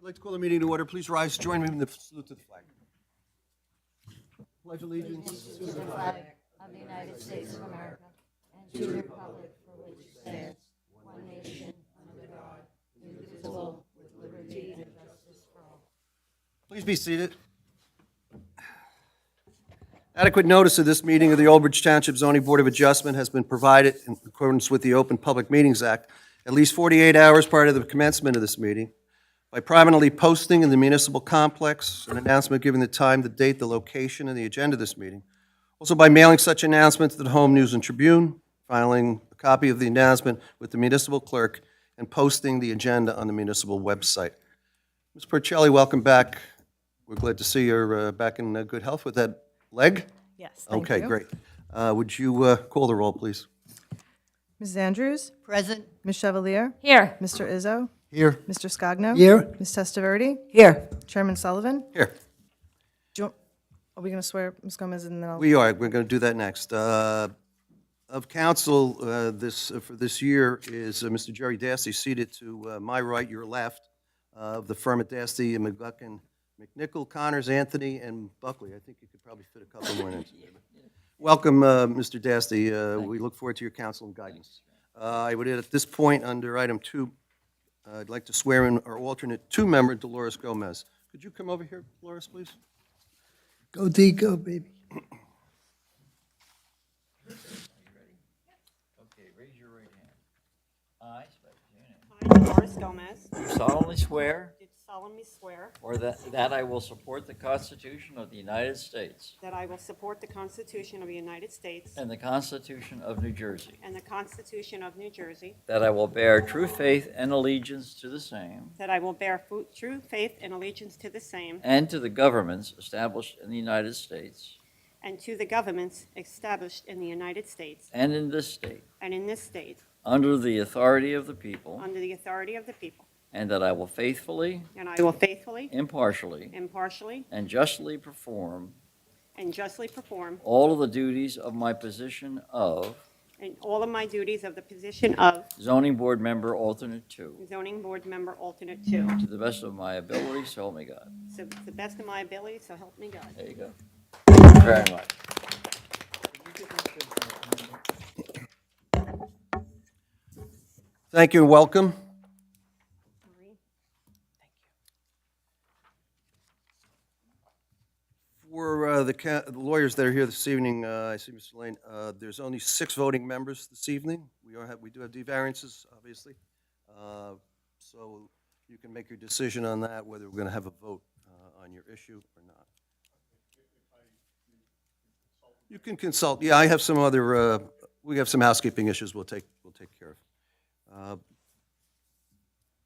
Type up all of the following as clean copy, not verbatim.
like to call the meeting to order. Please rise. Join me in the salute to the flag. Pledge allegiance To the flag of the United States of America and to the republic for which it stands, one nation, under God, indivisible, with liberty and justice for all. Please be seated. Adequate notice of this meeting of the Old Bridge Township Zoning Board of Adjustment has been provided in accordance with the Open Public Meetings Act at least 48 hours prior to the commencement of this meeting by prominently posting in the municipal complex an announcement giving the time, the date, the location, and the agenda of this meeting. Also by mailing such announcements to the Home News and Tribune, filing a copy of the announcement with the municipal clerk, and posting the agenda on the municipal website. Ms. Percelli, welcome back. We're glad to see you're back in good health with that leg. Yes, thank you. Okay, great. Would you call the roll, please? Mrs. Andrews? Present. Ms. Chevalier? Here. Mr. Izzo? Here. Mr. Scogno? Here. Ms. Testaverde? Here. Chairman Sullivan? Here. Are we going to swear Ms. Gomez and then I'll... We are. We're going to do that next. Of council, for this year is Mr. Jerry Dasty, seated to my right, your left, of the firm at Dasty and McGuckin, McNichol, Connors, Anthony, and Buckley. I think you could probably fit a couple more names in there. Welcome, Mr. Dasty. We look forward to your counsel and guidance. I would, at this point, under item 2, I'd like to swear in our alternate 2-member, Dolores Gomez. Could you come over here, Dolores, please? Go D, go, baby. Okay, raise your right hand. I, spell your name. I, Dolores Gomez, Do solemnly swear do solemnly swear or that I will support the Constitution of the United States that I will support the Constitution of the United States and the Constitution of New Jersey, and the Constitution of New Jersey, that I will bear true faith and allegiance to the same that I will bear true faith and allegiance to the same and to the governments established in the United States and to the governments established in the United States and in this state, and in this state, under the authority of the people, under the authority of the people, and that I will faithfully, and I will faithfully, impartially, impartially, and justly perform and justly perform all of the duties of my position of in all of my duties of the position of Zoning Board Member Alternate 2 Zoning Board Member Alternate 2, to the best of my ability, so help me God. so to the best of my ability, so help me God. There you go. Thank you very much. Thank you and welcome. For the lawyers that are here this evening, I see Mr. Lane, there's only 6 voting members this evening. We do have D-variances, obviously. So you can make your decision on that, whether we're going to have a vote on your issue or not. You can consult. Yeah, I have some other, we have some housekeeping issues we'll take care of.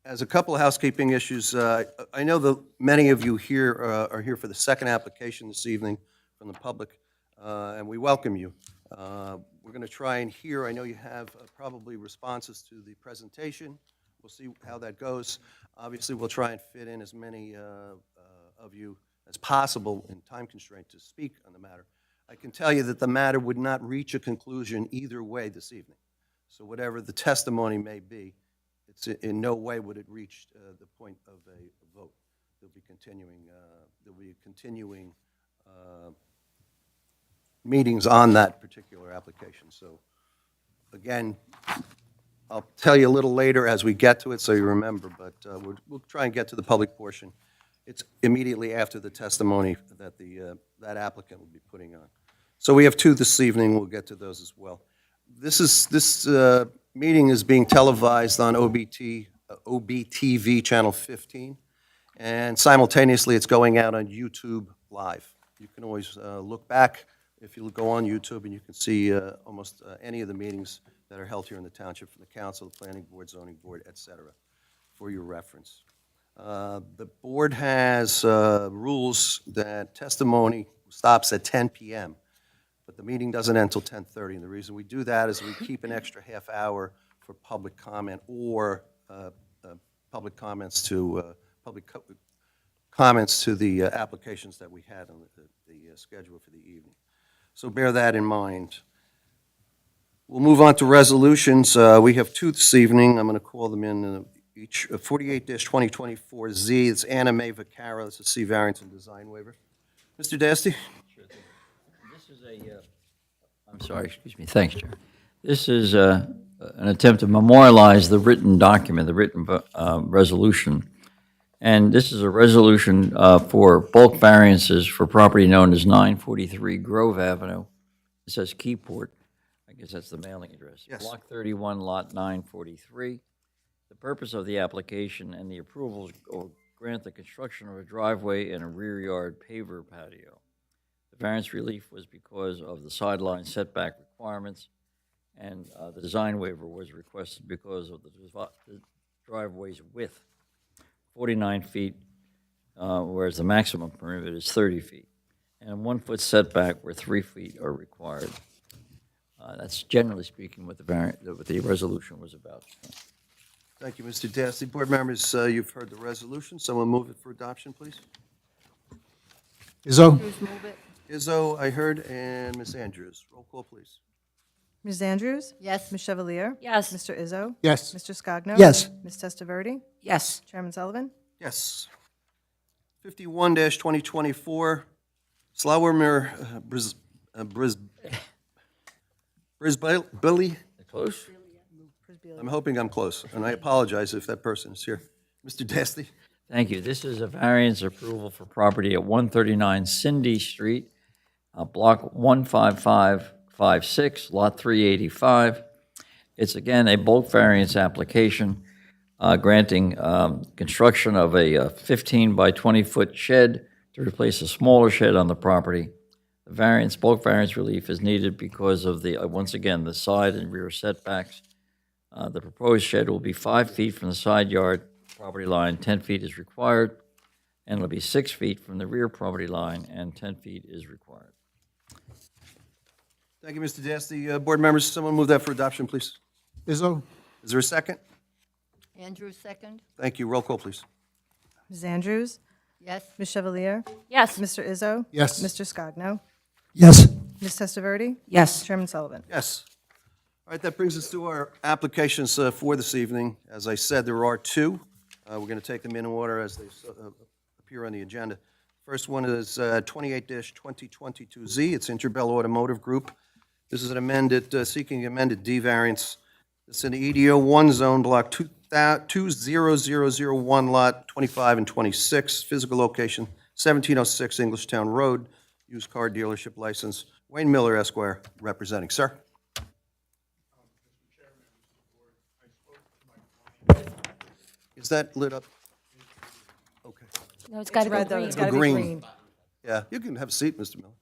As a couple of housekeeping issues, I know that many of you here are here for the second application this evening from the public, and we welcome you. We're going to try and hear, I know you have probably responses to the presentation. We'll see how that goes. Obviously, we'll try and fit in as many of you as possible in time constraint to speak on the matter. I can tell you that the matter would not reach a conclusion either way this evening. So whatever the testimony may be, it's in no way would it reach the point of a vote. There'll be continuing meetings on that particular application. So again, I'll tell you a little later as we get to it so you remember, but we'll try and get to the public portion. It's immediately after the testimony that that applicant will be putting on. So we have 2 this evening. We'll get to those as well. This meeting is being televised on OBTV Channel 15, and simultaneously it's going out on YouTube Live. You can always look back if you go on YouTube, and you can see almost any of the meetings that are held here in the township, from the council, the planning board, zoning board, etc., for your reference. The board has rules that testimony stops at 10 p.m., but the meeting doesn't end until 10:30. And the reason we do that is we keep an extra half hour for public comment or public comments to the applications that we had on the schedule for the evening. So bear that in mind. We'll move on to resolutions. We have 2 this evening. I'm going to call them in Beach, 48-2024Z. It's Anna Mae Vaccaro. It's a C variance and design waiver. Mr. Dasty? This is I'm sorry, excuse me, thanks, Chair. This is an attempt to memorialize the written document, the written resolution. And this is a resolution for bulk variances for property known as 943 Grove Avenue. It says Keyport. I guess that's the mailing address. Yes. Block 31, Lot 943. The purpose of the application and the approvals will grant the construction of a driveway and a rear yard paver patio. The variance relief was because of the sideline setback requirements, and the design waiver was requested because of the driveway's width, 49 feet, whereas the maximum permit is 30 feet. And a 1-foot setback where 3 feet are required. That's generally speaking what the resolution was about. Thank you, Mr. Dasty. Board members, you've heard the resolution. Someone move it for adoption, please. Izzo? Andrews, move it. Izzo, I heard, and Ms. Andrews. Roll call, please. Ms. Andrews? Yes. Ms. Chevalier? Yes. Mr. Izzo? Yes. Mr. Scogno? Yes. Ms. Testaverde? Yes. Chairman Sullivan? Yes. 51-2024, Slowermer Brisbane. Close? I'm hoping I'm close, and I apologize if that person is here. Mr. Dasty? Thank you. This is a variance approval for property at 139 Cindy Street, Block 15556, Lot 385. It's again a bulk variance application granting construction of a 15 by 20-foot shed to replace a smaller shed on the property. The bulk variance relief is needed because of once again, the side and rear setbacks. The proposed shed will be 5 feet from the side yard property line, 10 feet is required, and it'll be 6 feet from the rear property line, and 10 feet is required. Thank you, Mr. Dasty. Board members, someone move that for adoption, please. Izzo? Is there a second? Andrews, second. Thank you. Roll call, please. Ms. Andrews? Yes. Ms. Chevalier? Yes. Mr. Izzo? Yes. Mr. Scogno? Yes. Ms. Testaverde? Yes. Chairman Sullivan? Yes. All right, that brings us to our applications for this evening. As I said, there are two. We're going to take them in order as they appear on the agenda. First one is 28-2022Z. It's Interbell Automotive Group. This is an seeking amended D variance. It's in the EDO 1 zone, block 20001, lot 25 and 26, physical location 1706 Englishtown Road, used car dealership license. Wayne Miller, Esquire, representing. Sir? Is that lit up? Okay. No, it's got to go Red, though. green. It's got to be Green. green. Yeah, you can have a seat, Mr. Miller.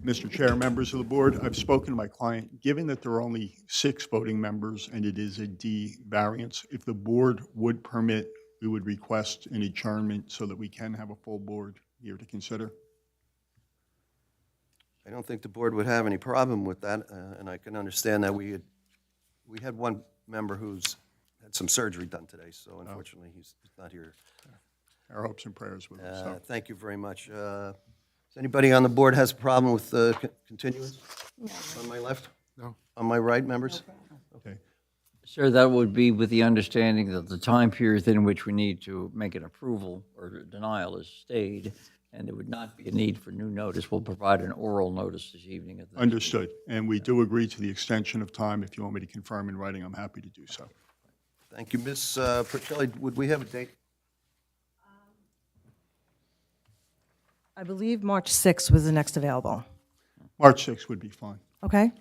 Mr. Chair, members of the board, I've spoken to my client. Given that there are only 6 voting members and it is a D variance, if the board would permit, we would request an adjournment so that we can have a full board here to consider. I don't think the board would have any problem with that, and I can understand that we had one member who's had some surgery done today, so unfortunately he's not here. Our hopes and prayers with him. So. Thank you very much. Does anybody on the board has a problem with continuance? On my left? No. On my right, members? Okay. Sir, that would be with the understanding that the time period in which we need to make an approval or denial is stayed, and there would not be a need for new notice. We'll provide an oral notice this evening. At the Understood. And we do agree to the extension of time. If you want me to confirm in writing, I'm happy to do so. Thank you. Ms. Percelli, would we have a date? I believe March 6th was the next available. March 6th would be fine. Okay?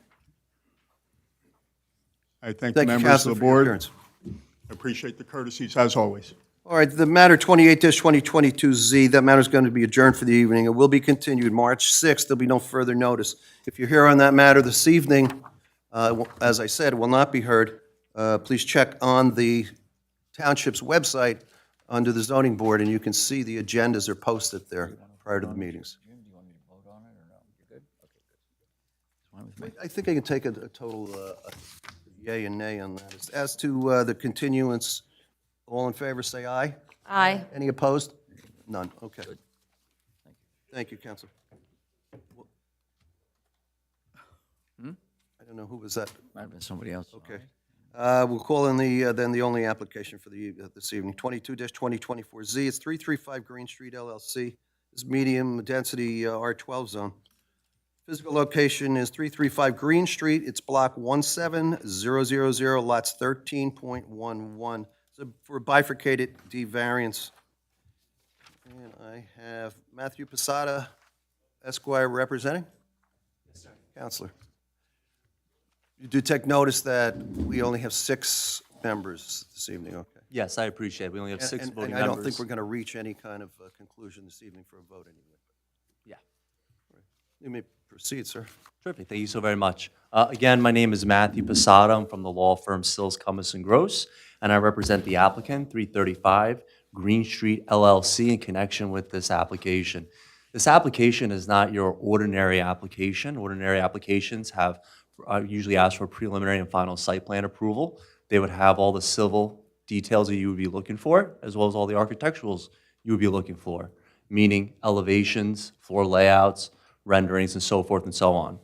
I thank the Thank you, members Counselor, of the for your board. appearance. I appreciate the courtesies, as always. All right, the matter 28-2022Z, that matter is going to be adjourned for the evening. It will be continued March 6th. There'll be no further notice. If you're here on that matter this evening, as I said, it will not be heard. Please check on the Township's website under the zoning board, and you can see the agendas are posted there prior to the meetings. Jim, do you want me to vote on it or no? You're good? Okay, good. It's fine with me. I think I can take a total yay and nay on that. As to the continuance, all in favor, say aye. Aye. Any opposed? None. Okay. Thank you, Counsel. I don't know, who was that? Might have been somebody else. Okay. We'll call in then the only application for this evening, 22-2024Z. It's 335 Green Street LLC. It's medium-density R12 zone. Physical location is 335 Green Street. It's block 17000, lots 13.11. So for a bifurcated D variance. And I have Matthew Posada, Esquire, representing? Yes, sir. Counselor. You do take notice that we only have 6 members this evening, okay? Yes, I appreciate it. We only have six And voting I don't think members. we're going to reach any kind of conclusion this evening for a vote anyway. Yeah, You may proceed, sir. terrific. Thank you so very much. Again, my name is Matthew Posada. I'm from the law firm Sills, Cummins and Gross, and I represent the applicant, 335 Green Street LLC, in connection with this application. This application is not your ordinary application. Ordinary applications have usually ask for preliminary and final site plan approval. They would have all the civil details that you would be looking for, as well as all the architecturals you would be looking for, meaning elevations, floor layouts, renderings, and so forth and so on.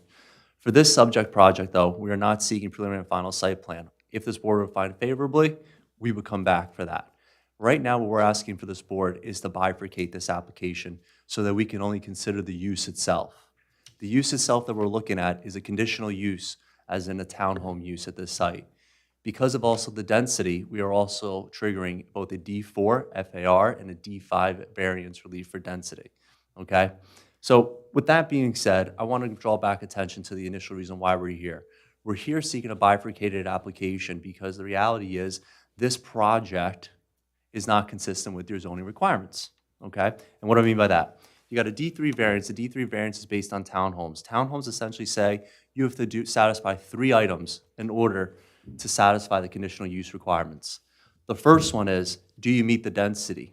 For this subject project, though, we are not seeking preliminary and final site plan. If this board would find favorably, we would come back for that. Right now, what we're asking for this board is to bifurcate this application so that we can only consider the use itself. The use itself that we're looking at is a conditional use, as in a townhome use at this site. Because of also the density, we are also triggering both a D4 FAR and a D5 variance relief for density, okay? So with that being said, I want to draw back attention to the initial reason why we're here. We're here seeking a bifurcated application because the reality is this project is not consistent with your zoning requirements, okay? And what do I mean by that? You got a D3 variance. The D3 variance is based on townhomes. Townhomes essentially say you have to satisfy 3 items in order to satisfy the conditional use requirements. The first one is, do you meet the density,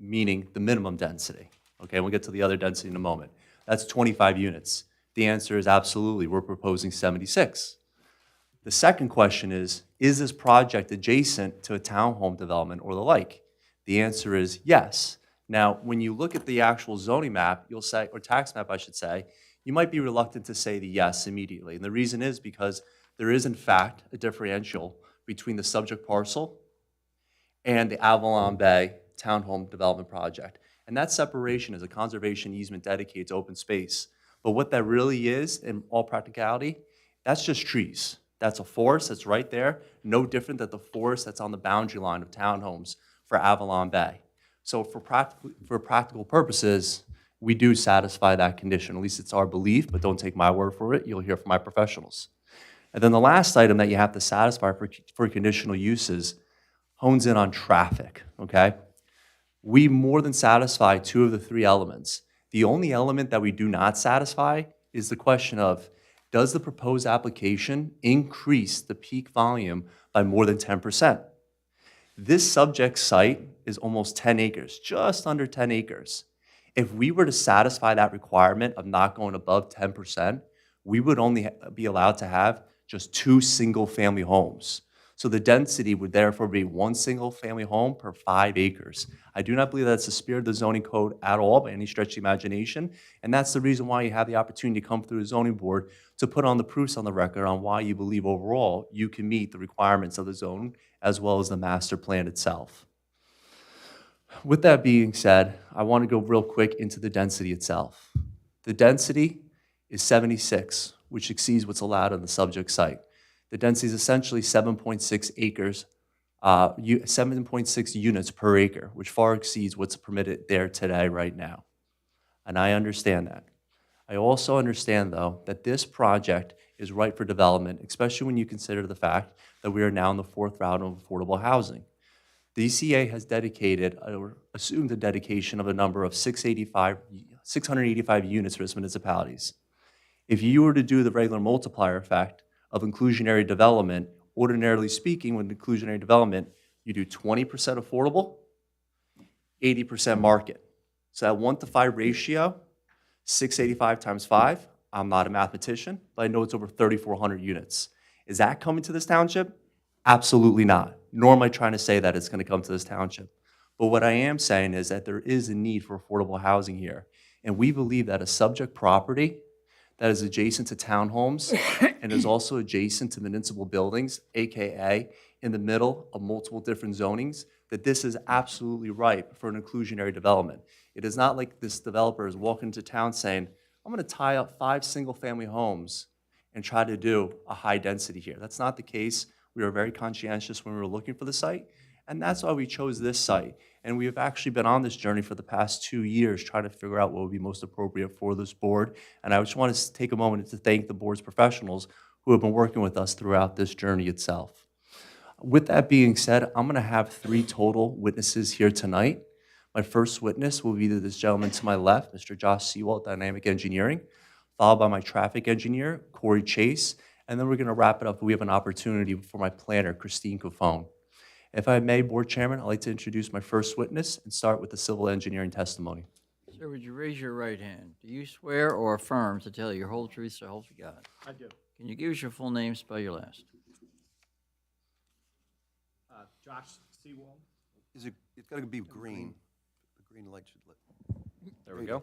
meaning the minimum density? Okay, we'll get to the other density in a moment. That's 25 units. The answer is absolutely. We're proposing 76. The second question is this project adjacent to a townhome development or the like? The answer is yes. Now, when you look at the actual zoning map, you'll say, or tax map, I should say, you might be reluctant to say the yes immediately. And the reason is because there is, in fact, a differential between the subject parcel and the Avalon Bay Townhome Development Project. And that separation is a conservation easement dedicated to open space. But what that really is, in all practicality, that's just trees. That's a forest that's right there, no different than the forest that's on the boundary line of townhomes for Avalon Bay. So for practical purposes, we do satisfy that condition. At least it's our belief, but don't take my word for it. You'll hear from my professionals. And then the last item that you have to satisfy for conditional uses hones in on traffic, okay? We more than satisfy 2 of the 3 elements. The only element that we do not satisfy is the question of, does the proposed application increase the peak volume by more than 10%? This subject site is almost 10 acres, just under 10 acres. If we were to satisfy that requirement of not going above 10%, we would only be allowed to have just 2 single-family homes. So the density would therefore be 1 single-family home per 5 acres. I do not believe that's the spirit of the zoning code at all by any stretch of the imagination, and that's the reason why you have the opportunity to come through the zoning board to put on the proofs on the record on why you believe overall you can meet the requirements of the zone as well as the master plan itself. With that being said, I want to go real quick into the density itself. The density is 76, which exceeds what's allowed on the subject site. The density is essentially 7.6 acres, 7.6 units per acre, which far exceeds what's permitted there today, right now. And I understand that. I also understand, though, that this project is ripe for development, especially when you consider the fact that we are now in the 4th round of affordable housing. The ECA has dedicated, or assumed the dedication of a number of 685 units for its municipalities. If you were to do the regular multiplier effect of inclusionary development, ordinarily speaking, with inclusionary development, you do 20% affordable, 80% market. So that 1-to-5 ratio, 685 times 5, I'm not a mathematician, but I know it's over 3,400 units. Is that coming to this township? Absolutely not. Nor am I trying to say that it's going to come to this township. But what I am saying is that there is a need for affordable housing here. And we believe that a subject property that is adjacent to townhomes and is also adjacent to municipal buildings, AKA in the middle of multiple different zonings, that this is absolutely ripe for an inclusionary development. It is not like this developer is walking into town saying, I'm going to tie up 5 single-family homes and try to do a high density here. That's not the case. We were very conscientious when we were looking for the site, and that's why we chose this site. And we have actually been on this journey for the past 2 years, trying to figure out what would be most appropriate for this board. And I just want to take a moment to thank the board's professionals who have been working with us throughout this journey itself. With that being said, I'm going to have 3 total witnesses here tonight. My first witness will be this gentleman to my left, Mr. Josh Sewell, Dynamic Engineering, followed by my traffic engineer, Corey Chase, and then we're going to wrap it up. We have an opportunity for my planner, Christine Cofone. If I may, Board Chairman, I'd like to introduce my first witness and start with the civil engineering testimony. Sir, would you raise your right hand? Do you swear or affirm to tell your whole truth, so help you God? I do. Can you give us your full name, spell your last? Josh Seawald. It's got to be green. The green light should lit. There we go.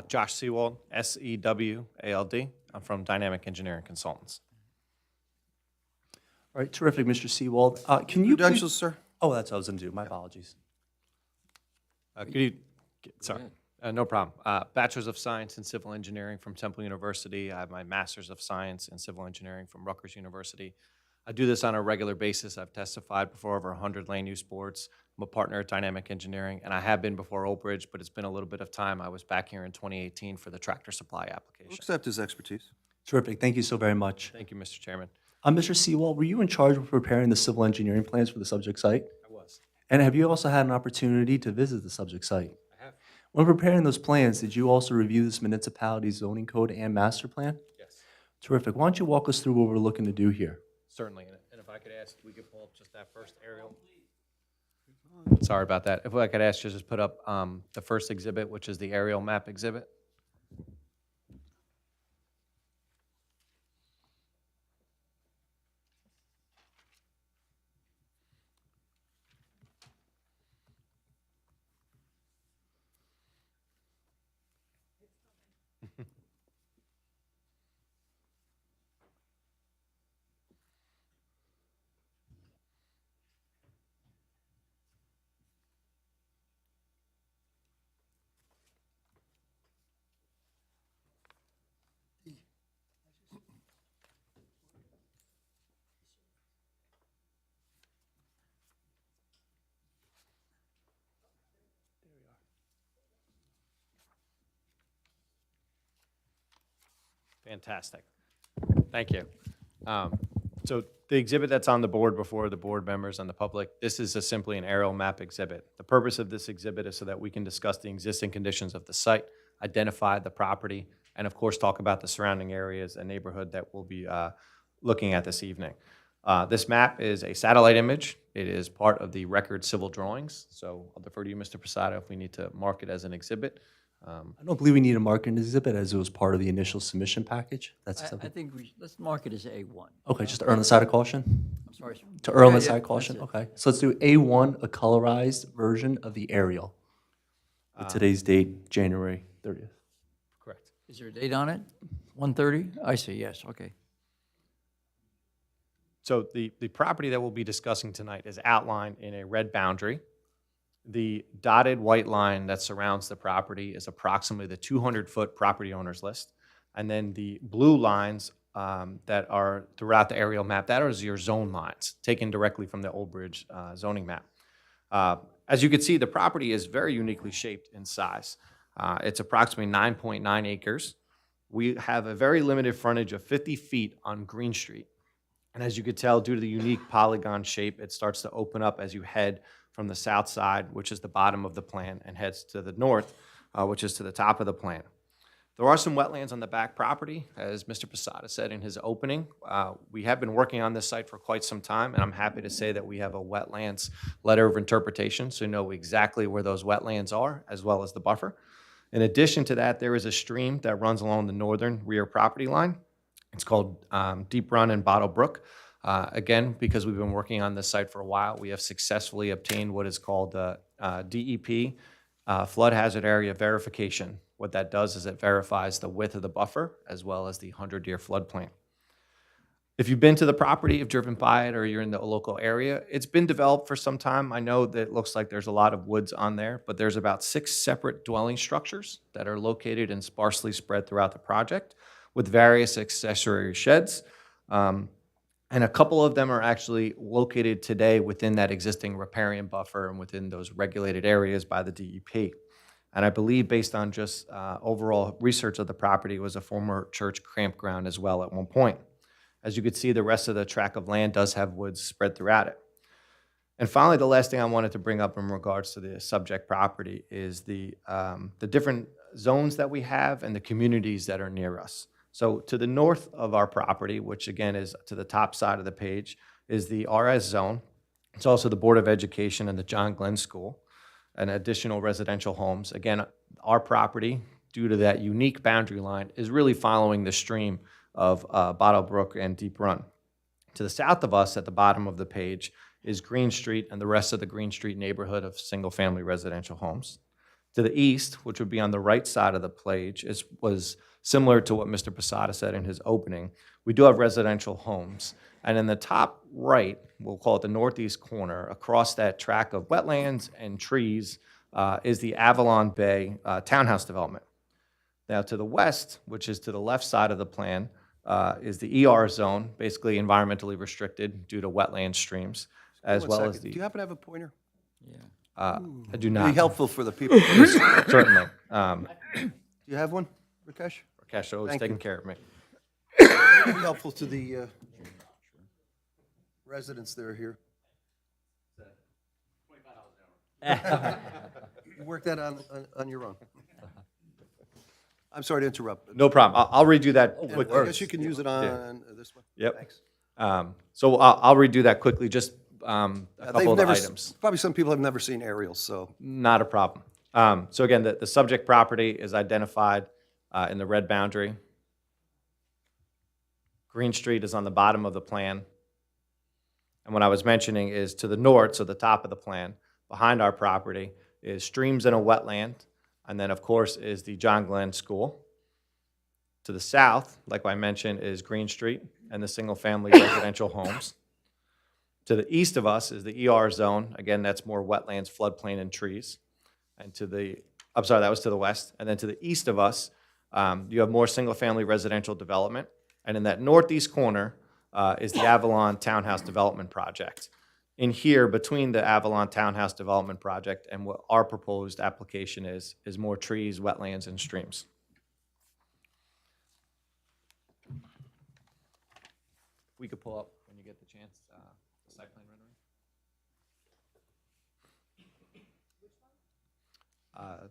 Josh Seawald, Sewald. I'm from Dynamic Engineering Consultants. All right, terrific, Mr. Sewald. Can you please- Credentials, sir? Oh, that's what I was going to do. My apologies. Sorry, no problem. Bachelor's of Science in Civil Engineering from Temple University. I have my Master's of Science in Civil Engineering from Rutgers University. I do this on a regular basis. I've testified before over 100 land use boards. I'm a partner at Dynamic Engineering, and I have been before Oak Ridge, but it's been a little bit of time. I was back here in 2018 for the Tractor Supply We'll application. accept his expertise. Terrific. Thank you so very much. Thank you, Mr. Chairman. Mr. Sewald, were you in charge of preparing the civil engineering plans for the subject site? I was. And have you also had an opportunity to visit the subject site? I have. When preparing those plans, did you also review this municipality's zoning code and master plan? Yes, Terrific. Why don't you walk us through what we're looking to do here? certainly. And if I could ask, we could pull up just that first aerial. Sorry about that. If I could ask you to just put up the first exhibit, which is the aerial map exhibit. Fantastic. Thank you. So the exhibit that's on the board before the board members and the public, this is simply an aerial map exhibit. The purpose of this exhibit is so that we can discuss the existing conditions of the site, identify the property, and of course, talk about the surrounding areas and neighborhood that we'll be looking at this evening. This map is a satellite image. It is part of the record civil drawings. So I'll defer to you, Mr. Posada, if we need to mark it as an exhibit. I don't believe we need to mark an exhibit as it was part of the initial submission package. That's I something. think let's mark it as A1. Okay, just to err on the side of caution? I'm sorry, sir. To err on the Yeah, side of that's caution? it. Okay. So let's do A1, a colorized version of the aerial. With today's date, January 30th. Correct. Is there a date on it? 1:30? I see, yes, okay. So the property that we'll be discussing tonight is outlined in a red boundary. The dotted white line that surrounds the property is approximately the 200-foot property owner's list. And then the blue lines that are throughout the aerial map, that is your zone lines, taken directly from the Old Bridge zoning map. As you can see, the property is very uniquely shaped in size. It's approximately 9.9 acres. We have a very limited frontage of 50 feet on Green Street. And as you could tell, due to the unique polygon shape, it starts to open up as you head from the south side, which is the bottom of the plan, and heads to the north, which is to the top of the plan. There are some wetlands on the back property, as Mr. Posada said in his opening. We have been working on this site for quite some time, and I'm happy to say that we have a wetlands letter of interpretation, so we know exactly where those wetlands are, as well as the buffer. In addition to that, there is a stream that runs along the northern rear property line. It's called Deep Run and Bottle Brook. Again, because we've been working on this site for a while, we have successfully obtained what is called DEP, Flood Hazard Area Verification. What that does is it verifies the width of the buffer as well as the 100-year floodplain. If you've been to the property, if driven by it, or you're in the local area, it's been developed for some time. I know that it looks like there's a lot of woods on there, but there's about 6 separate dwelling structures that are located and sparsely spread throughout the project with various accessory sheds. And a couple of them are actually located today within that existing riparian buffer and within those regulated areas by the DEP. And I believe based on just overall research of the property, it was a former church campground as well at one point. As you can see, the rest of the tract of land does have woods spread throughout it. And finally, the last thing I wanted to bring up in regards to the subject property is the different zones that we have and the communities that are near us. So to the north of our property, which again is to the top side of the page, is the RS zone. It's also the Board of Education and the John Glenn School and additional residential homes. Again, our property, due to that unique boundary line, is really following the stream of Bottle Brook and Deep Run. To the south of us, at the bottom of the page, is Green Street and the rest of the Green Street neighborhood of single-family residential homes. To the east, which would be on the right side of the page, was similar to what Mr. Posada said in his opening. We do have residential homes. And in the top right, we'll call it the northeast corner, across that tract of wetlands and trees, is the Avalon Bay townhouse development. Now, to the west, which is to the left side of the plan, is the ER zone, basically environmentally restricted due to wetland streams, as One Oh, second. uh, Do as you happen to have a pointer? I do Be not. helpful for the people. Certainly. Do you have one, Rakesh? Rakesh always Thank taking you. care of me. It'd be helpful to the residents that are here. You work that on your own. I'm sorry to interrupt. No problem. I'll redo that I quickly. guess you can use it on this one. Yep. Thanks. So I'll redo that quickly, just a couple of the items. Probably some people have never seen aerials, so. Not a problem. So again, the subject property is identified in the red boundary. Green Street is on the bottom of the plan. And what I was mentioning is to the north, so the top of the plan, behind our property is streams and a wetland. And then, of course, is the John Glenn School. To the south, like I mentioned, is Green Street and the single-family residential homes. To the east of us is the ER zone. Again, that's more wetlands, floodplain, and trees. And I'm sorry, that was to the west. And then to the east of us, you have more single-family residential development. And in that northeast corner is the Avalon Townhouse Development Project. In here, between the Avalon Townhouse Development Project and what our proposed application is more trees, wetlands, and streams. We could pull up when you get the chance, the site plan rendering.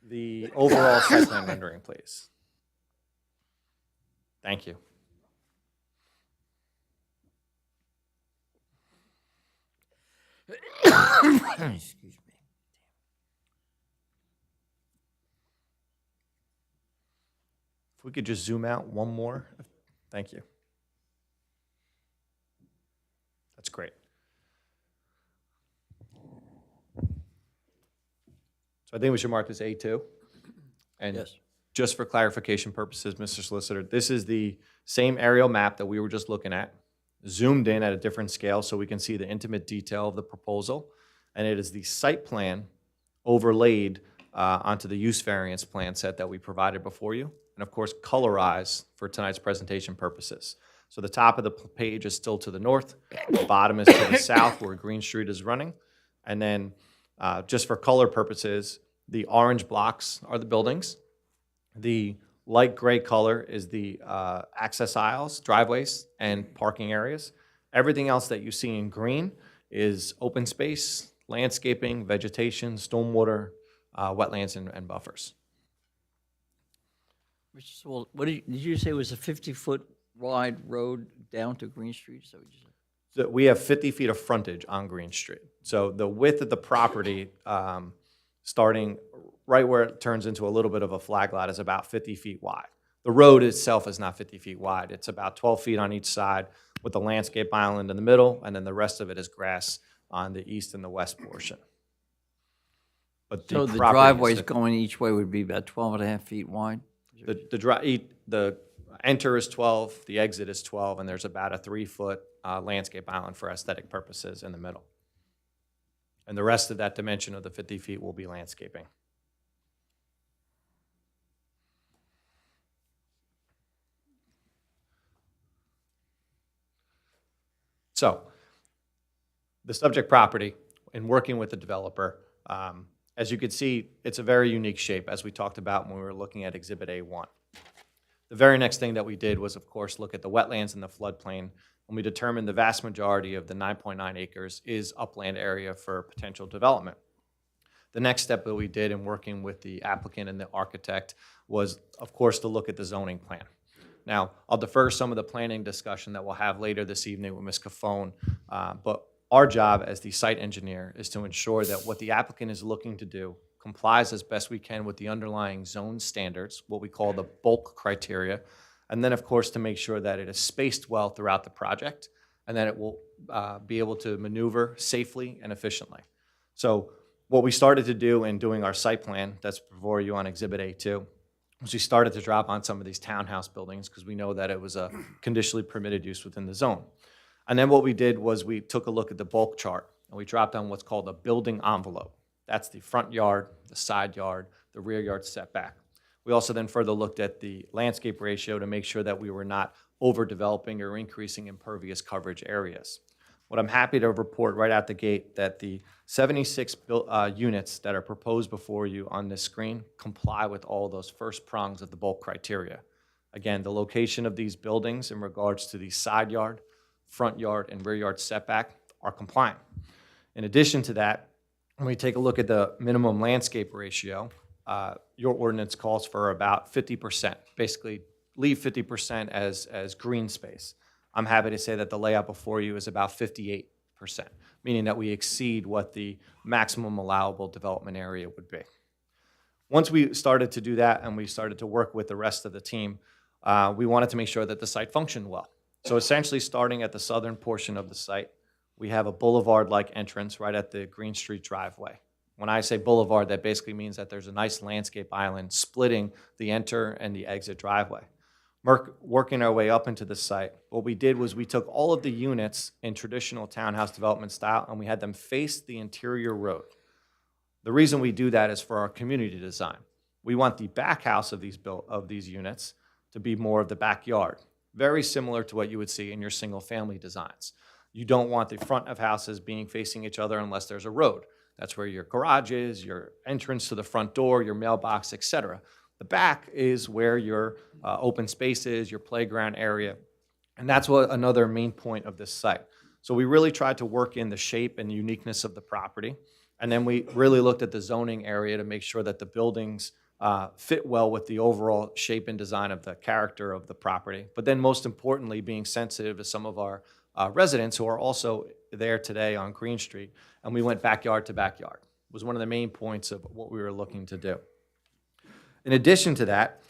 The overall site plan rendering, please. Thank you. Excuse me. If we could just zoom out one more. Thank you. That's great. So I think we should mark this A2. And Yes. just for clarification purposes, Mr. Solicitor, this is the same aerial map that we were just looking at, zoomed in at a different scale so we can see the intimate detail of the proposal. And it is the site plan overlaid onto the use variance plan set that we provided before you. And of course, colorized for tonight's presentation purposes. So the top of the page is still to the north. The bottom is to the south where Green Street is running. And then just for color purposes, the orange blocks are the buildings. The light gray color is the access aisles, driveways, and parking areas. Everything else that you see in green is open space, landscaping, vegetation, stormwater, wetlands, and buffers. Mr. Sewell, what did you say was a 50-foot wide road down to Green Street? So So we have 50 feet of frontage on Green Street. So the width of the property, starting right where it turns into a little bit of a flag lot, is about 50 feet wide. The road itself is not 50 feet wide. It's about 12 feet on each side with the landscape island in the middle, and then the rest of it is grass on the east and the west portion. But So the property is driveways different. going each way would be about 12.5 feet wide? The enter is 12, the exit is 12, and there's about a 3-foot landscape island for aesthetic purposes in the middle. And the rest of that dimension of the 50 feet will be landscaping. So, the subject property, in working with the developer, as you can see, it's a very unique shape, as we talked about when we were looking at Exhibit A1. The very next thing that we did was, of course, look at the wetlands and the floodplain, and we determined the vast majority of the 9.9 acres is upland area for potential development. The next step that we did in working with the applicant and the architect was, of course, to look at the zoning plan. Now, I'll defer some of the planning discussion that we'll have later this evening with Ms. Cafone, but our job as the site engineer is to ensure that what the applicant is looking to do complies as best we can with the underlying zone standards, what we call the bulk criteria, and then, of course, to make sure that it is spaced well throughout the project and that it will be able to maneuver safely and efficiently. So what we started to do in doing our site plan that's before you on Exhibit A2 was we started to drop on some of these townhouse buildings because we know that it was a conditionally permitted use within the zone. And then what we did was we took a look at the bulk chart and we dropped on what's called a building envelope. That's the front yard, the side yard, the rear yard setback. We also then further looked at the landscape ratio to make sure that we were not overdeveloping or increasing impervious coverage areas. What I'm happy to report right out the gate that the 76 units that are proposed before you on this screen comply with all those first prongs of the bulk criteria. Again, the location of these buildings in regards to the side yard, front yard, and rear yard setback are compliant. In addition to that, when we take a look at the minimum landscape ratio, your ordinance calls for about 50%. Basically, leave 50% as green space. I'm happy to say that the layout before you is about 58%, meaning that we exceed what the maximum allowable development area would be. Once we started to do that and we started to work with the rest of the team, we wanted to make sure that the site functioned well. So essentially, starting at the southern portion of the site, we have a boulevard-like entrance right at the Green Street driveway. When I say boulevard, that basically means that there's a nice landscape island splitting the enter and the exit driveway. Working our way up into the site, what we did was we took all of the units in traditional townhouse development style and we had them face the interior road. The reason we do that is for our community design. We want the back house of these units to be more of the backyard, very similar to what you would see in your single-family designs. You don't want the front of houses being facing each other unless there's a road. That's where your garage is, your entrance to the front door, your mailbox, etc. The back is where your open space is, your playground area, and that's what another main point of this site. So we really tried to work in the shape and uniqueness of the property, and then we really looked at the zoning area to make sure that the buildings fit well with the overall shape and design of the character of the property. But then most importantly, being sensitive to some of our residents who are also there today on Green Street, and we went backyard to backyard. It was one of the main points of what we were looking to do. In addition to that,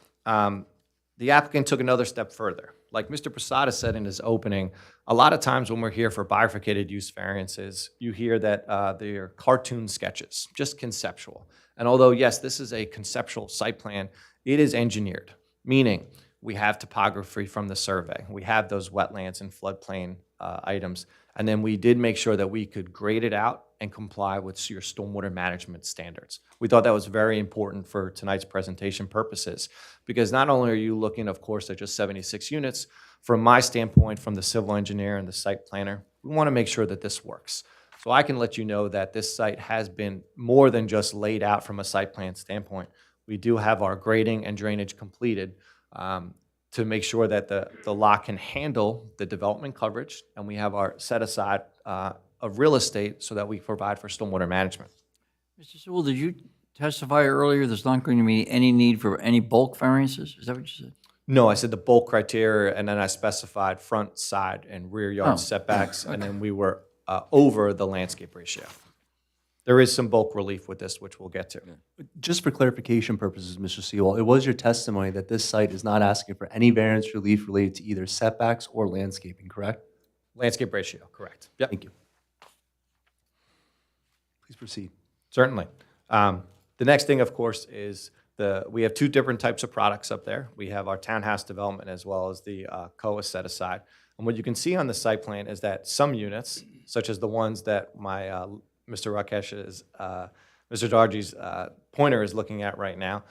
the applicant took another step further. Like Mr. Posada said in his opening, a lot of times when we're here for bifurcated use variances, you hear that they're cartoon sketches, just conceptual. And although, yes, this is a conceptual site plan, it is engineered, meaning we have topography from the survey. We have those wetlands and floodplain items. And then we did make sure that we could grade it out and comply with your stormwater management standards. We thought that was very important for tonight's presentation purposes, because not only are you looking, of course, at just 76 units, from my standpoint, from the civil engineer and the site planner, we want to make sure that this works. So I can let you know that this site has been more than just laid out from a site plan standpoint. We do have our grading and drainage completed to make sure that the lot can handle the development coverage, and we have our set aside of real estate so that we provide for stormwater management. Mr. Sewell, did you testify earlier there's not going to be any need for any bulk variances? Is that what you said? No, I said the bulk criteria, and then I specified front, side, and rear yard Oh, setbacks, and then we were over the landscape ratio. There is some bulk relief with this, which we'll get to. Just for clarification purposes, Mr. Sewell, it was your testimony that this site is not asking for any variance relief related to either setbacks or landscaping, correct? Landscape ratio, correct. Yep. Thank you. Please proceed. Certainly. The next thing, of course, is we have two different types of products up there. We have our townhouse development as well as the COA set aside. And what you can see on the site plan is that some units, such as the ones that Mr. Rakesh's, Mr. Dargy's pointer is looking at right now,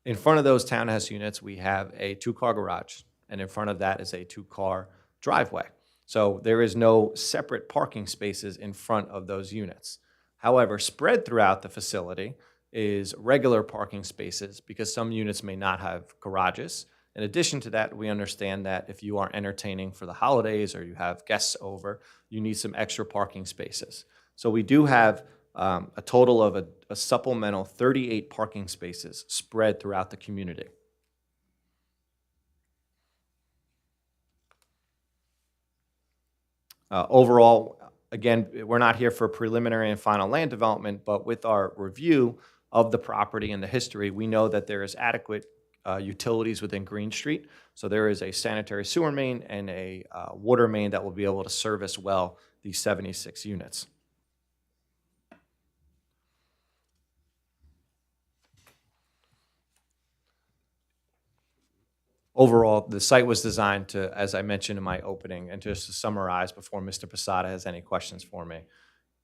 in front of those townhouse units, we have a two-car garage, and in front of that is a two-car driveway. So there is no separate parking spaces in front of those units. However, spread throughout the facility is regular parking spaces because some units may not have garages. In addition to that, we understand that if you are entertaining for the holidays or you have guests over, you need some extra parking spaces. So we do have a total of a supplemental 38 parking spaces spread throughout the community. Overall, again, we're not here for preliminary and final land development, but with our review of the property and the history, we know that there is adequate utilities within Green Street. So there is a sanitary sewer main and a water main that will be able to service well these 76 units. Overall, the site was designed to, as I mentioned in my opening, and just to summarize before Mr. Posada has any questions for me,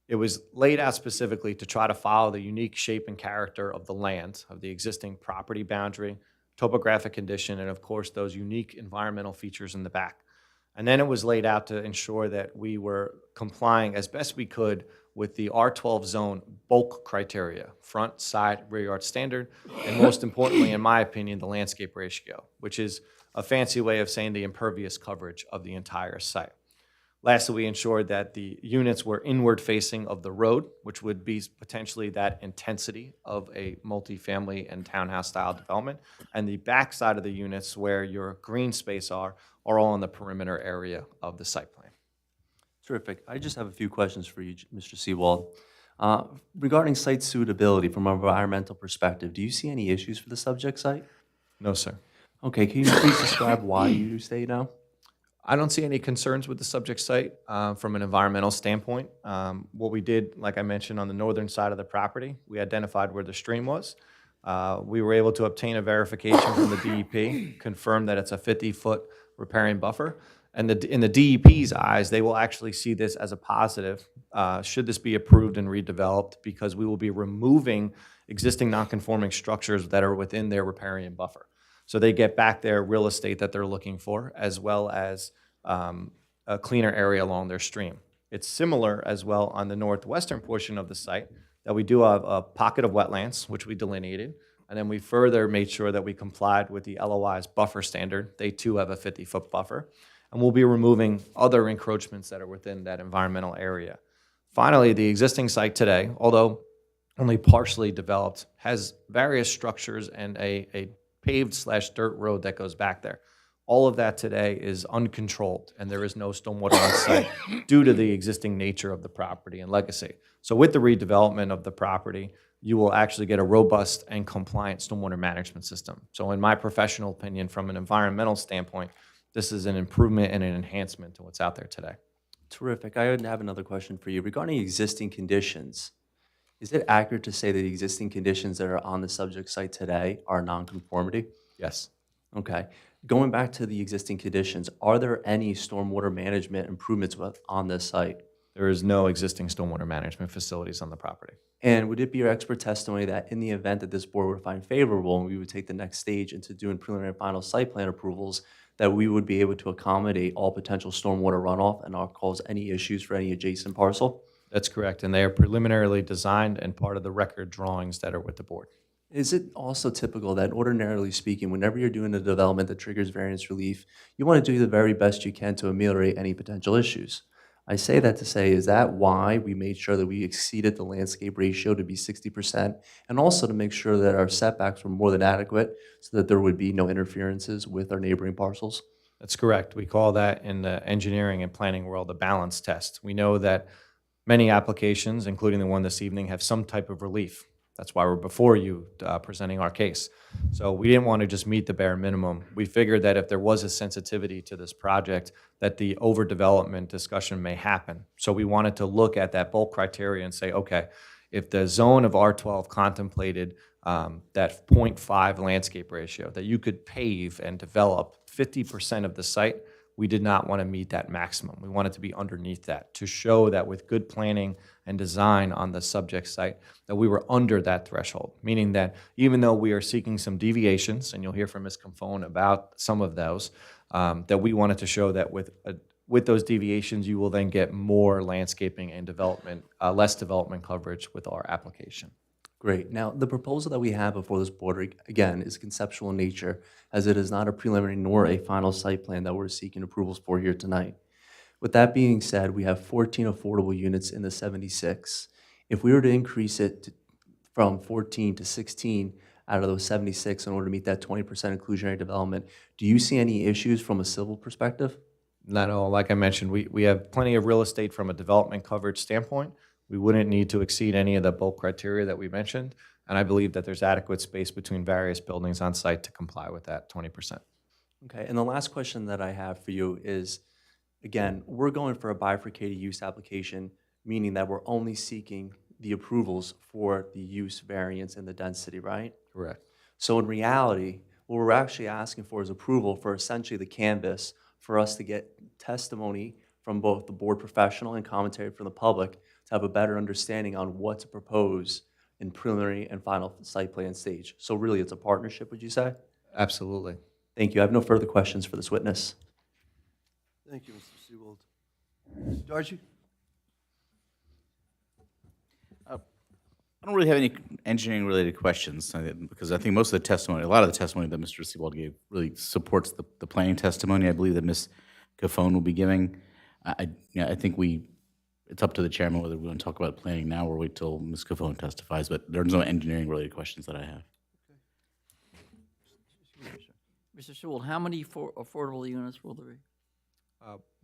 it was laid out specifically to try to follow the unique shape and character of the land, of the existing property boundary, topographic condition, and of course, those unique environmental features in the back. And then it was laid out to ensure that we were complying as best we could with the R12 zone bulk criteria, front, side, rear yard standard, and most importantly, in my opinion, the landscape ratio, which is a fancy way of saying the impervious coverage of the entire site. Lastly, we ensured that the units were inward facing of the road, which would be potentially that intensity of a multifamily and townhouse style development, and the back side of the units where your green space are all in the perimeter area of the site plan. Terrific. I just have a few questions for you, Mr. Seawald. Regarding site suitability from an environmental perspective, do you see any issues for the subject site? No, sir. Okay, can you please describe why you say no? I don't see any concerns with the subject site from an environmental standpoint. What we did, like I mentioned, on the northern side of the property, we identified where the stream was. We were able to obtain a verification from the DEP, confirm that it's a 50-foot riparian buffer. And in the DEP's eyes, they will actually see this as a positive, should this be approved and redeveloped, because we will be removing existing nonconforming structures that are within their riparian buffer. So they get back their real estate that they're looking for, as well as a cleaner area along their stream. It's similar as well on the northwestern portion of the site that we do have a pocket of wetlands, which we delineated, and then we further made sure that we complied with the LOI's buffer standard. They too have a 50-foot buffer. And we'll be removing other encroachments that are within that environmental area. Finally, the existing site today, although only partially developed, has various structures and a paved/dirt road that goes back there. All of that today is uncontrolled, and there is no stormwater on site due to the existing nature of the property and legacy. So with the redevelopment of the property, you will actually get a robust and compliant stormwater management system. So in my professional opinion, from an environmental standpoint, this is an improvement and an enhancement to what's out there today. Terrific. I have another question for you. Regarding existing conditions, is it accurate to say that the existing conditions that are on the subject site today are nonconformity? Yes. Okay. Going back to the existing conditions, are there any stormwater management improvements on this site? There is no existing stormwater management facilities on the property. And would it be your expert testimony that in the event that this board would find favorable and we would take the next stage into doing preliminary and final site plan approvals, that we would be able to accommodate all potential stormwater runoff and not cause any issues for any adjacent parcel? That's correct, and they are preliminarily designed and part of the record drawings that are with the board. Is it also typical that ordinarily speaking, whenever you're doing a development that triggers variance relief, you want to do the very best you can to ameliorate any potential issues? I say that to say, is that why we made sure that we exceeded the landscape ratio to be 60%, and also to make sure that our setbacks were more than adequate so that there would be no interferences with our neighboring parcels? That's correct. We call that in the engineering and planning world a balance test. We know that many applications, including the one this evening, have some type of relief. That's why we're before you presenting our case. So we didn't want to just meet the bare minimum. We figured that if there was a sensitivity to this project, that the overdevelopment discussion may happen. So we wanted to look at that bulk criteria and say, okay, If the zone of R12 contemplated that 0.5 landscape ratio, that you could pave and develop 50% of the site, we did not want to meet that maximum. We wanted to be underneath that to show that with good planning and design on the subject site, that we were under that threshold, meaning that even though we are seeking some deviations, and you'll hear from Ms. Confone about some of those, that we wanted to show that with those deviations, you will then get more landscaping and development, less development coverage with our application. Great. Now, the proposal that we have before this board, again, is conceptual in nature, as it is not a preliminary nor a final site plan that we're seeking approvals for here tonight. With that being said, we have 14 affordable units in the 76. If we were to increase it from 14 to 16 out of those 76 in order to meet that 20% inclusionary development, do you see any issues from a civil perspective? Not at all. Like I mentioned, we have plenty of real estate from a development coverage standpoint. We wouldn't need to exceed any of the bulk criteria that we mentioned, and I believe that there's adequate space between various buildings on site to comply with that 20%. Okay, and the last question that I have for you is, again, we're going for a bifurcated use application, meaning that we're only seeking the approvals for the use variance and the density, right? Correct. So in reality, what we're actually asking for is approval for essentially the canvas for us to get testimony from both the board professional and commentary from the public to have a better understanding on what to propose in preliminary and final site plan stage. So really, it's a partnership, would you say? Absolutely. Thank you. I have no further questions for this witness. Thank you, Mr. Seawold. Mr. Dargy? I don't really have any engineering-related questions, because I think most of the testimony, a lot of the testimony that Mr. Seawold gave really supports the planning testimony I believe that Ms. Cofone will be giving. I think it's up to the chairman whether we want to talk about planning now or wait till Ms. Cofone testifies, but there's no engineering-related questions that I have. Mr. Sewell, how many affordable units will there be?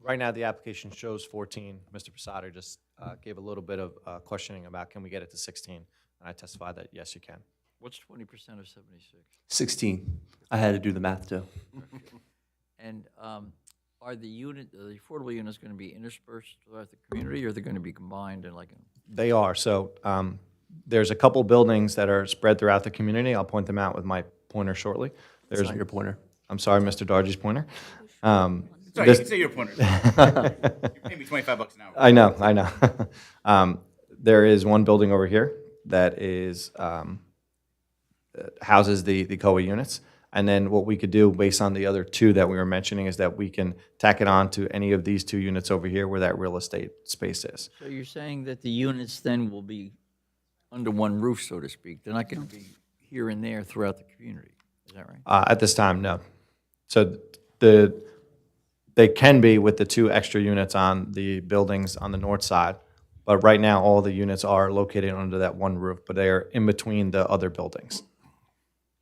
Right now, the application shows 14. Mr. Posada just gave a little bit of questioning about can we get it to 16, and I testified that yes, you can. What's 20% of 76? 16. I had to do the math too. And are the affordable units going to be interspersed throughout the community, or are they going to be combined in like? They are. So there's a couple buildings that are spread throughout the community. I'll point them out with my pointer shortly. That's not your pointer. I'm sorry, Mr. Dargy's pointer. Sorry, you can say your pointer. You're paying me $25 an hour. I know. There is one building over here that is houses the COA units. And then what we could do based on the other two that we were mentioning is that we can tack it on to any of these two units over here where that real estate space is. So you're saying that the units then will be under one roof, so to speak? They're not going to be here and there throughout the community, is that right? At this time, no. So they can be with the two extra units on the buildings on the north side, but right now all the units are located under that one roof, but they are in between the other buildings.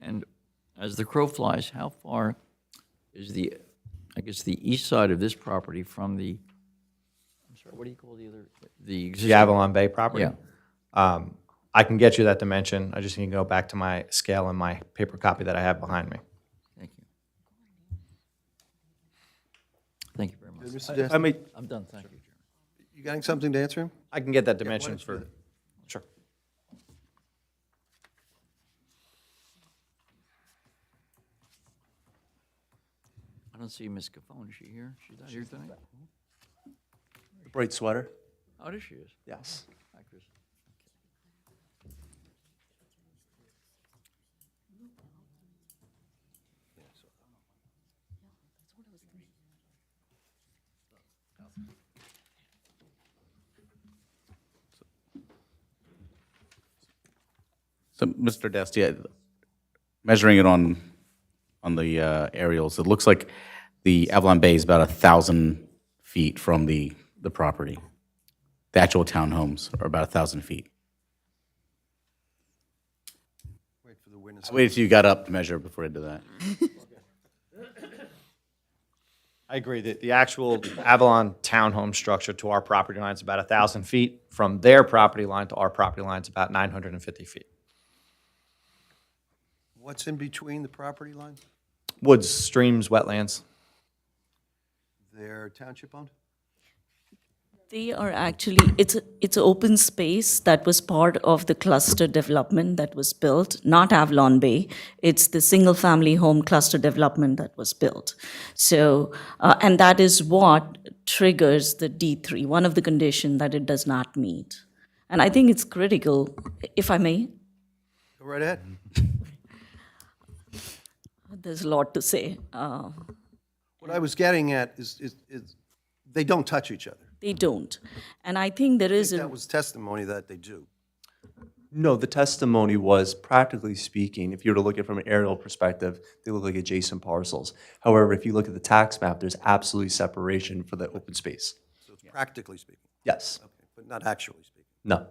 And as the crow flies, how far is the east side of this property from the, I'm sorry, what do you call the other, the existing? The Avalon Bay property? Yeah. I can get you that dimension. I just need to go back to my scale and my paper copy that I have behind me. Thank you. Thank you very much. Mr. Dest, I'm done, thank you, Chairman. you got something to answer him? I can get that dimension don't you do for, sure. I don't see Ms. Cofone, is she here? She's not here tonight? Bright sweater? Oh, there she is. Yes. Hi, Chris. So, Mr. Destia, measuring it on the aerials, it looks like the Avalon Bay is about 1,000 feet from the property. The actual townhomes are about 1,000 feet. Wait for the witness. I waited till you got up to measure before I did that. I agree that the actual Avalon townhome structure to our property line is about 1,000 feet. From their property line to our property line is about 950 feet. What's in between the property lines? Woods, streams, wetlands. They're township owned? They are actually, it's open space that was part of the cluster development that was built, not Avalon Bay. It's the single-family home cluster development that was built. So, and that is what triggers the D3, one of the conditions that it does not meet. And I think it's critical, if I may, Go right ahead. there's a lot to say. What I was getting at is they don't touch each other. They don't. And I think there is That was testimony that they do. No, the testimony was, practically speaking, if you were to look at it from an aerial perspective, they look like adjacent parcels. However, if you look at the tax map, there's absolutely separation for the open space. So it's practically speaking, Yes. okay, but not actually speaking. No.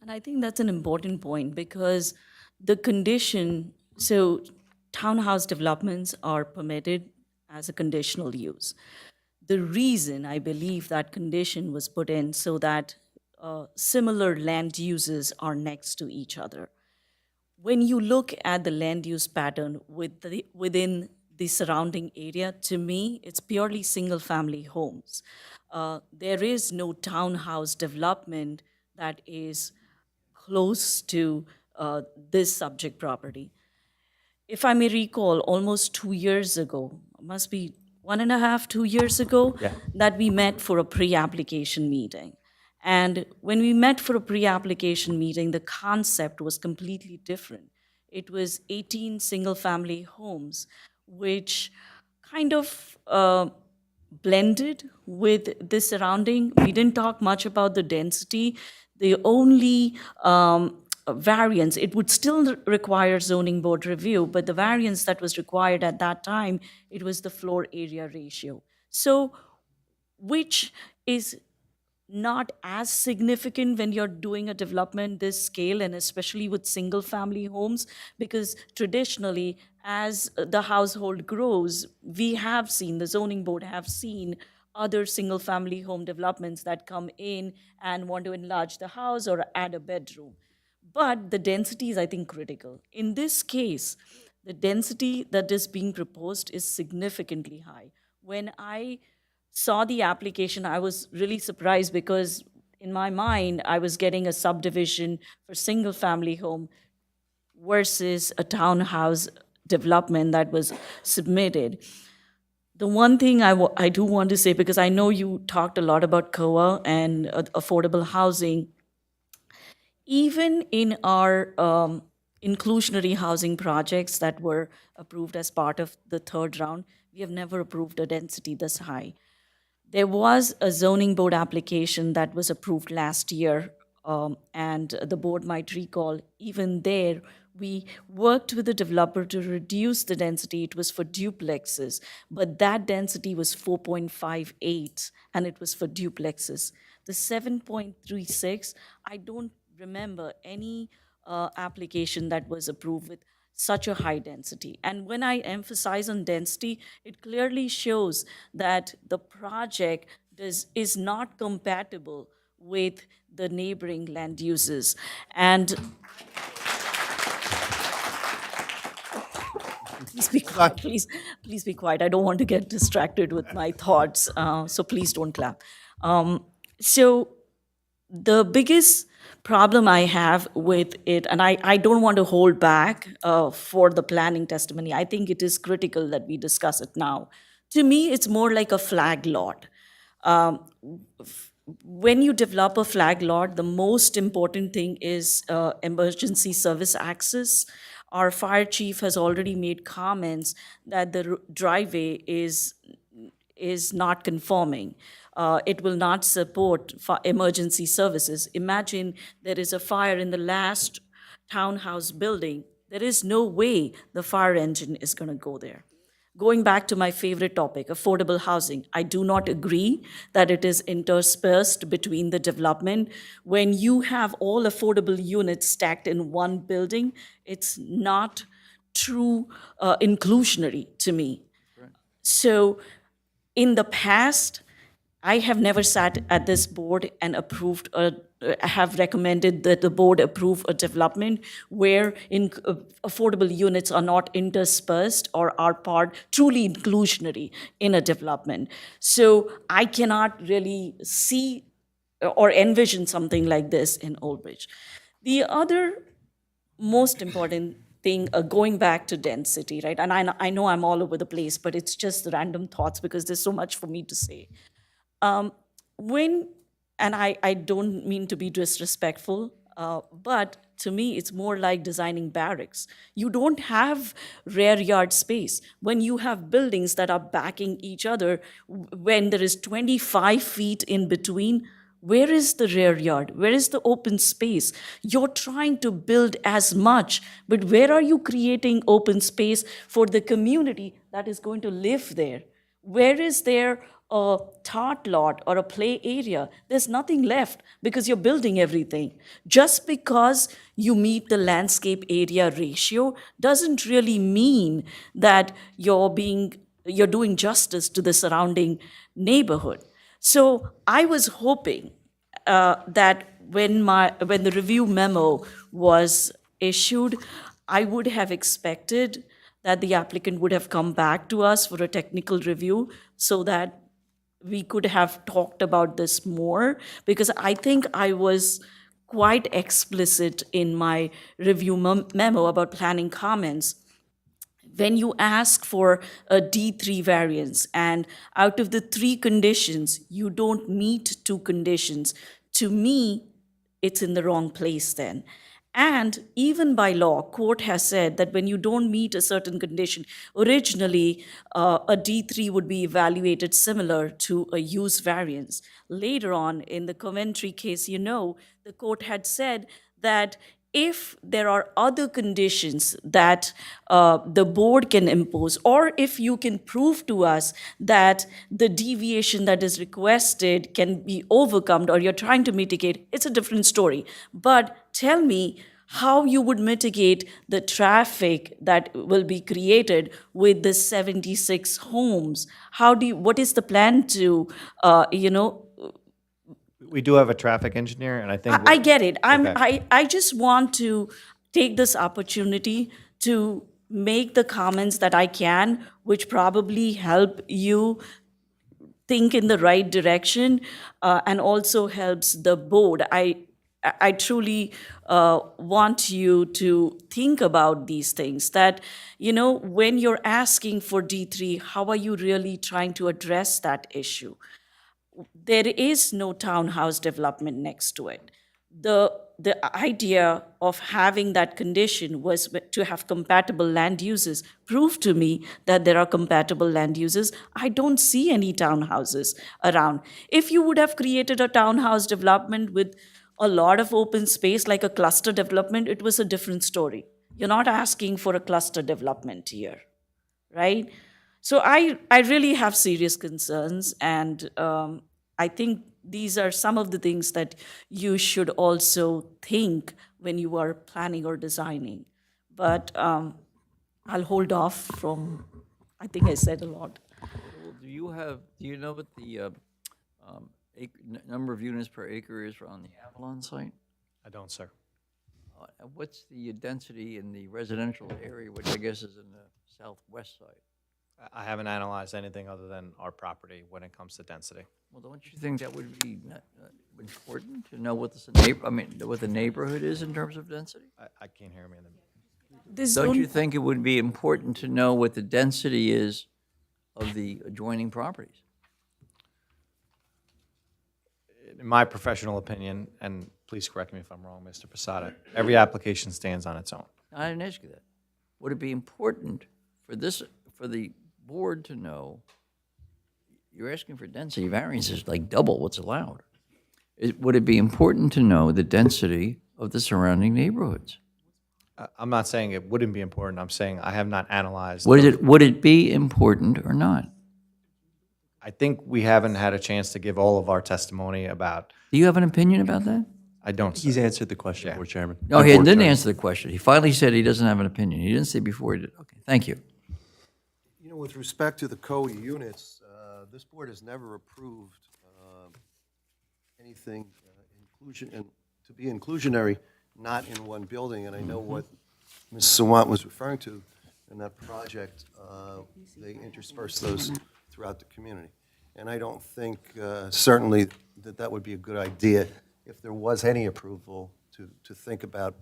And I think that's an important point because the condition, so townhouse developments are permitted as a conditional use. The reason I believe that condition was put in so that similar land uses are next to each other. When you look at the land use pattern within the surrounding area, to me, it's purely single-family homes. There is no townhouse development that is close to this subject property. If I may recall, almost 2 years ago, must be 1.5, 2 years ago, that we met for a pre-application meeting. And when we met for a pre-application meeting, the concept was completely different. It was 18 single-family homes, which kind of blended with the surrounding. We didn't talk much about the density. The only variance, it would still require zoning board review, but the variance that was required at that time, it was the floor area ratio. So, which is not as significant when you're doing a development this scale, and especially with single-family homes, because traditionally, as the household grows, we have seen, the zoning board have seen other single-family home developments that come in and want to enlarge the house or add a bedroom. But the density is, I think, critical. In this case, the density that is being proposed is significantly high. When I saw the application, I was really surprised because in my mind, I was getting a subdivision for single-family home versus a townhouse development that was submitted. The one thing I do want to say, because I know you talked a lot about COA and affordable housing, even in our inclusionary housing projects that were approved as part of the third round, we have never approved a density this high. There was a zoning board application that was approved last year, and the board might recall, even there, we worked with the developer to reduce the density. It was for duplexes, but that density was 4.58, and it was for duplexes. The 7.36, I don't remember any application that was approved with such a high density. And when I emphasize on density, it clearly shows that the project is not compatible with the neighboring land uses. And please be quiet, please be quiet. I don't want to get distracted with my thoughts, so please don't clap. So the biggest problem I have with it, and I don't want to hold back for the planning testimony. I think it is critical that we discuss it now. To me, it's more like a flag lot. When you develop a flag lot, the most important thing is emergency service access. Our fire chief has already made comments that the driveway is not conforming. It will not support emergency services. Imagine there is a fire in the last townhouse building. There is no way the fire engine is going to go there. Going back to my favorite topic, affordable housing, I do not agree that it is interspersed between the development. When you have all affordable units stacked in one building, it's not true inclusionary to me. So in the past, I have never sat at this board and have recommended that the board approve a development where affordable units are not interspersed or are truly inclusionary in a development. So I cannot really see or envision something like this in Old Bridge. The other most important thing, going back to density, right? And I know I'm all over the place, but it's just random thoughts because there's so much for me to say. And I don't mean to be disrespectful, but to me, it's more like designing barracks. You don't have rear yard space. When you have buildings that are backing each other, when there is 25 feet in between, where is the rear yard? Where is the open space? You're trying to build as much, but where are you creating open space for the community that is going to live there? Where is there a tot lot or a play area? There's nothing left because you're building everything. Just because you meet the landscape area ratio doesn't really mean that you're doing justice to the surrounding neighborhood. So I was hoping that when the review memo was issued, I would have expected that the applicant would have come back to us for a technical review so that we could have talked about this more, because I think I was quite explicit in my review memo about planning comments. When you ask for a D3 variance, and out of the 3 conditions, you don't meet 2 conditions, to me, it's in the wrong place then. And even by law, court has said that when you don't meet a certain condition, originally a D3 would be evaluated similar to a use variance. Later on, in the Coventry case, the court had said that if there are other conditions that the board can impose, or if you can prove to us that the deviation that is requested can be overcome, or you're trying to mitigate, it's a different story. But tell me how you would mitigate the traffic that will be created with the 76 homes. What is the plan to, We do have a traffic engineer, and I think. I get it. Okay. I just want to take this opportunity to make the comments that I can, which probably help you think in the right direction, and also helps the board. I truly want you to think about these things, that, when you're asking for D3, how are you really trying to address that issue? There is no townhouse development next to it. The idea of having that condition was to have compatible land uses. Prove to me that there are compatible land uses. I don't see any townhouses around. If you would have created a townhouse development with a lot of open space, like a cluster development, it was a different story. You're not asking for a cluster development here, right? So I really have serious concerns, and I think these are some of the things that you should also think when you are planning or designing. But I'll hold off from, I think I said a lot. Well, do you know what the number of units per acre is on the Avalon site? I don't, sir. What's the density in the residential area, which I guess is in the southwest side? I haven't analyzed anything other than our property when it comes to density. Well, don't you think that would be important to know what what the neighborhood is in terms of density? I can't hear me. Don't you think it would be important to know what the density is of the adjoining properties? In my professional opinion, and please correct me if I'm wrong, Mr. Posada, every application stands on its own. I didn't ask you that. Would it be important for the board to know, you're asking for density variances like double what's allowed. Would it be important to know the density of the surrounding neighborhoods? I'm not saying it wouldn't be important. I'm saying I have not analyzed. Would it be important or not? I think we haven't had a chance to give all of our testimony about. Do you have an opinion about that? I don't. He's answered the question, Board Chairman. No, he didn't answer the question. He finally said he doesn't have an opinion. He didn't say before he did. Okay, thank you. With respect to the COE units, this board has never approved anything inclusion, and to be inclusionary, not in one building, and I know what Ms. Sawant was referring to in that project, they intersperse those throughout the community. And I don't think, certainly, that that would be a good idea if there was any approval to think about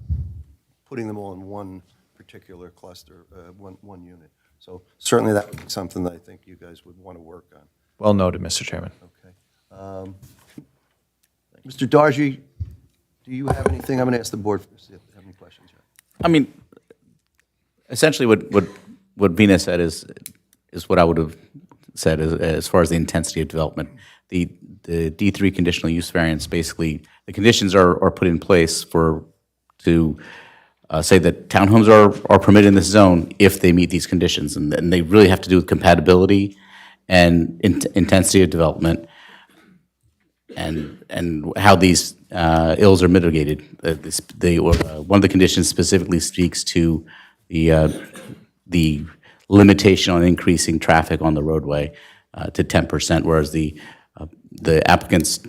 putting them all in one particular cluster, one unit. So certainly that would be something that I think you guys would want to work on. Well noted, Mr. Chairman. Okay. Mr. Dargy, do you have anything? I'm going to ask the board if they have any questions. I mean, essentially what Vina said is what I would have said as far as the intensity of development. The D3 conditional use variance, basically, the conditions are put in place to say that townhomes are permitted in this zone if they meet these conditions, and they really have to do with compatibility and intensity of development, and how these ills are mitigated. One of the conditions specifically speaks to the limitation on increasing traffic on the roadway to 10%, whereas the applicant's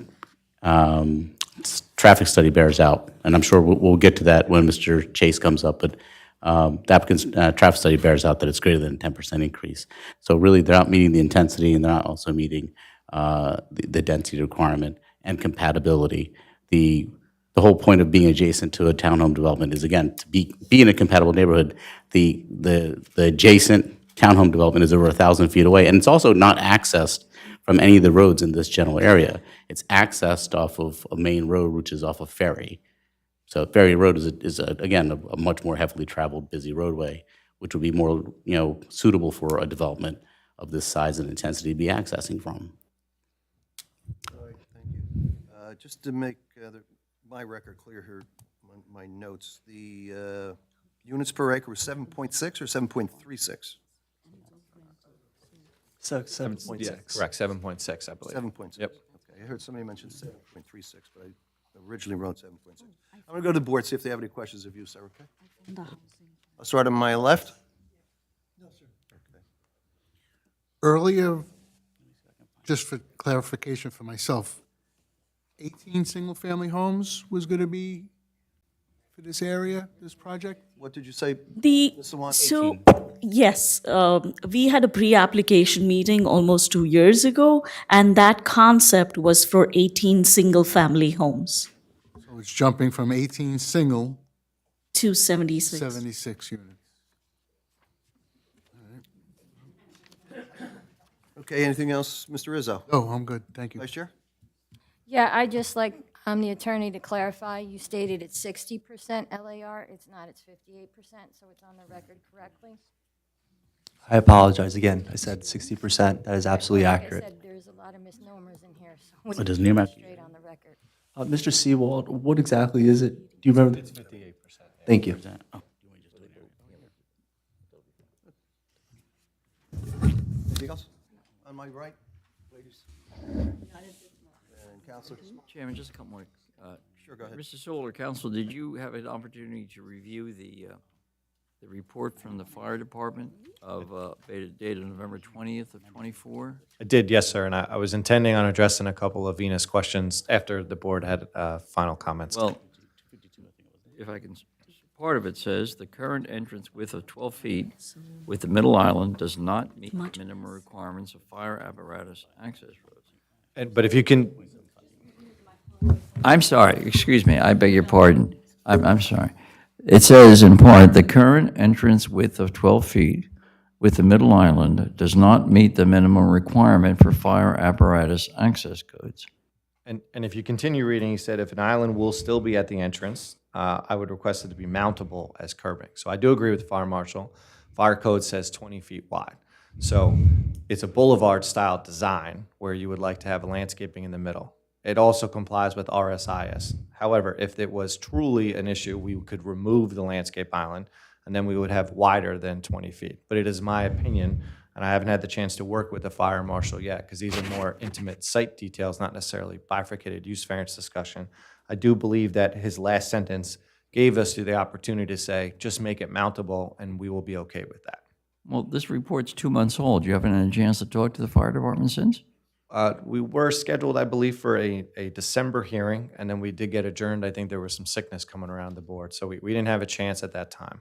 traffic study bears out, and I'm sure we'll get to that when Mr. Chase comes up, but the applicant's traffic study bears out that it's greater than a 10% increase. So really, they're not meeting the intensity, and they're not also meeting the density requirement and compatibility. The whole point of being adjacent to a townhome development is, again, to be in a compatible neighborhood. The adjacent townhome development is over 1,000 feet away, and it's also not accessed from any of the roads in this general area. It's accessed off of a main road, which is off of Ferry. So Ferry Road is again, a much more heavily traveled, busy roadway, which would be more, suitable for a development of this size and intensity to be accessing from. All right, thank you. Just to make my record clear here, my notes, the units per acre was 7.6 or 7.36? So 7.6. Yeah, correct, 7.6, I believe. 7.6. Yep. Okay, I heard somebody mention 7.36, but I originally wrote 7.6. I'm going to go to the board, see if they have any questions of you, sir, okay? I'll start on my left. Earlier, just for clarification for myself, 18 single-family homes was going to be for this area, this project? What did you say? Yes, we had a pre-application meeting almost 2 years ago, and that concept was for 18 single-family homes So it's jumping from 18 single to to 76. 76 units. Okay, anything else, Mr. Rizzo? Oh, I'm good, thank you. Vice Chair? Yeah, I just like, I'm the attorney to clarify, you stated it's 60% LAR, it's not, it's 58%, so it's on the record correctly? I apologize again. I said 60%. That is absolutely Like I accurate. said, there's a lot of misnomers in here, so we It doesn't need to matter. get straight on the record. Mr. Seawald, what exactly is it? Do you remember? It's 58%. Thank you. Anything else? On my right, ladies? And Counselor? Chairman, just a couple more. Sure, go ahead. Mr. Sewell, Council, did you have an opportunity to review the report from the fire department dated November 20th of '24? I did, yes, sir, and I was intending on addressing a couple of Venus questions after the board had final comments. Well, if I can, part of it says, the current entrance width of 12 feet with the middle island does not meet the minimum requirements of fire apparatus access roads. But if you can, I'm sorry, excuse me, I beg your pardon. I'm sorry. It says in part, the current entrance width of 12 feet with the middle island does not meet the minimum requirement for fire apparatus access codes. and if you continue reading, he said if an island will still be at the entrance, I would request it to be mountable as curbing. So I do agree with the fire marshal. Fire code says 20 feet wide. So it's a boulevard-style design where you would like to have landscaping in the middle. It also complies with RSIS. However, if it was truly an issue, we could remove the landscape island, and then we would have wider than 20 feet. But it is my opinion, and I haven't had the chance to work with the fire marshal yet, because these are more intimate site details, not necessarily bifurcated use variance discussion. I do believe that his last sentence gave us the opportunity to say, just make it mountable, and we will be okay with that. Well, this report's 2 months old. You haven't had a chance to talk to the fire department since? We were scheduled, I believe, for a December hearing, and then we did get adjourned. I think there was some sickness coming around the board, so we didn't have a chance at that time.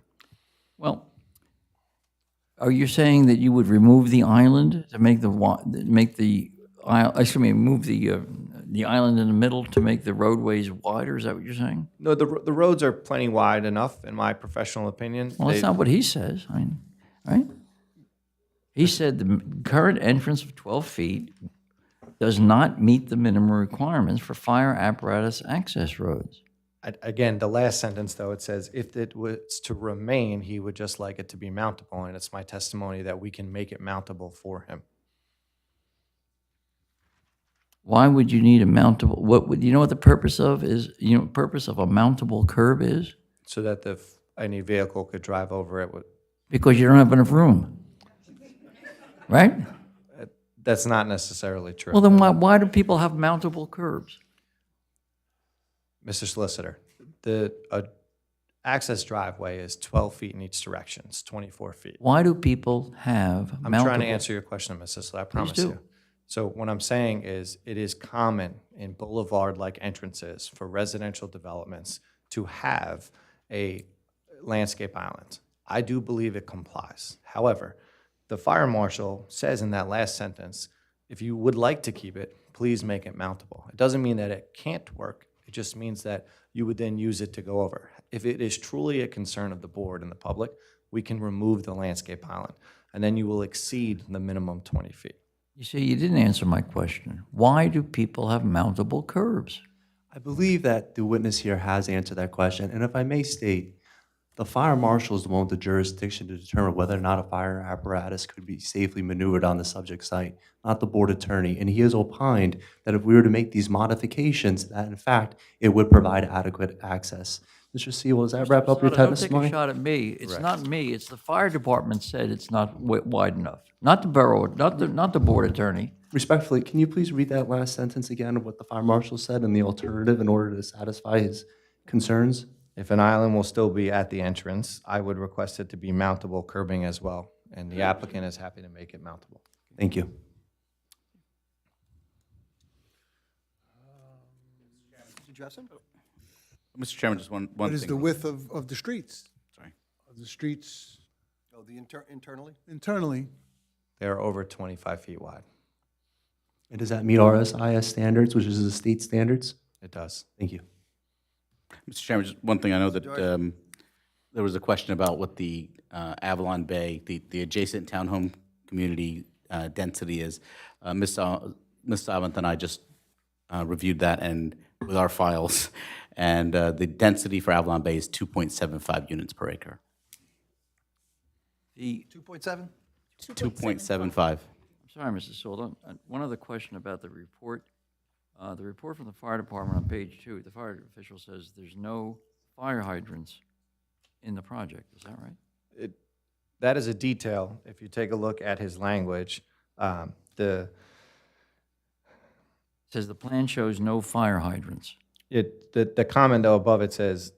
Well, are you saying that you would remove the island to make move the island in the middle to make the roadways wider? Is that what you're saying? No, the roads are plenty wide enough, in my professional opinion. Well, that's not what he says, right? He said the current entrance of 12 feet does not meet the minimum requirements for fire apparatus access roads. Again, the last sentence, though, it says, if it was to remain, he would just like it to be mountable, and it's my testimony that we can make it mountable for him. Why would you need a mountable, you know what the purpose of is, purpose of a mountable curb is? So that any vehicle could drive over it. Because you don't have enough room, right? That's not necessarily true. Well, then why do people have mountable curbs? Mr. Solicitor, the access driveway is 12 feet in each direction. It's 24 feet. Why do people have I'm mountable? trying to answer your question, Mr. Solicitor, I promise do. you. So what I'm saying is it is common in boulevard-like entrances for residential developments to have a landscape island. I do believe it complies. However, the fire marshal says in that last sentence, if you would like to keep it, please make it mountable. It doesn't mean that it can't work. It just means that you would then use it to go over. If it is truly a concern of the board and the public, we can remove the landscape island, and then you will exceed the minimum 20 feet. You see, you didn't answer my question. Why do people have mountable curbs? I believe that the witness here has answered that question, and if I may state, the fire marshal is the one with the jurisdiction to determine whether or not a fire apparatus could be safely maneuvered on the subject site, not the board attorney. And he has opined that if we were to make these modifications, that in fact, it would provide adequate access. Mr. Sewell, does that wrap up your Don't take a testimony? shot at me. It's not me. It's the fire department said it's not wide enough. Not the borough, not the board attorney. Respectfully, can you please read that last sentence again of what the fire marshal said and the alternative in order to satisfy his concerns? If an island will still be at the entrance, I would request it to be mountable curbing as well, and the applicant is happy to make it mountable. Thank you. Did you have some? Mr. Chairman, just one What is thing. the width of the streets? Sorry. Of the streets Oh, the internally? internally? They are over 25 feet wide. And does that meet RSIS standards, which is the state standards? It does. Thank you. Mr. Chairman, just one thing. I know that there was a question about what the Avalon Bay, the adjacent townhome community density is. Ms. Savant and I just reviewed that and with our files, and the density for Avalon Bay is 2.75 units per acre. The 2.7? 2.75. I'm sorry, Mr. Sewell. One other question about the report. The report from the fire department on page 2, the fire official says there's no fire hydrants in the project. Is that right? That is a detail. If you take a look at his language, the It says the plan shows no fire hydrants. the comment though above it says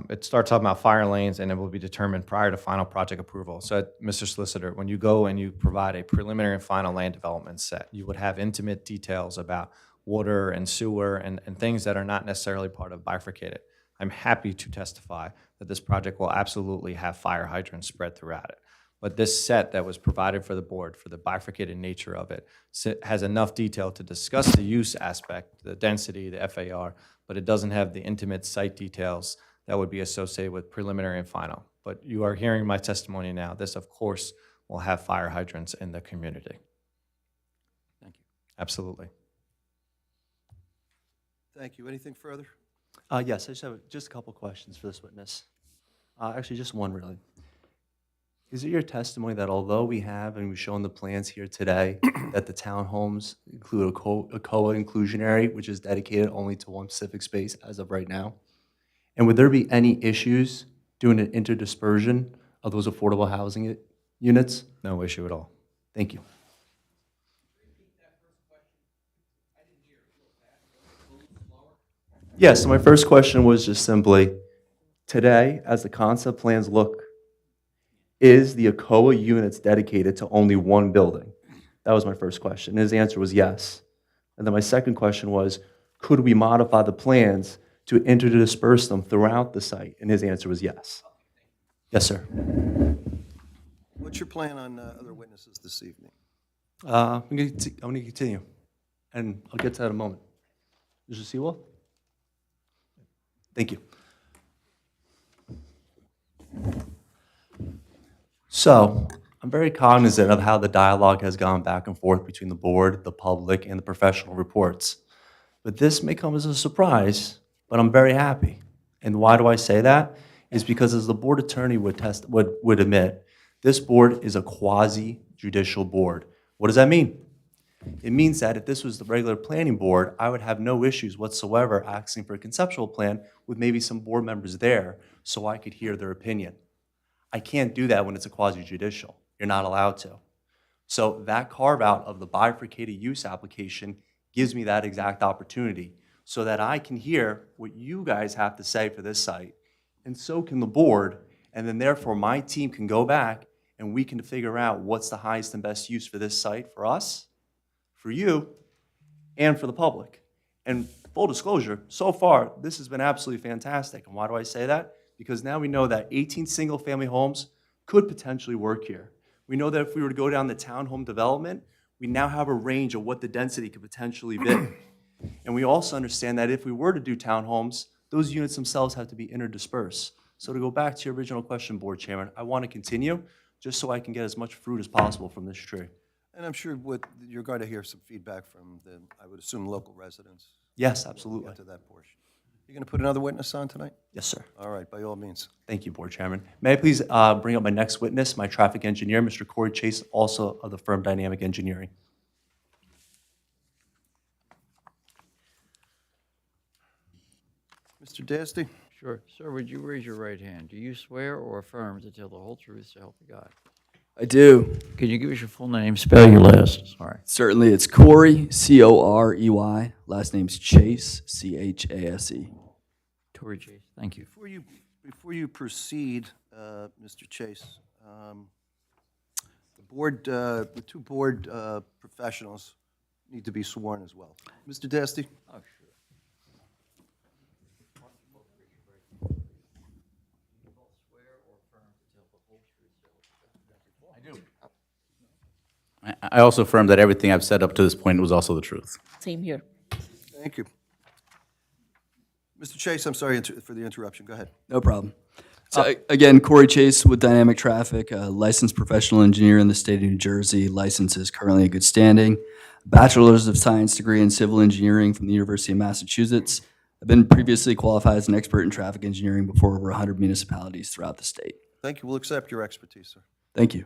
it starts talking about fire lanes and it will be determined prior to final project approval. So, Mr. Solicitor, when you go and you provide a preliminary and final land development set, you would have intimate details about water and sewer and things that are not necessarily part of bifurcated. I'm happy to testify that this project will absolutely have fire hydrants spread throughout it. But this set that was provided for the board for the bifurcated nature of it has enough detail to discuss the use aspect, the density, the FAR, but it doesn't have the intimate site details that would be associated with preliminary and final. But you are hearing my testimony now. This, of course, will have fire hydrants in the community. Thank you. Absolutely. Thank you. Anything further? Yes, I just have just a couple questions for this witness. Actually, just one really. Is it your testimony that although we have, and we've shown the plans here today, that the townhomes include a COA inclusionary, which is dedicated only to one specific space as of right now? And would there be any issues doing an interdispersion of those affordable housing units? No issue at all. Thank you. Yes, so my first question was just simply, today, as the concept plans look, is the ACOA units dedicated to only one building? That was my first question. His answer was yes. And then my second question was, could we modify the plans to interdisperse them throughout the site? And his answer was yes. Yes, sir. What's your plan on other witnesses this evening? I'm going to continue, and I'll get to that in a moment. Mr. Sewell? Thank you. So, I'm very cognizant of how the dialogue has gone back and forth between the board, the public, and the professional reports. But this may come as a surprise, but I'm very happy. And why do I say that? Is because as the board attorney would admit, this board is a quasi-judicial board. What does that mean? It means that if this was the regular planning board, I would have no issues whatsoever asking for a conceptual plan with maybe some board members there so I could hear their opinion. I can't do that when it's a quasi-judicial. You're not allowed to. So that carve-out of the bifurcated use application gives me that exact opportunity so that I can hear what you guys have to say for this site, and so can the board, and then therefore my team can go back and we can figure out what's the highest and best use for this site for us, for you, and for the public. And full disclosure, so far, this has been absolutely fantastic. And why do I say that? Because now we know that 18 single-family homes could potentially work here. We know that if we were to go down the townhome development, we now have a range of what the density could potentially be. And we also understand that if we were to do townhomes, those units themselves have to be interdispersed. So to go back to your original question, Board Chairman, I want to continue just so I can get as much fruit as possible from this tree. And I'm sure you're going to hear some feedback from the, I would assume, local residents. Yes, We'll absolutely. get to that portion. You going to put another witness on tonight? Yes, sir. All right, by all means. Thank you, Board Chairman. May I please bring up my next witness, my traffic engineer, Mr. Corey Chase, also of the firm Dynamic Engineering. Mr. Dasty? Sure. Sir, would you raise your right hand? Do you swear or affirm to tell the whole truth so help you God? I do. Can you give us your full name? Spell your last. Sorry. Certainly, it's Corey, Corey. Last name's Chase, Chase. Tory Chase. Thank you. Before you proceed, Mr. Chase, the two board professionals need to be sworn as well. Mr. Dasty? Oh, sure. I also affirm that everything I've said up to this point was also the truth. Same here. Thank you. Mr. Chase, I'm sorry for the interruption. Go ahead. No problem. So again, Corey Chase with Dynamic Traffic, a licensed professional engineer in the state of New Jersey. License is currently in good standing. Bachelor's of Science degree in Civil Engineering from the University of Massachusetts. I've been previously qualified as an expert in traffic engineering before over 100 municipalities throughout the state. Thank you. We'll accept your expertise, sir. Thank you.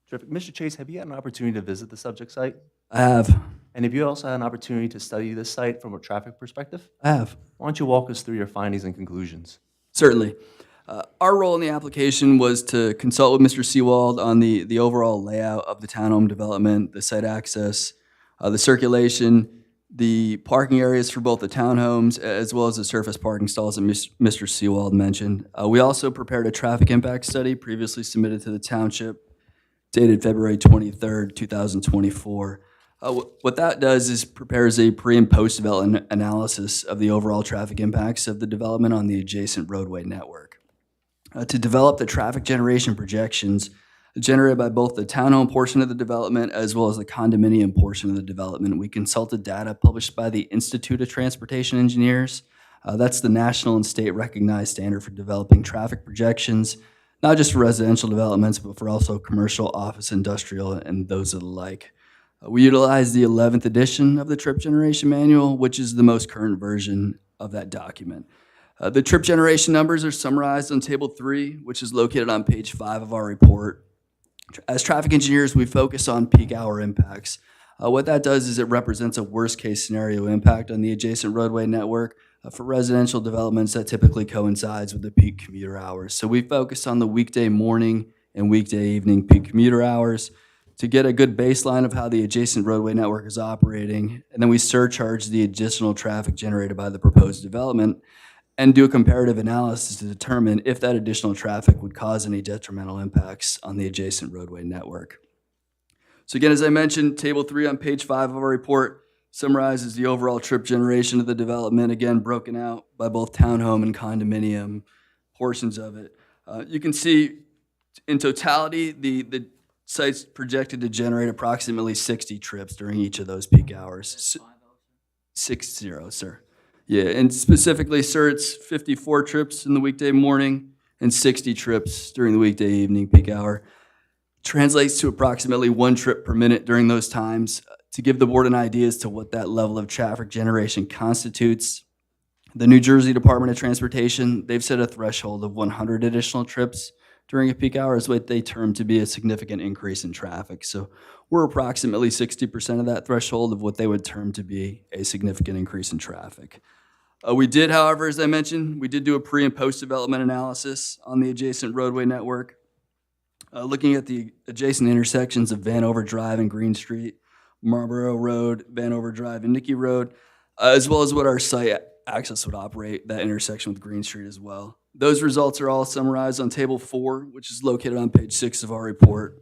Terrific. Mr. Chase, have you had an opportunity to visit the subject site? I have. And have you also had an opportunity to study this site from a traffic perspective? I have. Why don't you walk us through your findings and conclusions? Certainly. Our role in the application was to consult with Mr. Seawald on the overall layout of the townhome development, the site access, the circulation, the parking areas for both the townhomes, as well as the surface parking stalls that Mr. Seawald mentioned. We also prepared a traffic impact study previously submitted to the Township, dated February 23rd, 2024. What that does is prepares a pre- and post-development analysis of the overall traffic impacts of the development on the adjacent roadway network. To develop the traffic generation projections generated by both the townhome portion of the development as well as the condominium portion of the development, we consulted data published by the Institute of Transportation Engineers. That's the national and state recognized standard for developing traffic projections, not just for residential developments, but for also commercial, office, industrial, and those of the like. We utilized the 11th edition of the Trip Generation Manual, which is the most current version of that document. The trip generation numbers are summarized on Table 3, which is located on page 5 of our report. As traffic engineers, we focus on peak hour impacts. What that does is it represents a worst-case scenario impact on the adjacent roadway network for residential developments that typically coincides with the peak commuter hours. So we focus on the weekday morning and weekday evening peak commuter hours to get a good baseline of how the adjacent roadway network is operating, and then we surcharge the additional traffic generated by the proposed development and do a comparative analysis to determine if that additional traffic would cause any detrimental impacts on the adjacent roadway network. So again, as I mentioned, Table 3 on page 5 of our report summarizes the overall trip generation of the development, again, broken out by both townhome and condominium portions of it. You can see in totality, the site's projected to generate approximately 60 trips during each of those peak hours. 60, sir. Yeah, and specifically, sir, it's 54 trips in the weekday morning and 60 trips during the weekday evening peak hour. Translates to approximately 1 trip per minute during those times. To give the board an idea as to what that level of traffic generation constitutes, the New Jersey Department of Transportation, they've set a threshold of 100 additional trips during a peak hour as what they term to be a significant increase in traffic. So we're approximately 60% of that threshold of what they would term to be a significant increase in traffic. We did, however, as I mentioned, we did do a pre and post development analysis on the adjacent roadway network. Looking at the adjacent intersections of Vanover Drive and Green Street, Marlborough Road, Vanover Drive and Nicky Road, as well as what our site access would operate, that intersection with Green Street as well. Those results are all summarized on Table 4, which is located on page 6 of our report.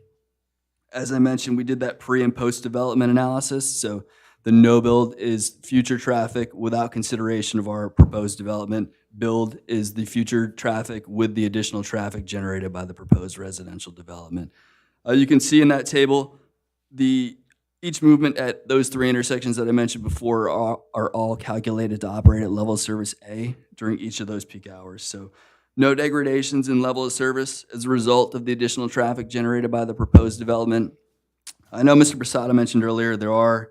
As I mentioned, we did that pre and post development analysis, so the no build is future traffic without consideration of our proposed development. Build is the future traffic with the additional traffic generated by the proposed residential development. You can see in that table, each movement at those 3 intersections that I mentioned before are all calculated to operate at level of service A during each of those peak hours. So no degradations in level of service as a result of the additional traffic generated by the proposed development. I know Mr. Prasada mentioned earlier there are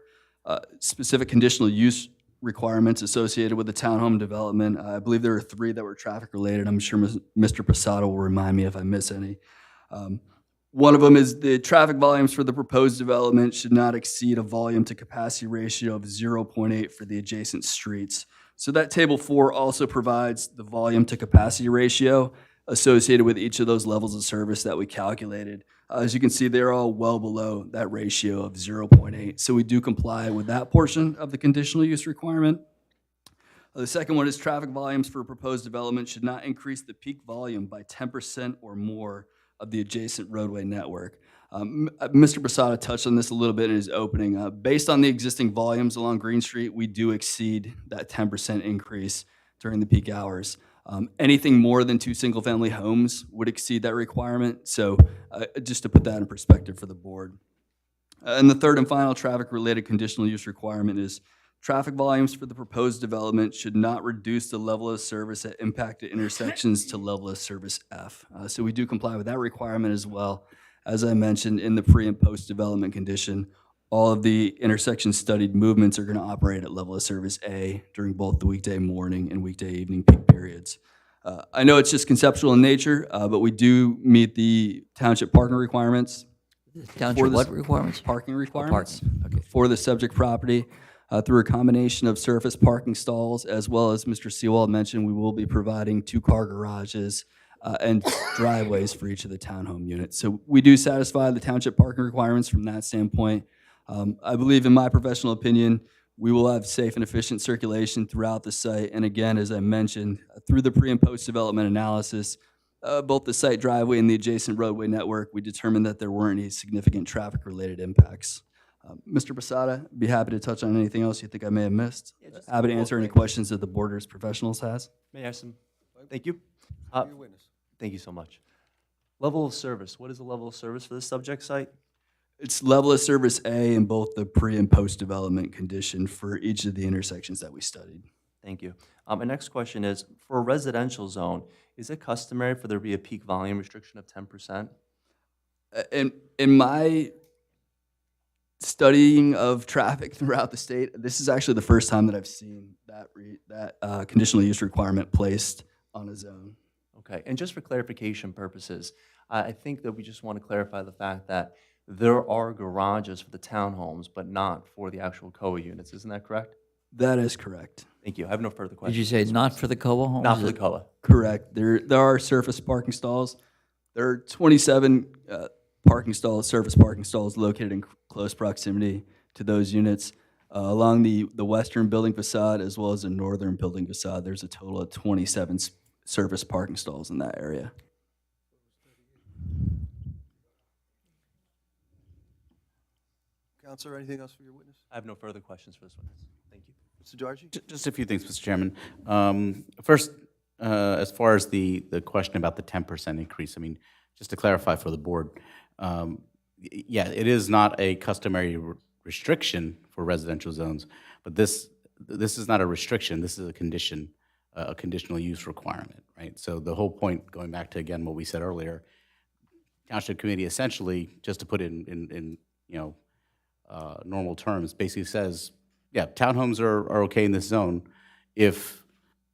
specific conditional use requirements associated with the townhome development. I believe there are 3 that were traffic related. I'm sure Mr. Prasada will remind me if I miss any. One of them is the traffic volumes for the proposed development should not exceed a volume to capacity ratio of 0.8 for the adjacent streets. So that Table 4 also provides the volume to capacity ratio associated with each of those levels of service that we calculated. As you can see, they're all well below that ratio of 0.8. So we do comply with that portion of the conditional use requirement. The second one is traffic volumes for proposed development should not increase the peak volume by 10% or more of the adjacent roadway network. Mr. Prasada touched on this a little bit in his opening. Based on the existing volumes along Green Street, we do exceed that 10% increase during the peak hours. Anything more than 2 single-family homes would exceed that requirement. So just to put that in perspective for the board. And the third and final traffic-related conditional use requirement is traffic volumes for the proposed development should not reduce the level of service at impacted intersections to level of service F. So we do comply with that requirement as well. As I mentioned in the pre and post development condition, all of the intersection studied movements are going to operate at level of service A during both the weekday morning and weekday evening peak periods. I know it's just conceptual in nature, but we do meet the township parking requirements. Township what requirements? Parking requirements parking, okay. for the subject property through a combination of surface parking stalls, as well as Mr. Seawald mentioned, we will be providing 2-car garages and driveways for each of the townhome units. So we do satisfy the township parking requirements from that standpoint. I believe, in my professional opinion, we will have safe and efficient circulation throughout the site. And again, as I mentioned, through the pre and post development analysis, both the site driveway and the adjacent roadway network, we determined that there weren't any significant traffic-related impacts. Mr. Prasada, be happy to touch on anything else you think I may have missed. Happy to answer any questions that the board's professionals has. May I have some? Thank you. Thank you so much. Level of service. What is the level of service for the subject site? It's level of service A in both the pre and post development condition for each of the intersections that we studied. Thank you. My next question is, for a residential zone, is it customary for there to be a peak volume restriction of 10%? In my studying of traffic throughout the state, this is actually the first time that I've seen that conditional use requirement placed on a zone. Okay, and just for clarification purposes, I think that we just want to clarify the fact that there are garages for the townhomes, but not for the actual COA units. Isn't that correct? That is correct. Thank you. I have no further questions. Did you say not for the COA homes? Not for the COA. Correct. There are surface parking stalls. There are 27 surface parking stalls located in close proximity to those units. Along the western building facade as well as the northern building facade, there's a total of 27 surface parking stalls in that area. Counselor, anything else for your witness? I have no further questions for this witness. Thank you. Mr. Dargy? Just a few things, Mr. Chairman. First, as far as the question about the 10% increase, I mean, just to clarify for the board, yeah, it is not a customary restriction for residential zones, but this is not a restriction. This is a condition, a conditional use requirement, right? So the whole point, going back to again what we said earlier, Township Committee essentially, just to put it in normal terms, basically says, yeah, townhomes are okay in this zone if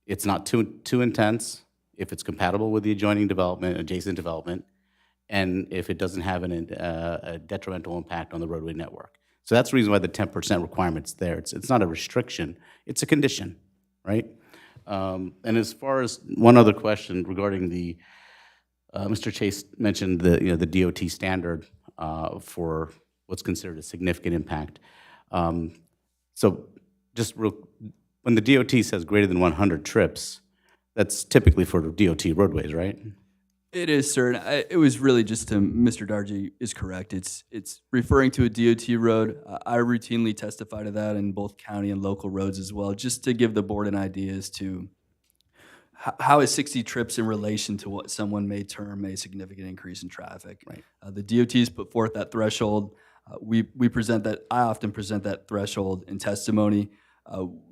it's not too intense, if it's compatible with the adjoining development, adjacent development, and if it doesn't have a detrimental impact on the roadway network. So that's the reason why the 10% requirement's there. It's not a restriction, it's a condition, right? And as far as one other question regarding the, Mr. Chase mentioned the DOT standard for what's considered a significant impact. So just when the DOT says greater than 100 trips, that's typically for DOT roadways, right? It is, sir. And it was really just to Mr. Dargy is correct. It's referring to a DOT road. I routinely testify to that in both county and local roads as well, just to give the board an idea as to how is 60 trips in relation to what someone may term a significant increase in traffic. Right. The DOT's put forth that threshold. We present that. I often present that threshold in testimony.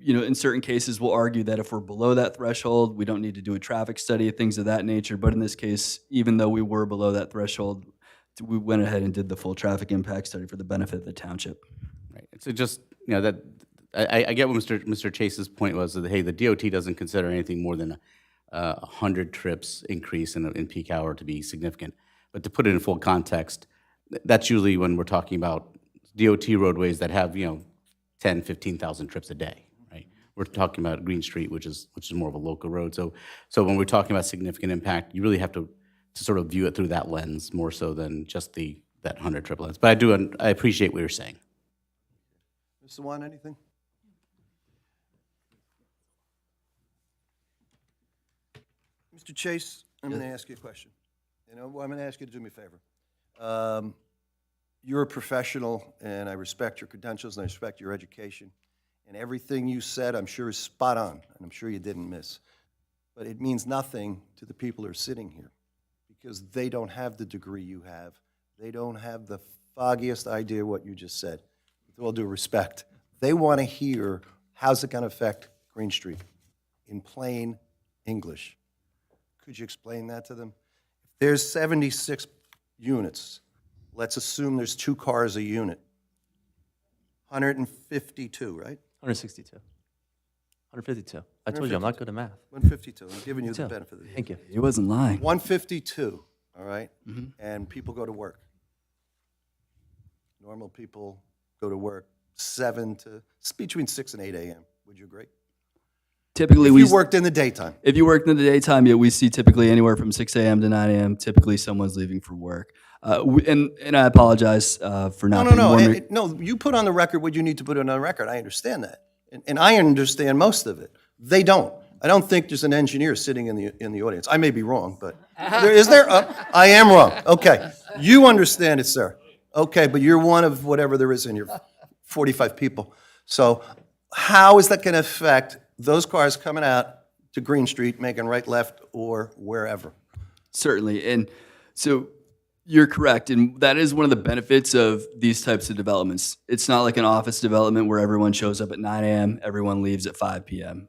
In certain cases, we'll argue that if we're below that threshold, we don't need to do a traffic study, things of that nature. But in this case, even though we were below that threshold, we went ahead and did the full traffic impact study for the benefit of the township. Right. So just, that I get what Mr. Chase's point was that, hey, the DOT doesn't consider anything more than 100 trips increase in peak hour to be significant. But to put it in full context, that's usually when we're talking about DOT roadways that have, 10, 15,000 trips a day, right? We're talking about Green Street, which is more of a local road. So when we're talking about significant impact, you really have to sort of view it through that lens more so than just that 100 trip lens. But I appreciate what you're saying. Mr. Wan, anything? Mr. Chase, I'm going to ask you a question. I'm going to ask you to do me a favor. You're a professional, and I respect your credentials, and I respect your education. And everything you said, I'm sure, is spot on, and I'm sure you didn't miss. But it means nothing to the people who are sitting here, because they don't have the degree you have. They don't have the foggiest idea what you just said. With all due respect, they want to hear, how's it going to affect Green Street in plain English? Could you explain that to them? There's 76 units. Let's assume there's 2 cars a unit. 152, right? 162. 152. I told you, I'm not good at math. 152. I'm giving you the benefit of the doubt. Thank you. He wasn't lying. 152, all right? And people go to work. Normal people go to work between 6 and 8 a.m. Would you agree? Typically, If you worked in the daytime. If you worked in the daytime, yeah, we see typically anywhere from 6 a.m. to 9 a.m. Typically, someone's leaving for work. And I apologize for not being more. No, you put on the record what you need to put on the record. I understand that. And I understand most of it. They don't. I don't think there's an engineer sitting in the audience. I may be wrong, but is there? I am wrong. Okay. You understand it, sir. Okay, but you're one of whatever there is in your 45 people. So how is that going to affect those cars coming out to Green Street, making right, left, or wherever? Certainly. And so you're correct. And that is one of the benefits of these types of developments. It's not like an office development where everyone shows up at 9 a.m., everyone leaves at 5 p.m.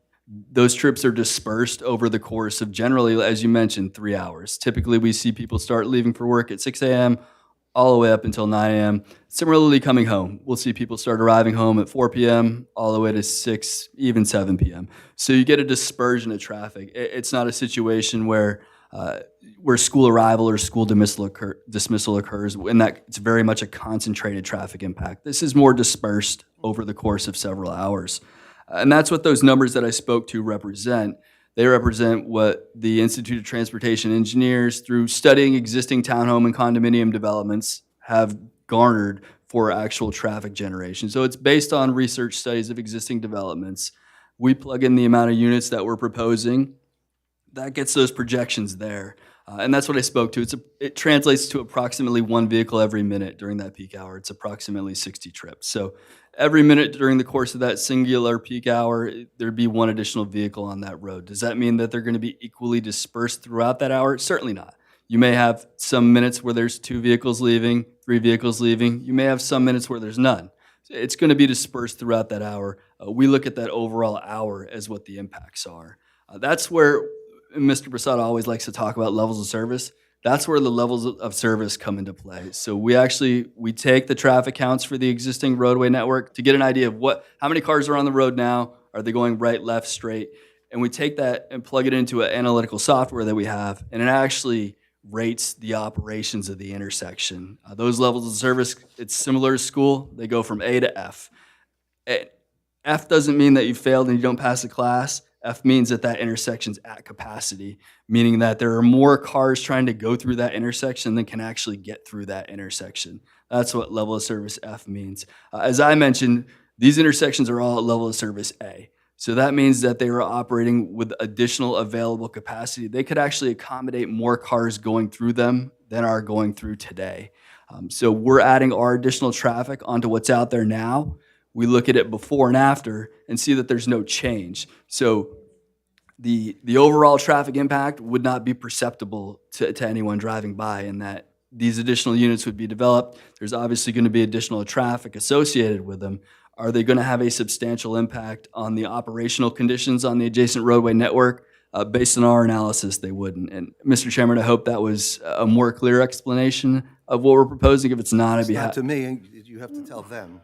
Those trips are dispersed over the course of generally, as you mentioned, 3 hours. Typically, we see people start leaving for work at 6 a.m., all the way up until 9 a.m. Similarly, coming home, we'll see people start arriving home at 4 p.m. all the way to 6, even 7 p.m. So you get a dispersion of traffic. It's not a situation where school arrival or school dismissal occurs, and that it's very much a concentrated traffic impact. This is more dispersed over the course of several hours. And that's what those numbers that I spoke to represent. They represent what the Institute of Transportation Engineers, through studying existing townhome and condominium developments, have garnered for actual traffic generation. So it's based on research studies of existing developments. We plug in the amount of units that we're proposing. That gets those projections there. And that's what I spoke to. It translates to approximately 1 vehicle every minute during that peak hour. It's approximately 60 trips. So every minute during the course of that singular peak hour, there'd be 1 additional vehicle on that road. Does that mean that they're going to be equally dispersed throughout that hour? Certainly not. You may have some minutes where there's 2 vehicles leaving, 3 vehicles leaving. You may have some minutes where there's none. It's going to be dispersed throughout that hour. We look at that overall hour as what the impacts are. That's where Mr. Prasad always likes to talk about levels of service. That's where the levels of service come into play. So we take the traffic counts for the existing roadway network to get an idea of how many cars are on the road now. Are they going right, left, straight? And we take that and plug it into an analytical software that we have, and it actually rates the operations of the intersection. Those levels of service, it's similar to school. They go from A to F. F doesn't mean that you failed and you don't pass the class. F means that intersection's at capacity, meaning that there are more cars trying to go through that intersection than can actually get through that intersection. That's what level of service F means. As I mentioned, these intersections are all at level of service A. So that means that they are operating with additional available capacity. They could actually accommodate more cars going through them than are going through today. So we're adding our additional traffic onto what's out there now. We look at it before and after and see that there's no change. So the overall traffic impact would not be perceptible to anyone driving by, in that these additional units would be developed. There's obviously going to be additional traffic associated with them. Are they going to have a substantial impact on the operational conditions on the adjacent roadway network? Based on our analysis, they wouldn't. And Mr. Chairman, I hope that was a more clear explanation of what we're proposing. If it's not, I'd be It's not happy. to me, you have to tell them.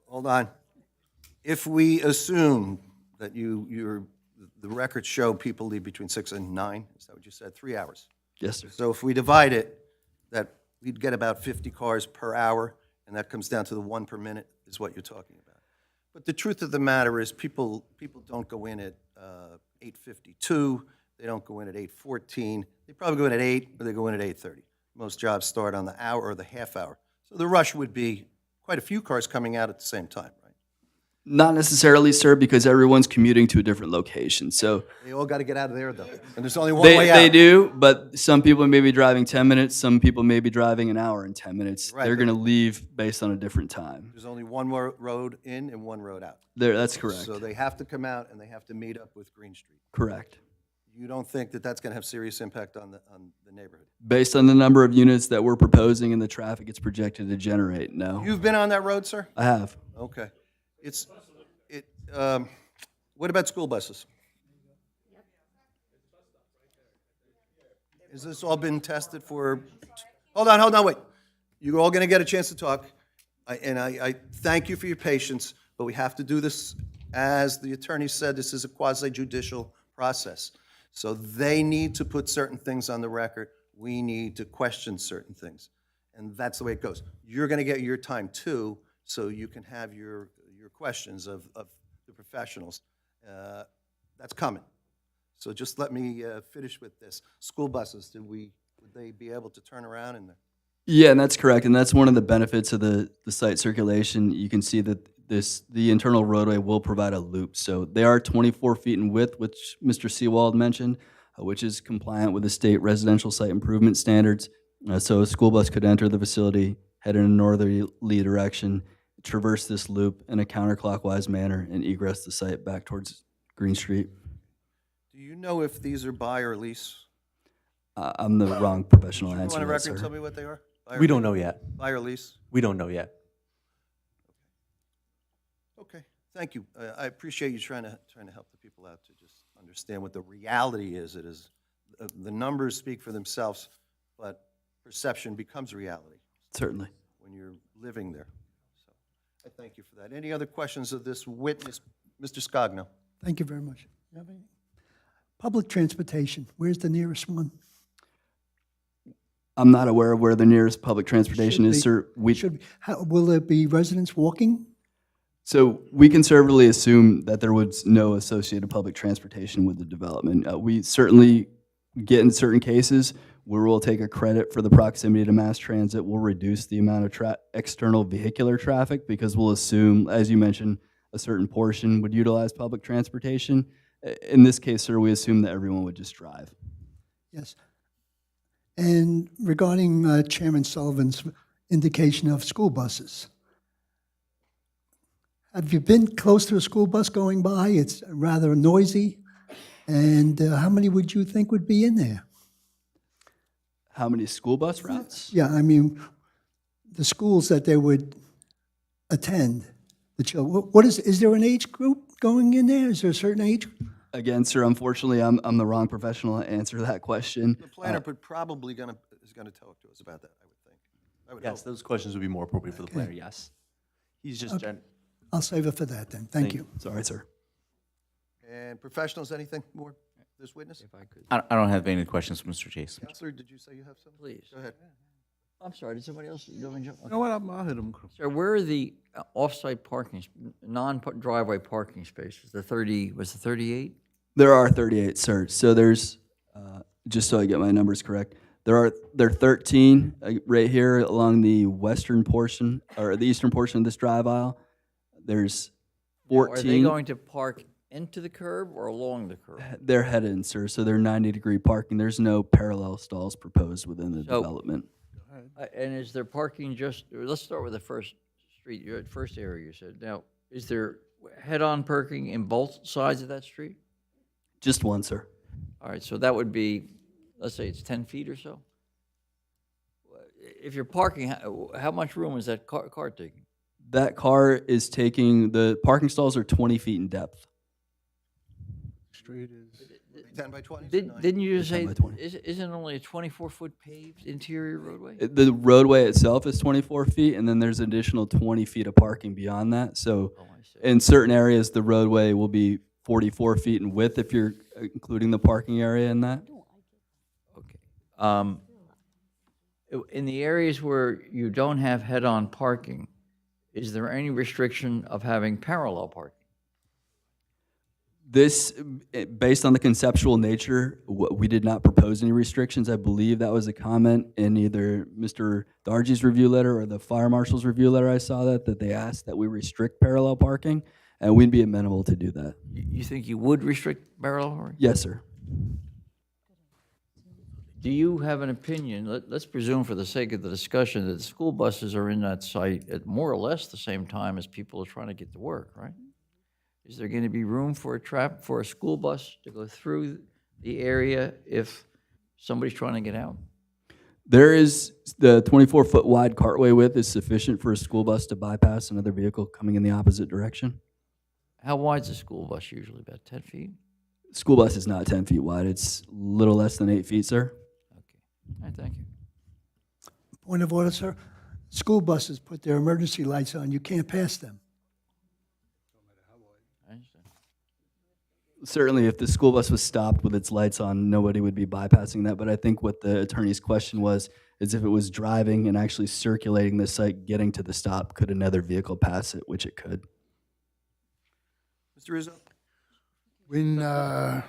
Hold on. If we assume that the records show people leave between 6 and 9, is that what you said? 3 hours. Yes, sir. So if we divide it, that we'd get about 50 cars per hour, and that comes down to the 1 per minute, is what you're talking about. But the truth of the matter is, people don't go in at 8:52, they don't go in at 8:14, they probably go in at 8, or they go in at 8:30. Most jobs start on the hour or the half hour. So the rush would be quite a few cars coming out at the same time, right? Not necessarily, sir, because everyone's commuting to a different location. So They all got to get out of there, though, and there's only one they, way out. they do, but some people may be driving 10 minutes, some people may be driving an hour and 10 minutes. Right, They're but- going to leave based on a different time. There's only one more road in and one road out. That's correct. So they have to come out and they have to meet up with Green Street. Correct. You don't think that that's going to have serious impact on the neighborhood? Based on the number of units that we're proposing and the traffic it's projected to generate, no. You've been on that road, sir? I have. Okay. What about school buses? Has this all been tested for, hold on, wait. You're all going to get a chance to talk, I thank you for your patience, but we have to do this, as the attorney said, this is a quasi-judicial process. So they need to put certain things on the record, we need to question certain things, and that's the way it goes. You're going to get your time too, so you can have your questions of the professionals. That's coming. So just let me finish with this. School buses, would they be able to turn around in there? Yeah, and that's correct, and that's one of the benefits of the site circulation. You can see that the internal roadway will provide a loop. So they are 24 feet in width, which Mr. Seawald mentioned, which is compliant with the state residential site improvement standards. So a school bus could enter the facility, head in a northerly direction, traverse this loop in a counterclockwise manner, and egress the site back towards Green Street. Do you know if these are buy or lease? I'm the wrong professional You answer want to a that, record and sir. tell me what they are? Buy or We don't lease? know yet. Buy or lease? We don't know yet. Okay, thank you. I appreciate you trying to help the people out to just understand what the reality is. It is, the numbers speak for themselves, but perception becomes reality Certainly. when you're living there. So I thank you for that. Any other questions of this witness? Mr. Scogno? Thank you very much. You have any? Public transportation, where's the nearest one? I'm not aware of where the nearest public transportation Should is, be- sir. Will there be residents walking? So we conservatively assume that there was no associated public transportation with the development. We certainly get in certain cases where we'll take a credit for the proximity to mass transit. We'll reduce the amount of external vehicular traffic because we'll assume, as you mentioned, a certain portion would utilize public transportation. In this case, sir, we assume that everyone would just drive. Yes. And regarding Chairman Sullivan's indication of school buses, have you been close to a school bus going by? It's rather noisy. And how many would you think would be in there? How many school bus routes? Yeah, I mean, the schools that they would attend, the children. What is there an age group going in there? Is there a certain age? Again, sir, unfortunately, I'm the wrong professional to answer that question. The planner probably is gonna talk to us about that, I would think. I would Yes, hope. those questions would be more appropriate for the planner, yes. He's just I'll save it for that then. Thank you. Sorry, sir. And professionals, anything more? This witness? If I could, I don't have any questions for Mr. Chase. Counselor, did you say you have something? please. Go ahead. I'm sorry, did somebody else? You want me to jump? You know what, I'll hit him. Sir, where are the off-site parking, non-driveway parking spaces? The 30, was the 38? There are 38, sir. So there's, just so I get my numbers correct, there are 13 right here along the western portion, or the eastern portion of this drive aisle. There's Are they 14. going to park into the curb or along the curb? They're head-in, sir, so they're 90-degree parking. There's no parallel stalls proposed within the So- development. And is there parking just, let's start with the first street, your first area you said. Now, is there head-on parking in both sides of that street? Just one, sir. All right, so that would be, let's say it's 10 feet or so? If you're parking, how much room is that car taking? That car is taking, the parking stalls are 20 feet in depth. Street is, 10 by 20? Didn't you just say, 10 by 20. isn't it only a 24-foot paved interior roadway? The roadway itself is 24 feet, and then there's additional 20 feet of parking beyond that. So Oh, I see. in certain areas, the roadway will be 44 feet in width if you're including the parking area in that. Okay. In the areas where you don't have head-on parking, is there any restriction of having parallel parking? This, based on the conceptual nature, we did not propose any restrictions. I believe that was a comment in either Mr. Dargy's review letter or the fire marshal's review letter. I saw that they asked that we restrict parallel parking, and we'd be amenable to do that. You think you would restrict parallel parking? Yes, sir. Do you have an opinion, let's presume for the sake of the discussion, that school buses are in that site at more or less the same time as people are trying to get to work, right? Is there going to be room for a school bus to go through the area if somebody's trying to get out? There is, the 24-foot wide cartway width is sufficient for a school bus to bypass another vehicle coming in the opposite direction. How wide's a school bus usually, about 10 feet? School bus is not 10 feet wide. It's a little less than 8 feet, sir. Okay, all right, thank you. Point of order, sir. School buses put their emergency lights on. You can't pass them. I understand. Certainly, if the school bus was stopped with its lights on, nobody would be bypassing that. But I think what the attorney's question was, is if it was driving and actually circulating the site, getting to the stop, could another vehicle pass it, which it could. Mr. Rizzo? when,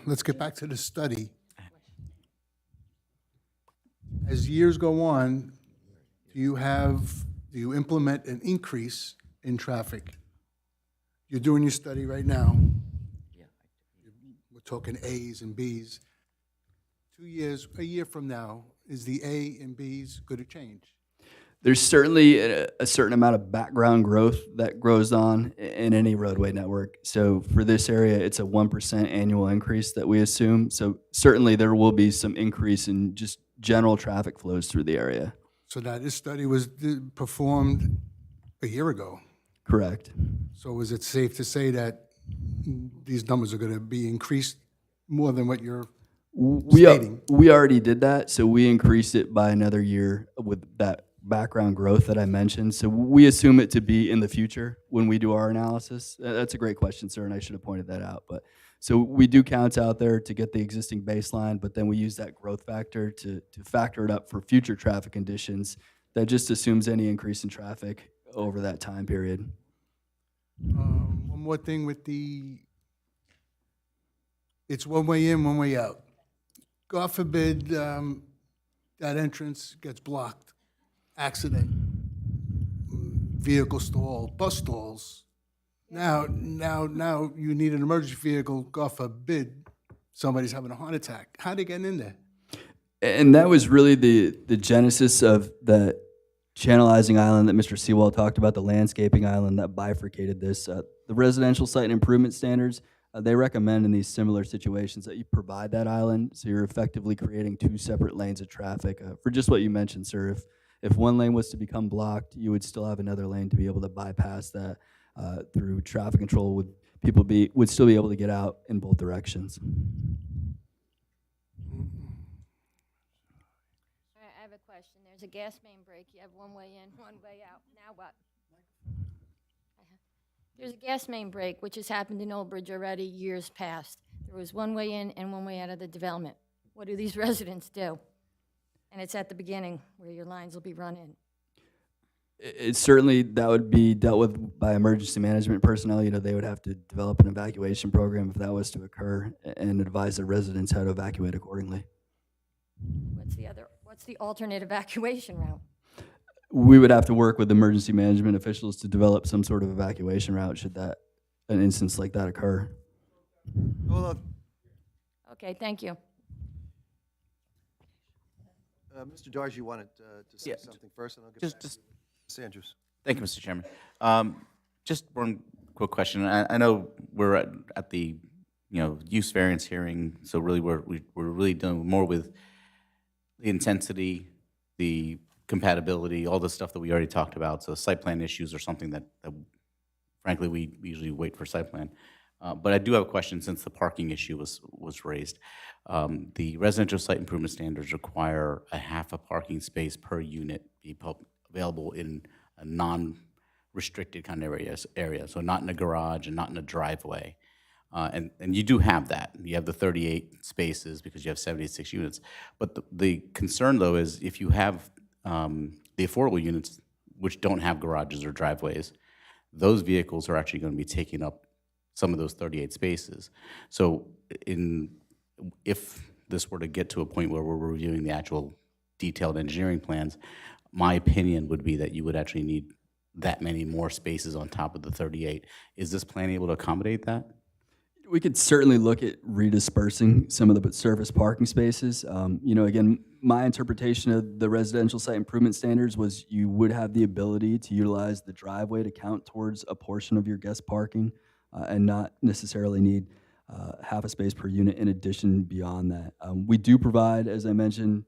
let's get back to the study. As years go on, do you implement an increase in traffic? You're doing your study right now. We're talking A's and B's. 2 years, a year from now, is the A and B's going to change? There's certainly a certain amount of background growth that grows on in any roadway network. So for this area, it's a 1% annual increase that we assume. So certainly there will be some increase in just general traffic flows through the area. So that this study was performed a year ago. Correct. So is it safe to say that these numbers are going to be increased more than what you're stating? We already did that, so we increased it by another year with that background growth that I mentioned. So we assume it to be in the future when we do our analysis. That's a great question, sir, and I should have pointed that out. But so we do counts out there to get the existing baseline, but then we use that growth factor to factor it up for future traffic conditions. That just assumes any increase in traffic over that time period. One more thing with it's one way in, one way out. God forbid that entrance gets blocked, accident, vehicle stall, bus stalls. Now you need an emergency vehicle, God forbid somebody's having a heart attack. How they getting in there? And that was really the genesis of the channelizing island that Mr. Seawald talked about, the landscaping island that bifurcated this. The residential site and improvement standards, they recommend in these similar situations that you provide that island, so you're effectively creating two separate lanes of traffic. For just what you mentioned, sir, if one lane was to become blocked, you would still have another lane to be able to bypass that through traffic control. Would still be able to get out in both directions. All right, I have a question. There's a gas main break. You have one way in, one way out. Now what? There's a gas main break, which has happened in Old Bridge already years past. There was one way in and one way out of the development. What do these residents do? And it's at the beginning where your lines will be run in. It's certainly, that would be dealt with by emergency management personnel. You know, they would have to develop an evacuation program if that was to occur and advise the residents how to evacuate accordingly. What's the alternate evacuation route? We would have to work with emergency management officials to develop some sort of evacuation route should an instance like that occur. Hold on. Okay, thank you. Mr. Dargy wanted to say something first, and I'll get back to Ms. Andrews. Thank you, Mr. Chairman. Just one quick question. I know we're at the use variance hearing, so really we're really dealing more with the intensity, the compatibility, all the stuff that we already talked about. So site plan issues are something that frankly we usually wait for site plan. But I do have a question since the parking issue was raised. The residential site improvement standards require a half a parking space per unit be available in a non-restricted kind of area, so not in a garage and not in a driveway. And you do have that. You have the 38 spaces because you have 76 units. But the concern, though, is if you have the affordable units, which don't have garages or driveways, those vehicles are actually going to be taking up some of those 38 spaces. So if this were to get to a point where we're reviewing the actual detailed engineering plans, my opinion would be that you would actually need that many more spaces on top of the 38. Is this plan able to accommodate that? We could certainly look at redispersing some of the surface parking spaces. Again, my interpretation of the residential site improvement standards was you would have the ability to utilize the driveway to count towards a portion of your guest parking and not necessarily need half a space per unit in addition beyond that. We do provide, as I mentioned,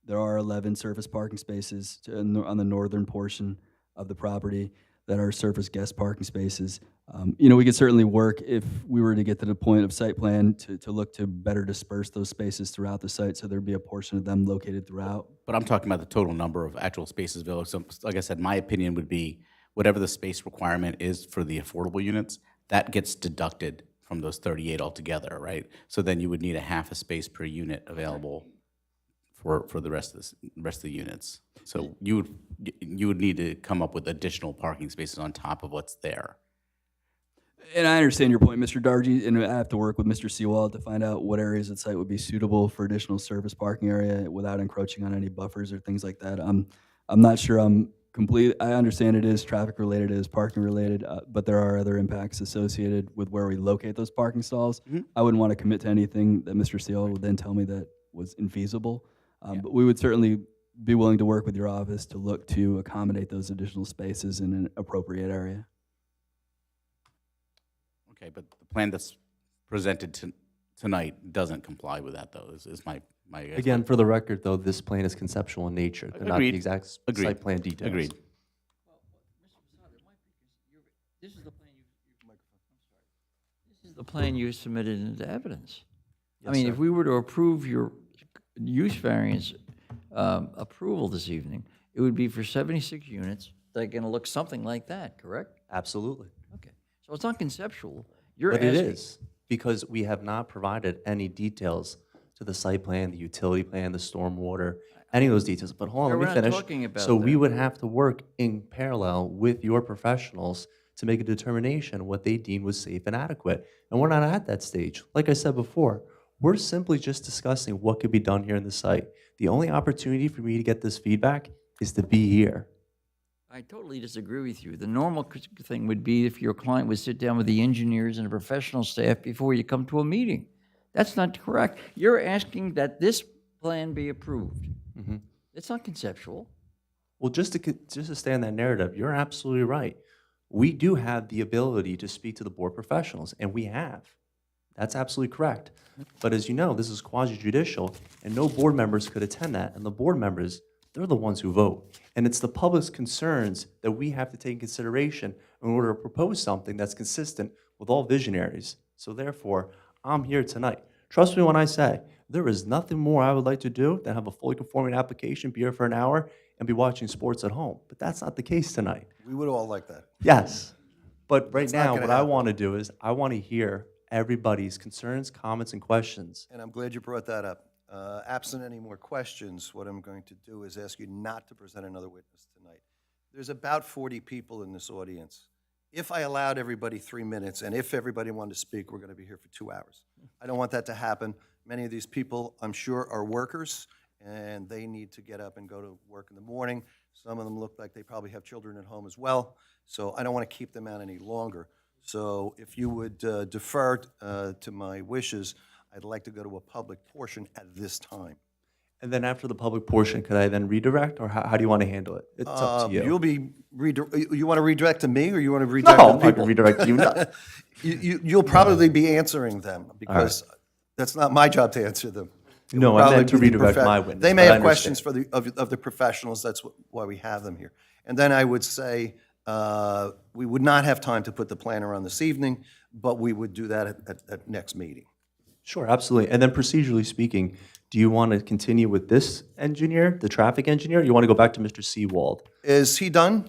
there are 11 surface parking spaces on the northern portion of the property that are surface guest parking spaces. We could certainly work if we were to get to the point of site plan to look to better disperse those spaces throughout the site so there'd be a portion of them located throughout. But I'm talking about the total number of actual spaces available. So, like I said, my opinion would be whatever the space requirement is for the affordable units, that gets deducted from those 38 altogether, right? So then you would need a half a space per unit available for the rest of the units. So you would need to come up with additional parking spaces on top of what's there. And I understand your point, Mr. Dargy, and I have to work with Mr. Seawald to find out what areas of the site would be suitable for additional surface parking area without encroaching on any buffers or things like that. I'm not sure I understand it is traffic related, it is parking related, but there are other impacts associated with where we locate those parking stalls. I wouldn't want to commit to anything that Mr. Seawald would then tell me that was infeasible. But we would certainly be willing to work with your office to look to accommodate those additional spaces in an appropriate area. Okay, but the plan that's presented tonight doesn't comply with that, though, is my guess. Again, for the record, though, this plan is conceptual in nature. They're not the exact site plan details. Agreed. This is the plan This is the plan you submitted into evidence. I mean, if we were to approve your use variance approval this evening, it would be for 76 units. They're going to look something like that, correct? Absolutely. Okay. So it's not conceptual. But it is, because we have not provided any details to the site plan, the utility plan, the stormwater, any of those details. But hold on, We're let not me finish. talking about So we that. would have to work in parallel with your professionals to make a determination what they deem was safe and adequate. And we're not at that stage. Like I said before, we're simply just discussing what could be done here in the site. The only opportunity for me to get this feedback is to be here. I totally disagree with you. The normal thing would be if your client would sit down with the engineers and the professional staff before you come to a meeting. That's not correct. You're asking that this plan be approved. It's not conceptual. Well, just to stay on that narrative, you're absolutely right. We do have the ability to speak to the board professionals, and we have. That's absolutely correct. But as you know, this is quasi-judicial, and no board members could attend that. And the board members, they're the ones who vote. And it's the public's concerns that we have to take in consideration in order to propose something that's consistent with all visionaries. So therefore, I'm here tonight. Trust me when I say, there is nothing more I would like to do than have a fully conforming application, be here for an hour, and be watching sports at home. But that's not the case tonight. We would all like that. Yes. But right It's not now, gonna what I happen. want to do is I want to hear everybody's concerns, comments, and questions. And I'm glad you brought that up. Absent any more questions, what I'm going to do is ask you not to present another witness tonight. There's about 40 people in this audience. If I allowed everybody 3 minutes, and if everybody wanted to speak, we're going to be here for 2 hours. I don't want that to happen. Many of these people, I'm sure, are workers, and they need to get up and go to work in the morning. Some of them look like they probably have children at home as well, so I don't want to keep them out any longer. So if you would defer to my wishes, I'd like to go to a public portion at this time. And then after the public portion, could I then redirect, or how do you want to handle it? It's up to you. You'll be, you want to redirect to me, or you want to redirect No, to I can people? redirect you. No. You'll probably be answering them, because that's not my job to answer them. It No, will I probably meant to be the redirect profe- my witness, They may but I have questions understand. of the professionals, that's why we have them here. And then I would say, we would not have time to put the planner on this evening, but we would do that at next meeting. Sure, absolutely. And then procedurally speaking, do you want to continue with this engineer, the traffic engineer, or you want to go back to Mr. Seawald? Is he done?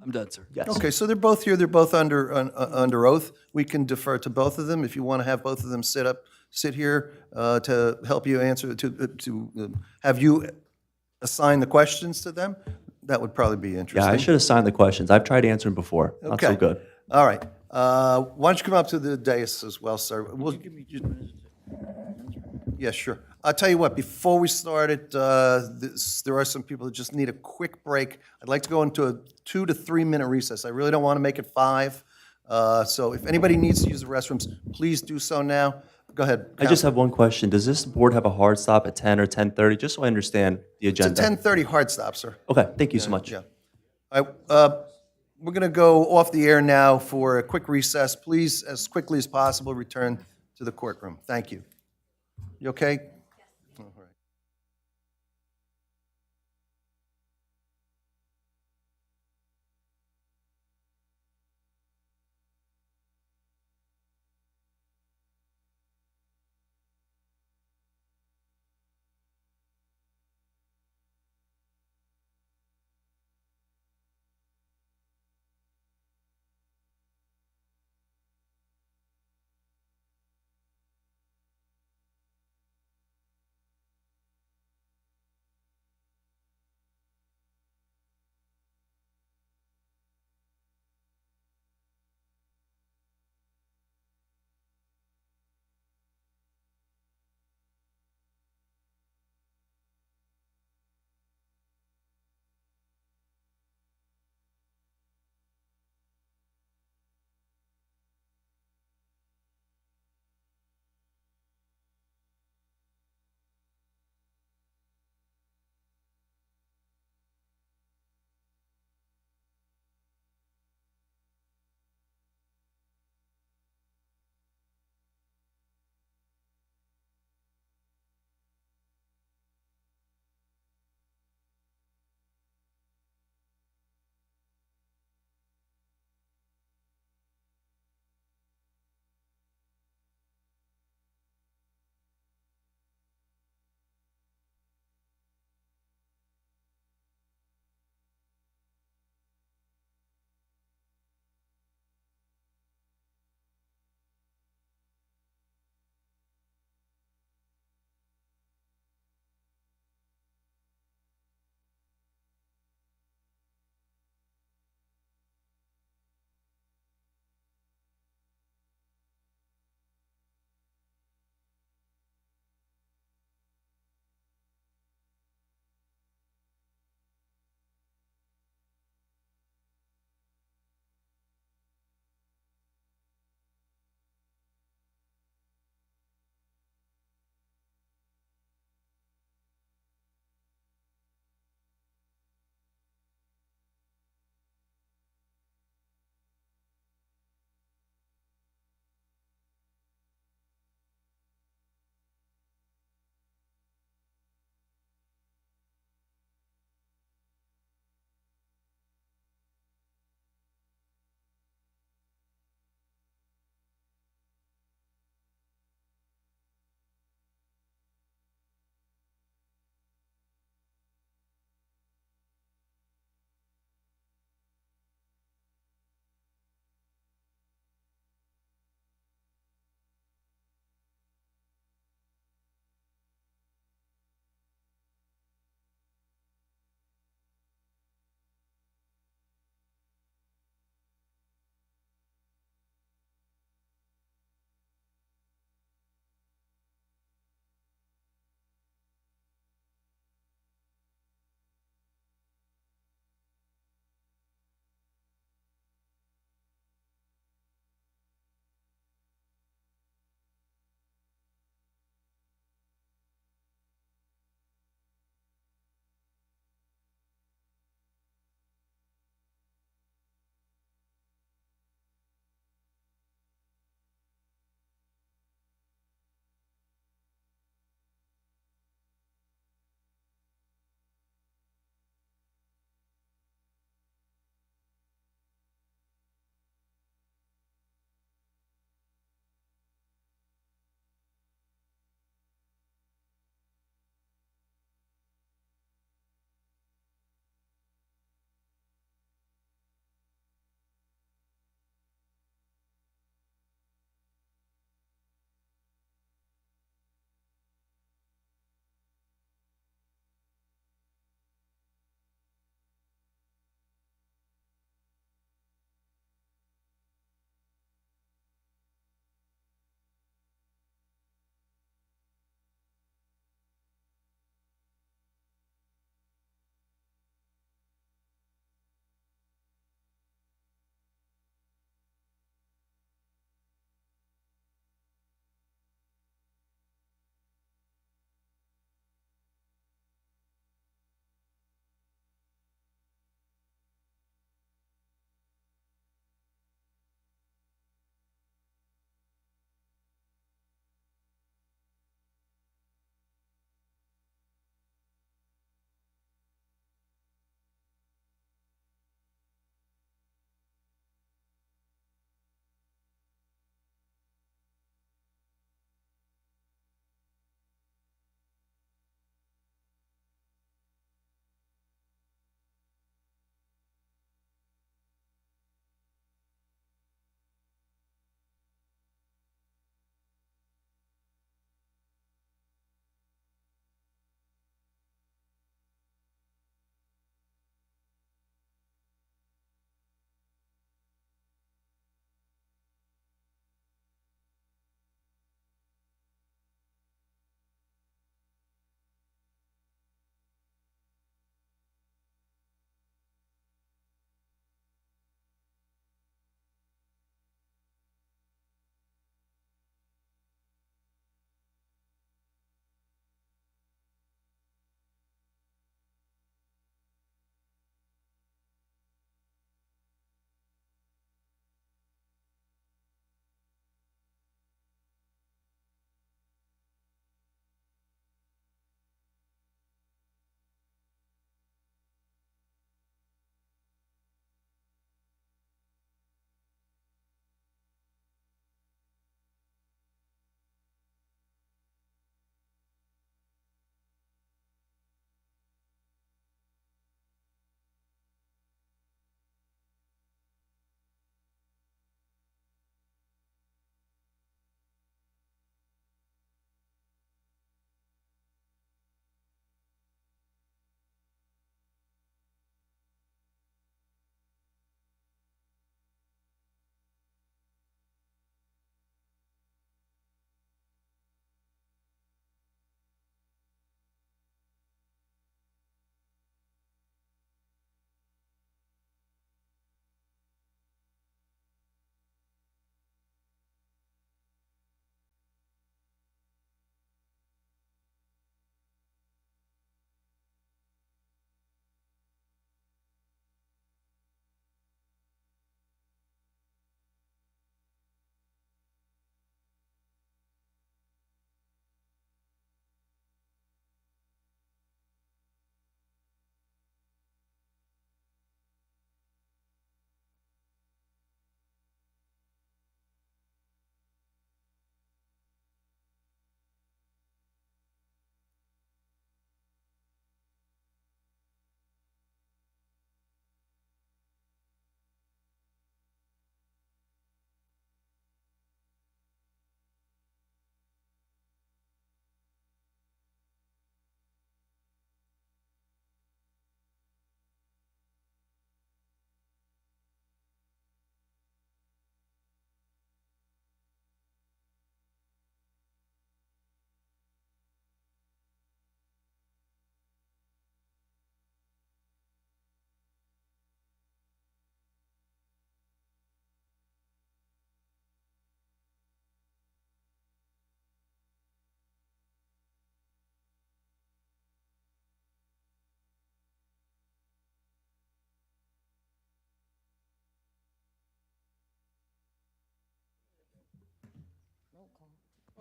I'm done, sir. Yes. Okay, so they're both here, they're both under oath. We can defer to both of them. If you want to have both of them sit here to help you answer, to have you assign the questions to them, that would probably be Yeah, interesting. I should have signed the questions. I've tried answering before. Not so Okay. good. All right. Why don't you come up to the dais as well, sir? Yeah, sure. I'll tell you what, before we started, there are some people that just need a quick break. I'd like to go into a 2 to 3 minute recess. I really don't want to make it 5. So if anybody needs to use the restrooms, please do so now. Go ahead. I just have one question. Does this board have a hard stop at 10 or 10:30, just so I understand the It's a agenda? 10:30 hard stop, sir. Okay, thank you so much. Yeah. We're going to go off the air now for a quick recess. Please, as quickly as possible, return to the courtroom. Thank you. You okay? All right.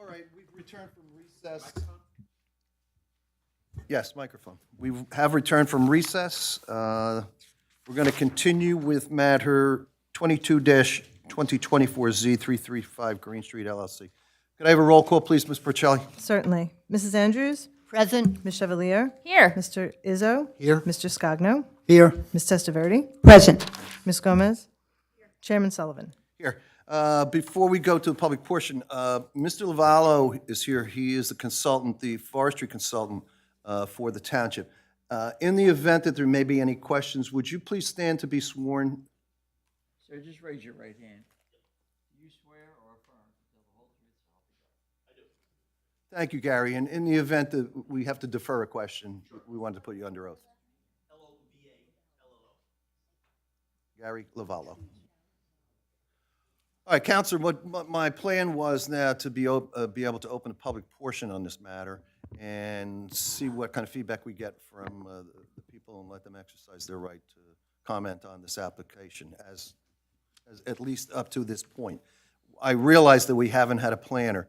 All right, we've returned from recess. Yes, microphone. We have returned from recess. We're going to continue with matter 22-2024Z335 Green Street LLC. Could I have a roll call, please, Ms. Percelli? Certainly. Mrs. Andrews? Present. Ms. Chevalier? Here. Mr. Izzo? Here. Mr. Scogno? Here. Ms. Testaverde? Present. Ms. Gomez? Chairman Sullivan? Here. Before we go to the public portion, Mr. Lavallo is here. He is the consultant, the forestry consultant for the township. In the event that there may be any questions, would you please stand to be sworn? Sir, just raise your right hand. Do you swear or affirm to tell the whole truth, so help you God? Thank you, Gary. And in the event that we have to defer a question, we wanted to put you under oath. Gary Lavallo. All right, Counselor, what my plan was now to be able to open a public portion on this matter and see what kind of feedback we get from the people and let them exercise their right to comment on this application as at least up to this point. I realize that we haven't had a planner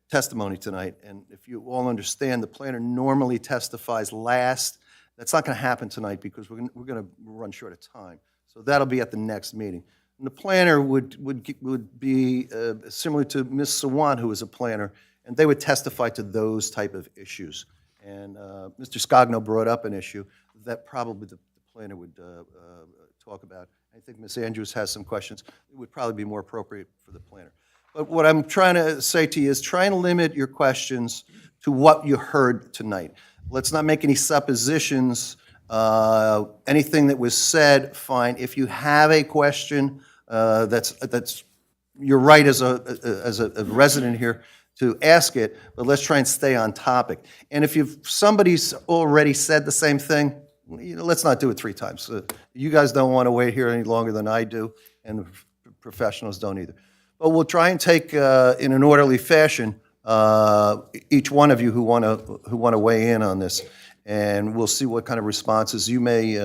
testimony tonight, and if you all understand, the planner normally testifies last. That's not going to happen tonight because we're going to run short of time. So that'll be at the next meeting. And the planner would be similar to Ms. Sawan, who is a planner, and they would testify to those type of issues. And Mr. Scogno brought up an issue that probably the planner would talk about. I think Ms. Andrews has some questions. It would probably be more appropriate for the planner. But what I'm trying to say to you is try and limit your questions to what you heard tonight. Let's not make any suppositions. Anything that was said, fine. If you have a question, that's you're right as a resident here to ask it, but let's try and stay on topic. And if somebody's already said the same thing, let's not do it 3 times. You guys don't want to wait here any longer than I do, and the professionals don't either. But we'll try and take in an orderly fashion each one of you who want to weigh in on this, and we'll see what kind of responses you may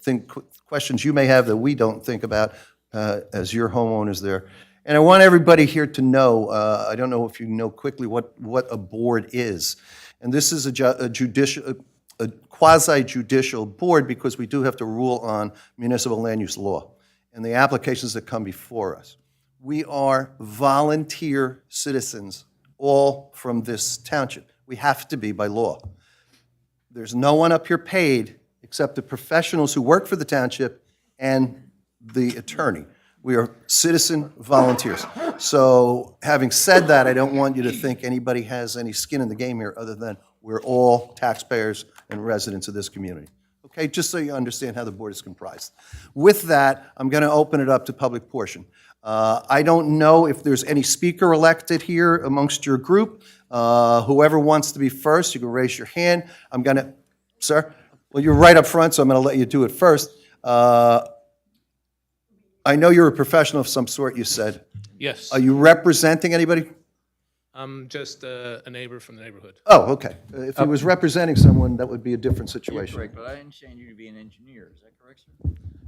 think, questions you may have that we don't think about as your homeowners there. And I want everybody here to know, I don't know if you know quickly what a board is. And this is a quasi-judicial board because we do have to rule on municipal land use law and the applications that come before us. We are volunteer citizens, all from this township. We have to be by law. There's no one up here paid except the professionals who work for the township and the attorney. We are citizen volunteers. So having said that, I don't want you to think anybody has any skin in the game here other than we're all taxpayers and residents of this community. Okay, just so you understand how the board is comprised. With that, I'm going to open it up to public portion. I don't know if there's any speaker elected here amongst your group. Whoever wants to be first, you can raise your hand. I'm going to, sir? Well, you're right up front, so I'm going to let you do it first. I know you're a professional of some sort, you said. Yes. Are you representing anybody? I'm just a neighbor from the neighborhood. Oh, okay. If he was representing someone, that would be a different You're situation. correct, but I understand you to be an engineer. Is that correct, sir?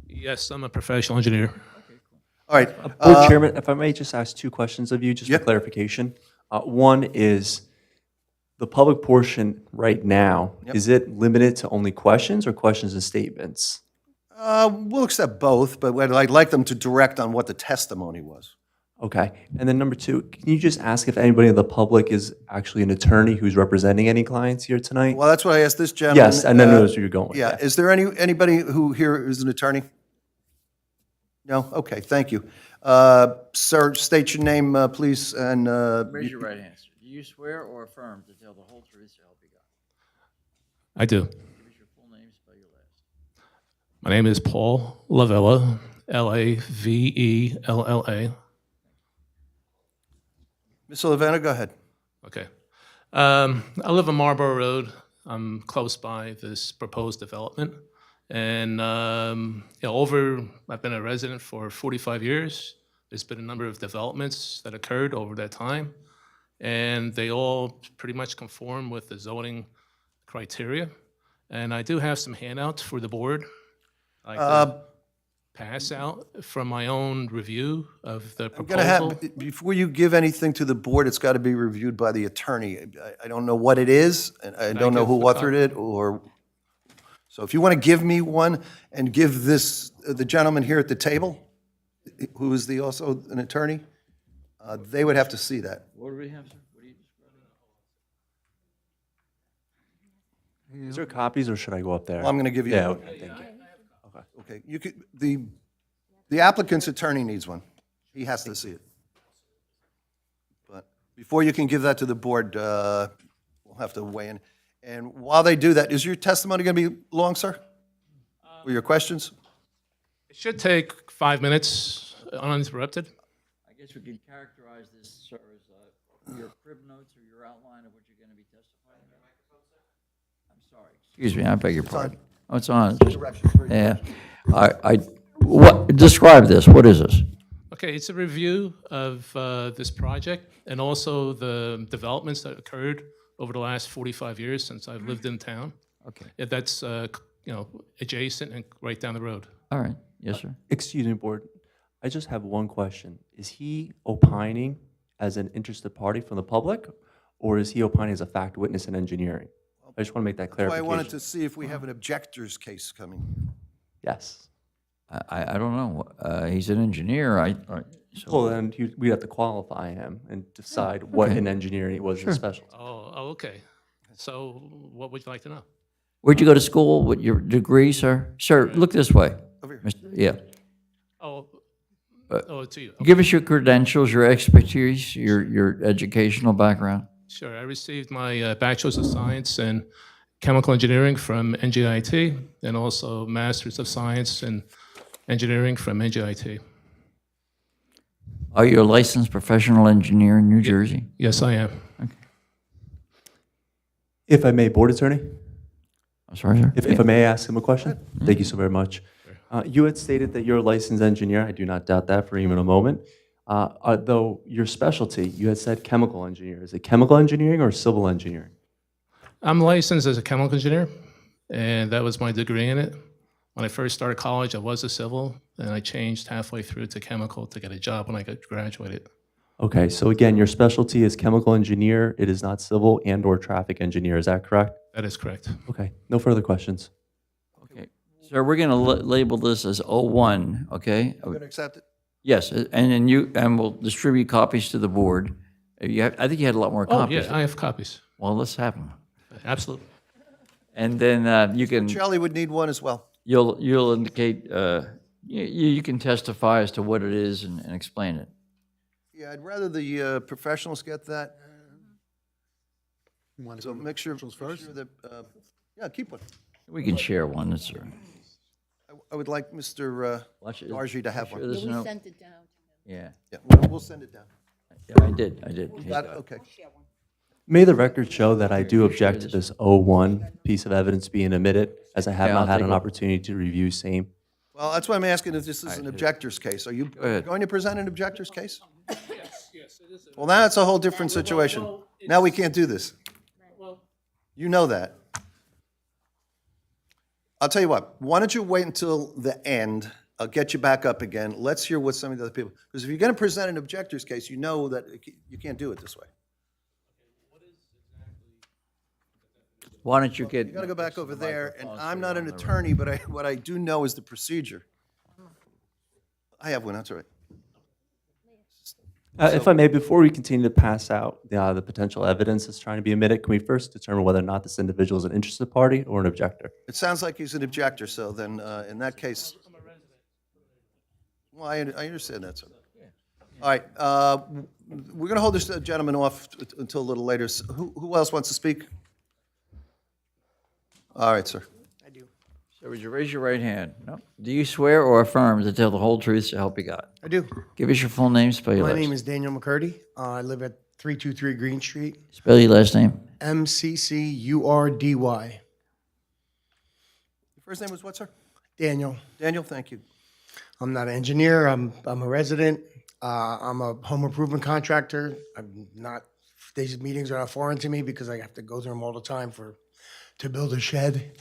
Yes, I'm a professional engineer. Okay, cool. All right. Board Chairman, if I may just ask 2 questions of you, just Yep. for clarification. One is, the public portion right now, Yep. is it limited to only questions or questions and statements? We'll accept both, but I'd like them to direct on what the testimony was. Okay. And then number 2, can you just ask if anybody in the public is actually an attorney who's representing any clients here tonight? Well, that's what I asked this gentleman. Yes, and then knows where you're going with Yeah, that. is there anybody who here is an attorney? No? Okay, thank you. Sir, state your name, please, and... Raise your right hand, sir. Do you swear or affirm to tell the whole truth, so help you God? I do. Give us your full name, spell your last. My name is Paul Lavella, Lavella. Ms. Olivera, go ahead. Okay. I live on Marlborough Road. I'm close by this proposed development. And I've been a resident for 45 years. There's been a number of developments that occurred over that time. And they all pretty much conform with the zoning criteria. And I do have some handouts for the board. pass out from my own review of the I'm gonna have, proposal. before you give anything to the board, it's got to be reviewed by the attorney. I don't know what it is, and I don't know give who a authored it, or, so if you want to give me one and give this, the gentleman here at the table, who is also an attorney, they would have to see that. What do we have, sir? What do you describe? Is there copies, or should I go up there? Well, I'm gonna give you Yeah, one. okay, thank you. Okay, you could, the applicant's attorney needs one. He has to see it. But before you can give that to the board, we'll have to weigh in. And while they do that, is your testimony going to be long, sir? Or your questions? It should take 5 minutes uninterrupted. I guess we could characterize this, sir, as your crib notes or your outline of what you're going to be testifying about. I'm sorry. Excuse me, I beg your pardon. Oh, it's on. Yeah. What, describe this. What is this? Okay, it's a review of this project and also the developments that occurred over the last 45 years since I've lived in town. Okay. Yeah, that's, adjacent and right down the road. All right. Yes, sir. Excuse me, board. I just have one question. Is he opining as an interested party from the public, or is he opining as a fact witness in engineering? I just want to make that That's why I clarification. wanted to see if we have an objector's case coming. Yes. I don't know. He's an engineer. Well, then we have to qualify him and decide what in engineering was his specialty. Oh, okay. So what would you like to know? Where'd you go to school? What your degree, sir? Sir, look this way. Over here. Yeah. To you. Give us your credentials, your expertise, your educational background. Sure. I received my Bachelor's of Science in Chemical Engineering from NJIT and also Master's of Science in Engineering from NJIT. Are you a licensed professional engineer in New Jersey? Yes, I am. If I may, board attorney? I'm sorry, sir? If I may ask him a question? Thank you so very much. You had stated that you're a licensed engineer. I do not doubt that for even a moment. Though your specialty, you had said chemical engineer. Is it chemical engineering or civil engineering? I'm licensed as a chemical engineer, and that was my degree in it. When I first started college, I was a civil, and I changed halfway through to chemical to get a job when I graduated. Okay, so again, your specialty is chemical engineer. It is not civil and/or traffic engineer. Is that correct? That is correct. Okay, no further questions. Okay. Sir, we're going to label this as 01, okay? You going to accept it? Yes, and then we'll distribute copies to the board. I think you had a lot more Oh, copies. yeah, I have copies. Well, let's have them. Absolutely. And then you can, Charlie would need one as well. you'll indicate, you can testify as to what it is and explain it. Yeah, I'd rather the professionals get that. You want to So go to make sure first? that, yeah, keep one. We can share one, that's all right. I would like Mr. Watch it. Dargy to have Sure one. there's no- Sent it down. Yeah, Yeah, we'll send it down. yeah, I did. He's Got got it? it. Okay. May the record show that I do object to this 01 piece of evidence being omitted, as I have Yeah, not I'll had take an a- opportunity to review same. Well, that's why I'm asking if this is an objector's case. Are you ahead. going to present an objector's case? Well, now it's a whole different situation. Now we can't do this. You know that. I'll tell you what, why don't you wait until the end? I'll get you back up again. Let's hear what some of the other people, because if you're going to present an objector's case, you know that you can't do it this way. Why don't you get? You got to go back over there, and I'm not an attorney, but what I do know is the procedure. I have one, that's all right. If I may, before we continue to pass out the potential evidence that's trying to be omitted, can we first determine whether or not this individual is an interested party or an objector? It sounds like he's an objector, so then, in that case, well, I understand that, sir. All right, we're going to hold this gentleman off until a little later. Who else wants to speak? All right, sir. So would you raise your right hand? No? Do you swear or affirm to tell the whole truth so help you God? I do. Give us your full name, spell your My last name is Daniel McCurdy. I live at 323 Green Street. Spell your last name. MCCURDY. Your first name was what, sir? Daniel. Daniel, thank you. I'm not an engineer. I'm a resident. I'm a home improvement contractor. I'm not. These meetings are not foreign to me because I have to go through them all the time to build a shed.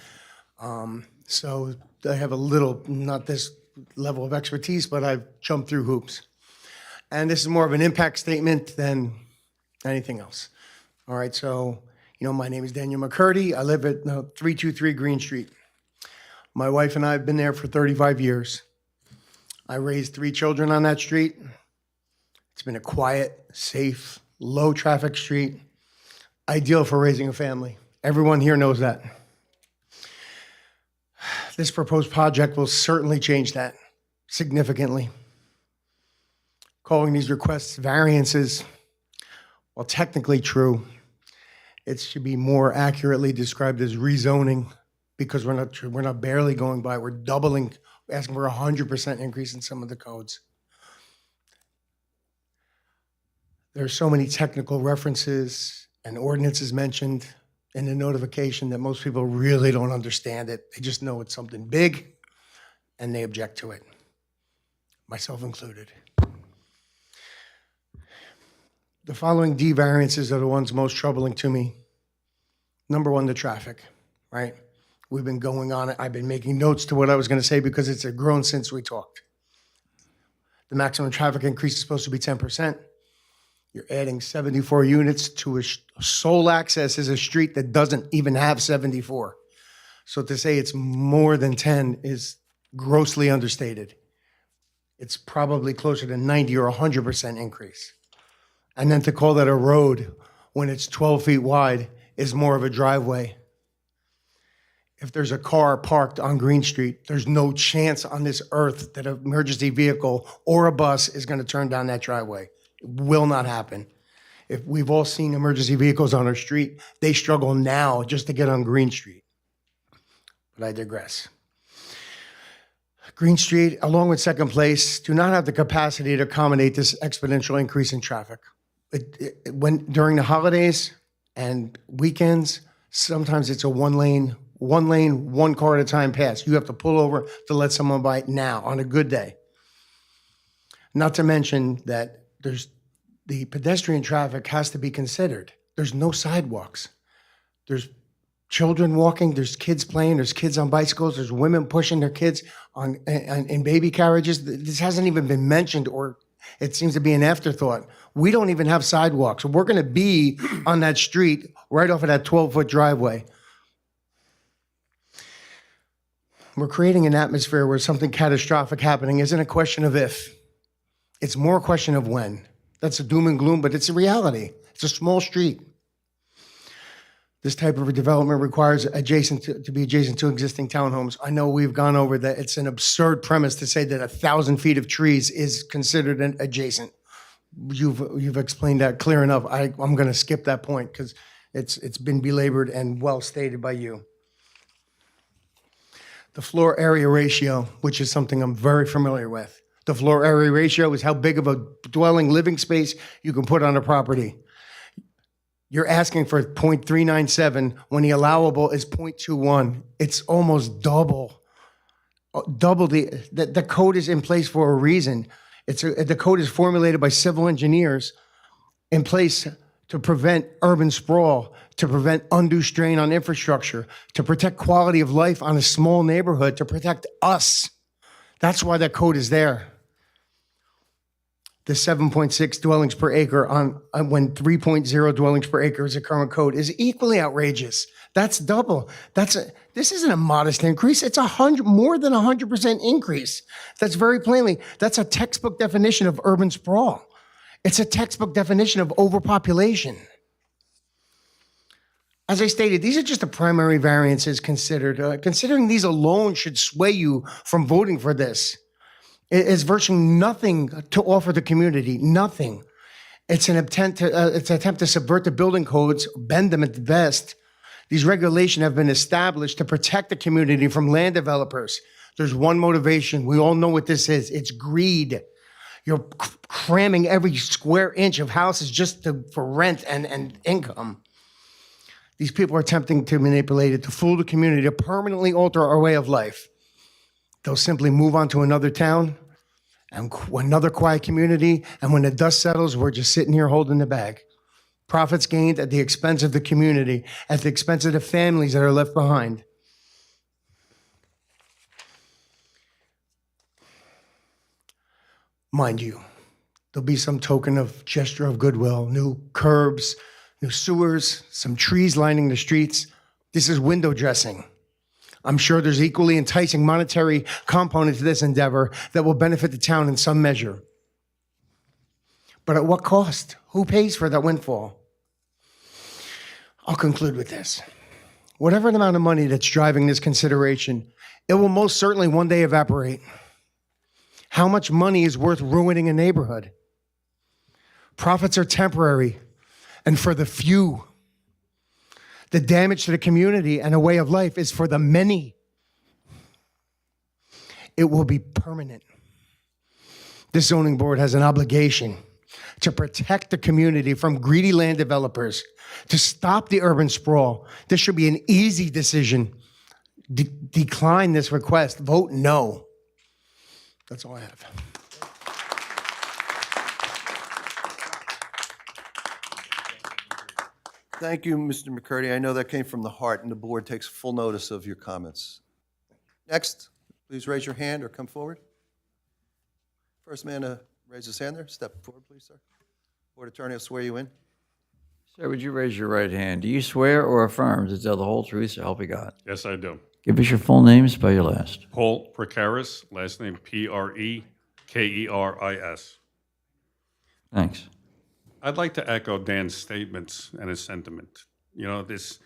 So I have a little, not this level of expertise, but I've jumped through hoops. And this is more of an impact statement than anything else. All right, so, my name is Daniel McCurdy. I live at 323 Green Street. My wife and I have been there for 35 years. I raised 3 children on that street. It's been a quiet, safe, low-traffic street, ideal for raising a family. Everyone here knows that. This proposed project will certainly change that significantly. Calling these requests variances, while technically true, it should be more accurately described as rezoning, because we're not barely going by, we're doubling, asking for 100% increase in some of the codes. There's so many technical references and ordinances mentioned in the notification that most people really don't understand it. They just know it's something big and they object to it, myself included. The following D variances are the ones most troubling to me. Number 1, the traffic, right? We've been going on it. I've been making notes to what I was going to say because it's grown since we talked. The maximum traffic increase is supposed to be 10%. You're adding 74 units to a sole access is a street that doesn't even have 74. So to say it's more than 10 is grossly understated. It's probably closer to 90 or 100% increase. And then to call that a road when it's 12 feet wide is more of a driveway. If there's a car parked on Green Street, there's no chance on this earth that an emergency vehicle or a bus is going to turn down that driveway. It will not happen. If we've all seen emergency vehicles on our street, they struggle now just to get on Green Street. But I digress. Green Street, along with Second Place, do not have the capacity to accommodate this exponential increase in traffic. During the holidays and weekends, sometimes it's a one lane, one car at a time pass. You have to pull over to let someone by now on a good day. Not to mention that the pedestrian traffic has to be considered. There's no sidewalks. There's children walking, there's kids playing, there's kids on bicycles, there's women pushing their kids in baby carriages. This hasn't even been mentioned, or it seems to be an afterthought. We don't even have sidewalks. We're going to be on that street right off of that 12-foot driveway. We're creating an atmosphere where something catastrophic happening isn't a question of if. It's more a question of when. That's a doom and gloom, but it's a reality. It's a small street. This type of a development requires to be adjacent to existing townhomes. I know we've gone over that. It's an absurd premise to say that 1,000 feet of trees is considered an adjacent. You've explained that clear enough. I'm going to skip that point because it's been belabored and well stated by you. The floor area ratio, which is something I'm very familiar with. The floor area ratio is how big of a dwelling living space you can put on a property. You're asking for 0.397 when the allowable is 0.21. It's almost double. The code is in place for a reason. The code is formulated by civil engineers in place to prevent urban sprawl, to prevent undue strain on infrastructure, to protect quality of life on a small neighborhood, to protect us. That's why that code is there. The 7.6 dwellings per acre when 3.0 dwellings per acre is a current code is equally outrageous. That's double. This isn't a modest increase. It's more than 100% increase. That's very plainly, that's a textbook definition of urban sprawl. It's a textbook definition of overpopulation. As I stated, these are just the primary variances considered. Considering these alone should sway you from voting for this. It is virtually nothing to offer the community, nothing. It's an attempt to subvert the building codes, bend them at the best. These regulations have been established to protect the community from land developers. There's one motivation. We all know what this is. It's greed. You're cramming every square inch of houses just for rent and income. These people are attempting to manipulate it, to fool the community, to permanently alter our way of life. They'll simply move on to another town and another quiet community, and when the dust settles, we're just sitting here holding the bag. Profits gained at the expense of the community, at the expense of the families that are left behind. Mind you, there'll be some token of gesture of goodwill, new curbs, new sewers, some trees lining the streets. This is window dressing. I'm sure there's equally enticing monetary component to this endeavor that will benefit the town in some measure. But at what cost? Who pays for that windfall? I'll conclude with this. Whatever the amount of money that's driving this consideration, it will most certainly one day evaporate. How much money is worth ruining a neighborhood? Profits are temporary and for the few. The damage to the community and a way of life is for the many. It will be permanent. This zoning board has an obligation to protect the community from greedy land developers, to stop the urban sprawl. This should be an easy decision. Decline this request. Vote no. That's all I have. Thank you, Mr. McCurdy. I know that came from the heart, and the board takes full notice of your comments. Next, please raise your hand or come forward. First man to raise his hand there, step forward, please, sir. Board Attorney will swear you in. Sir, would you raise your right hand? Do you swear or affirm to tell the whole truth, so help you God? Yes, I do. Give us your full name, spell your last. Paul Precaris, last name Prekeris. Thanks. I'd like to echo Dan's statements and his sentiment. You know, this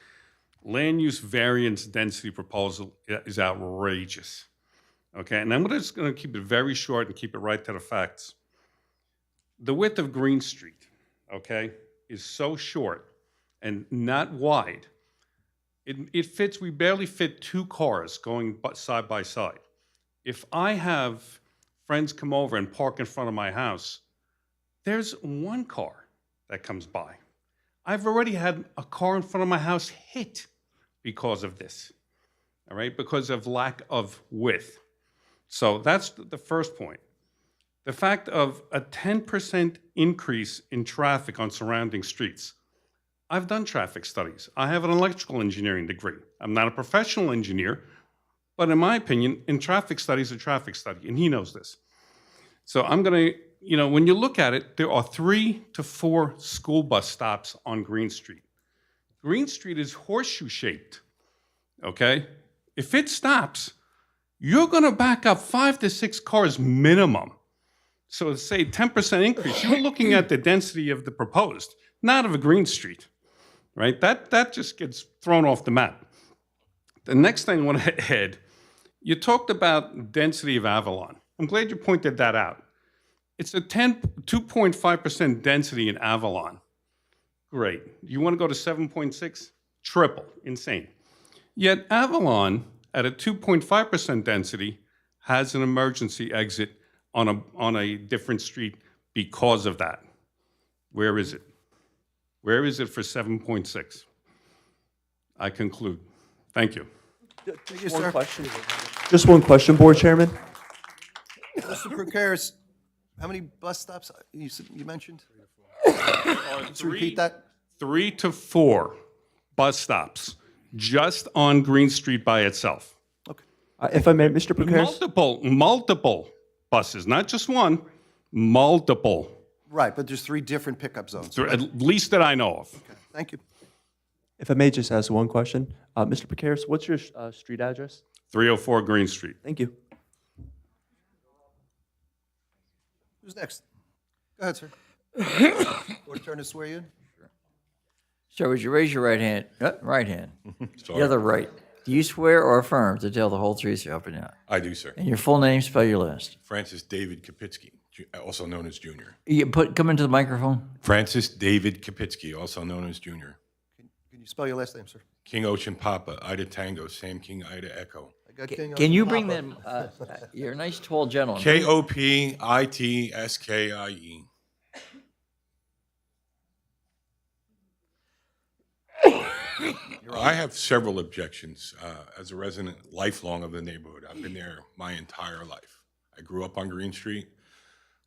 land use variance density proposal is outrageous. Okay, and I'm just going to keep it very short and keep it right to the facts. The width of Green Street, okay, is so short and not wide. It fits, we barely fit two cars going side by side. If I have friends come over and park in front of my house, there's one car that comes by. I've already had a car in front of my house hit because of this, all right, because of lack of width. So that's the first point. The fact of a 10% increase in traffic on surrounding streets. I've done traffic studies. I have an electrical engineering degree. I'm not a professional engineer, but in my opinion, in traffic studies, a traffic study, and he knows this. So I'm going to, you know, when you look at it, there are 3 to 4 school bus stops on Green Street. Green Street is horseshoe shaped, okay? If it stops, you're going to back up 5 to 6 cars minimum. So say 10% increase, you're looking at the density of the proposed, not of a Green Street, right? That just gets thrown off the map. The next thing I want to add, you talked about density of Avalon. I'm glad you pointed that out. It's a 2.5% density in Avalon. Great. You want to go to 7.6? Triple. Insane. Yet Avalon, at a 2.5% density, has an emergency exit on a different street because of that. Where is it? Where is it for 7.6? I conclude. Thank you. One question. Just one question, Board Chairman. Mr. Precaris, how many bus stops you mentioned? Let's repeat that. 3 to 4 bus stops just on Green Street by itself. If I may, Mr. Precaris. Multiple buses, not just one, multiple. Right, but there's 3 different pickup zones. At least that I know of. Okay, thank you. If I may just ask one question. Mr. Precaris, what's your street address? 304 Green Street. Thank you. Who's next? Go ahead, sir. Board Attorney, swear you in. Sir, would you raise your right hand? Right hand. The other right. Do you swear or affirm to tell the whole truth, so help you God? I do, sir. And your full name, spell your last. Francis David Kapitsky, also known as Junior. Come into the microphone. Francis David Kapitsky, also known as Junior. Can you spell your last name, sir? King Ocean Papa, Ida Tango, Sam King, Ida Echo. I got King Can you Ocean bring Papa. them? You're a nice tall gentleman. Kopitskie. I have several objections as a resident lifelong of the neighborhood. I've been there my entire life. I grew up on Green Street.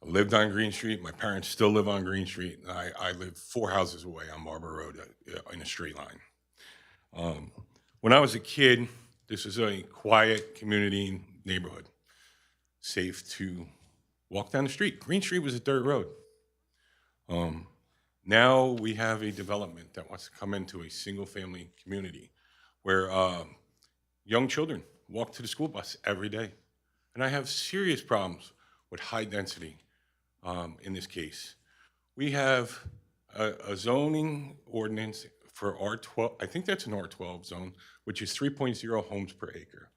I lived on Green Street. My parents still live on Green Street. I live 4 houses away on Marlborough Road in a straight line. When I was a kid, this was a quiet community neighborhood, safe to walk down the street. Green Street was a dirt road. Now we have a development that wants to come into a single-family community where young children walk to the school bus every day. And I have serious problems with high density in this case. We have a zoning ordinance for R12, I think that's an R12 zone, which is 3.0 homes per acre.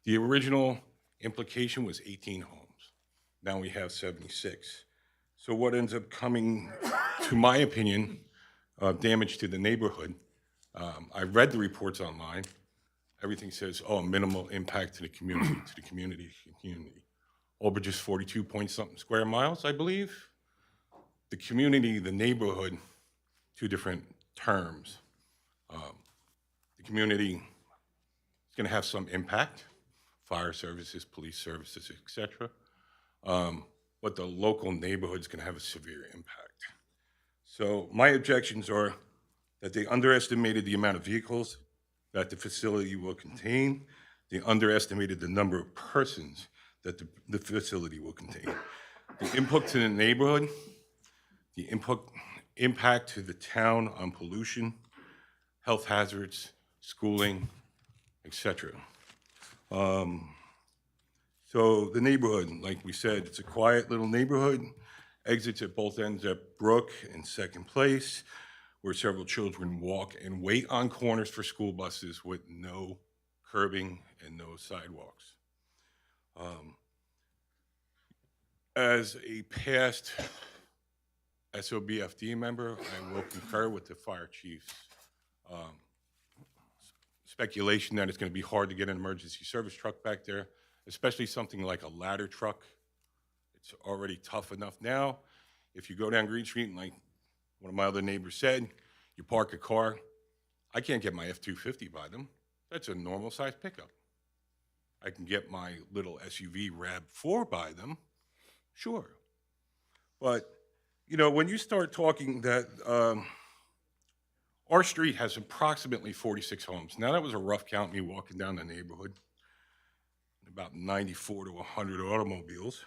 The original implication was 18 homes. Now we have 76. So what ends up coming, to my opinion, damage to the neighborhood. I read the reports online. Everything says, oh, minimal impact to the community, community. Oldbridge is 42 point something square miles, I believe. The community, the neighborhood, two different terms. The community is going to have some impact, fire services, police services, et cetera. But the local neighborhood is going to have a severe impact. So my objections are that they underestimated the amount of vehicles that the facility will contain. They underestimated the number of persons that the facility will contain. The input to the neighborhood, the impact to the town on pollution, health hazards, schooling, etc. So the neighborhood, like we said, it's a quiet little neighborhood. Exits at both ends at Brook and Second Place, where several children walk and wait on corners for school buses with no curbing and no sidewalks. As a past SOBFD member, I will concur with the fire chief's speculation that it's going to be hard to get an emergency service truck back there, especially something like a ladder truck. It's already tough enough now. If you go down Green Street, and like one of my other neighbors said, you park a car, I can't get my F-250 by them. That's a normal size pickup. I can get my little SUV RAV4 by them, sure. But, you know, when you start talking that our street has approximately 46 homes. Now that was a rough count, me walking down the neighborhood, about 94 to 100 automobiles.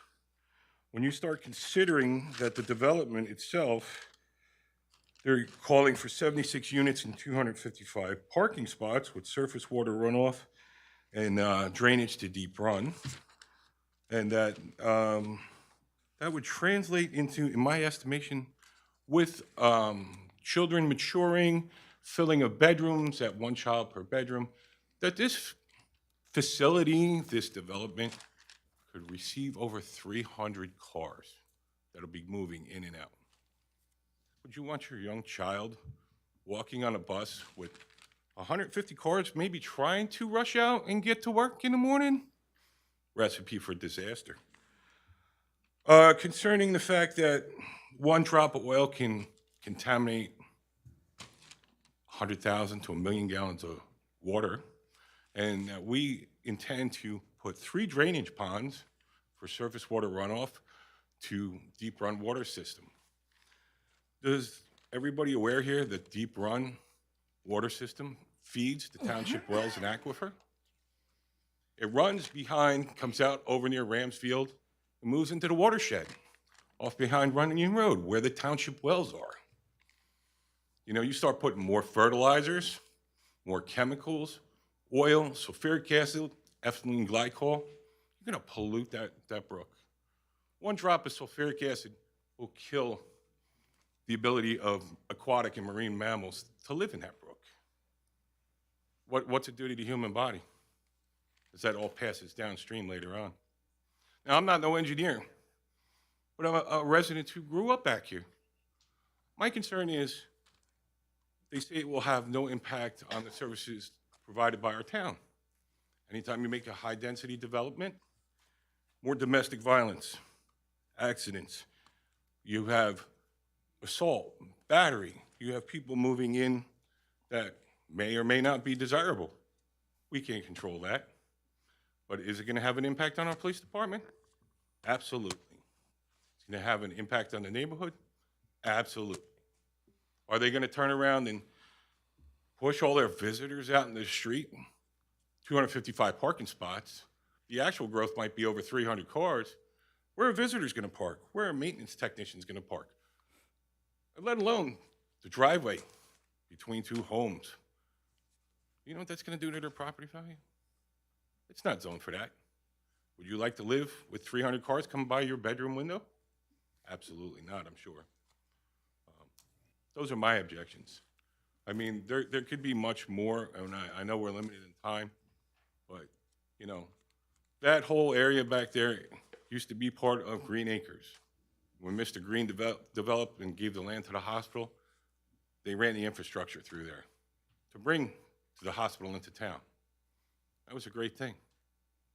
When you start considering that the development itself, they're calling for 76 units and 255 parking spots with surface water runoff and drainage to deep run. And that that would translate into, in my estimation, with children maturing, filling of bedrooms at one child per bedroom, that this facility, this development, could receive over 300 cars that'll be moving in and out. Would you want your young child walking on a bus with 150 cars, maybe trying to rush out and get to work in the morning? Recipe for disaster. Concerning the fact that one drop of oil can contaminate 100,000 to 1 million gallons of water, and we intend to put 3 drainage ponds for surface water runoff to deep run water system. Is everybody aware here that deep run water system feeds the township wells and aquifer? It runs behind, comes out over near Ramsfield, and moves into the watershed off behind Runyon Road where the township wells are. You know, you start putting more fertilizers, more chemicals, oil, sulfuric acid, ethylene glycol, you're gonna pollute that brook. One drop of sulfuric acid will kill the ability of aquatic and marine mammals to live in that brook. What's it do to the human body? As that all passes downstream later on. Now, I'm not no engineer, but I'm a resident who grew up back here. My concern is they say it will have no impact on the services provided by our town. Anytime you make a high-density development, more domestic violence, accidents, you have assault, battery, you have people moving in that may or may not be desirable. We can't control that. But is it going to have an impact on our police department? Absolutely. It's going to have an impact on the neighborhood? Absolutely. Are they going to turn around and push all their visitors out in the street? 255 parking spots. The actual growth might be over 300 cars. Where are visitors going to park? Where are maintenance technicians going to park? Let alone the driveway between two homes. You know what that's going to do to their property value? It's not zoned for that. Would you like to live with 300 cars come by your bedroom window? Absolutely not, I'm sure. Those are my objections. I mean, there could be much more, and I know we're limited in time, but, you know, that whole area back there used to be part of Green Acres. When Mr. Green developed and gave the land to the hospital, they ran the infrastructure through there to bring the hospital into town. That was a great thing.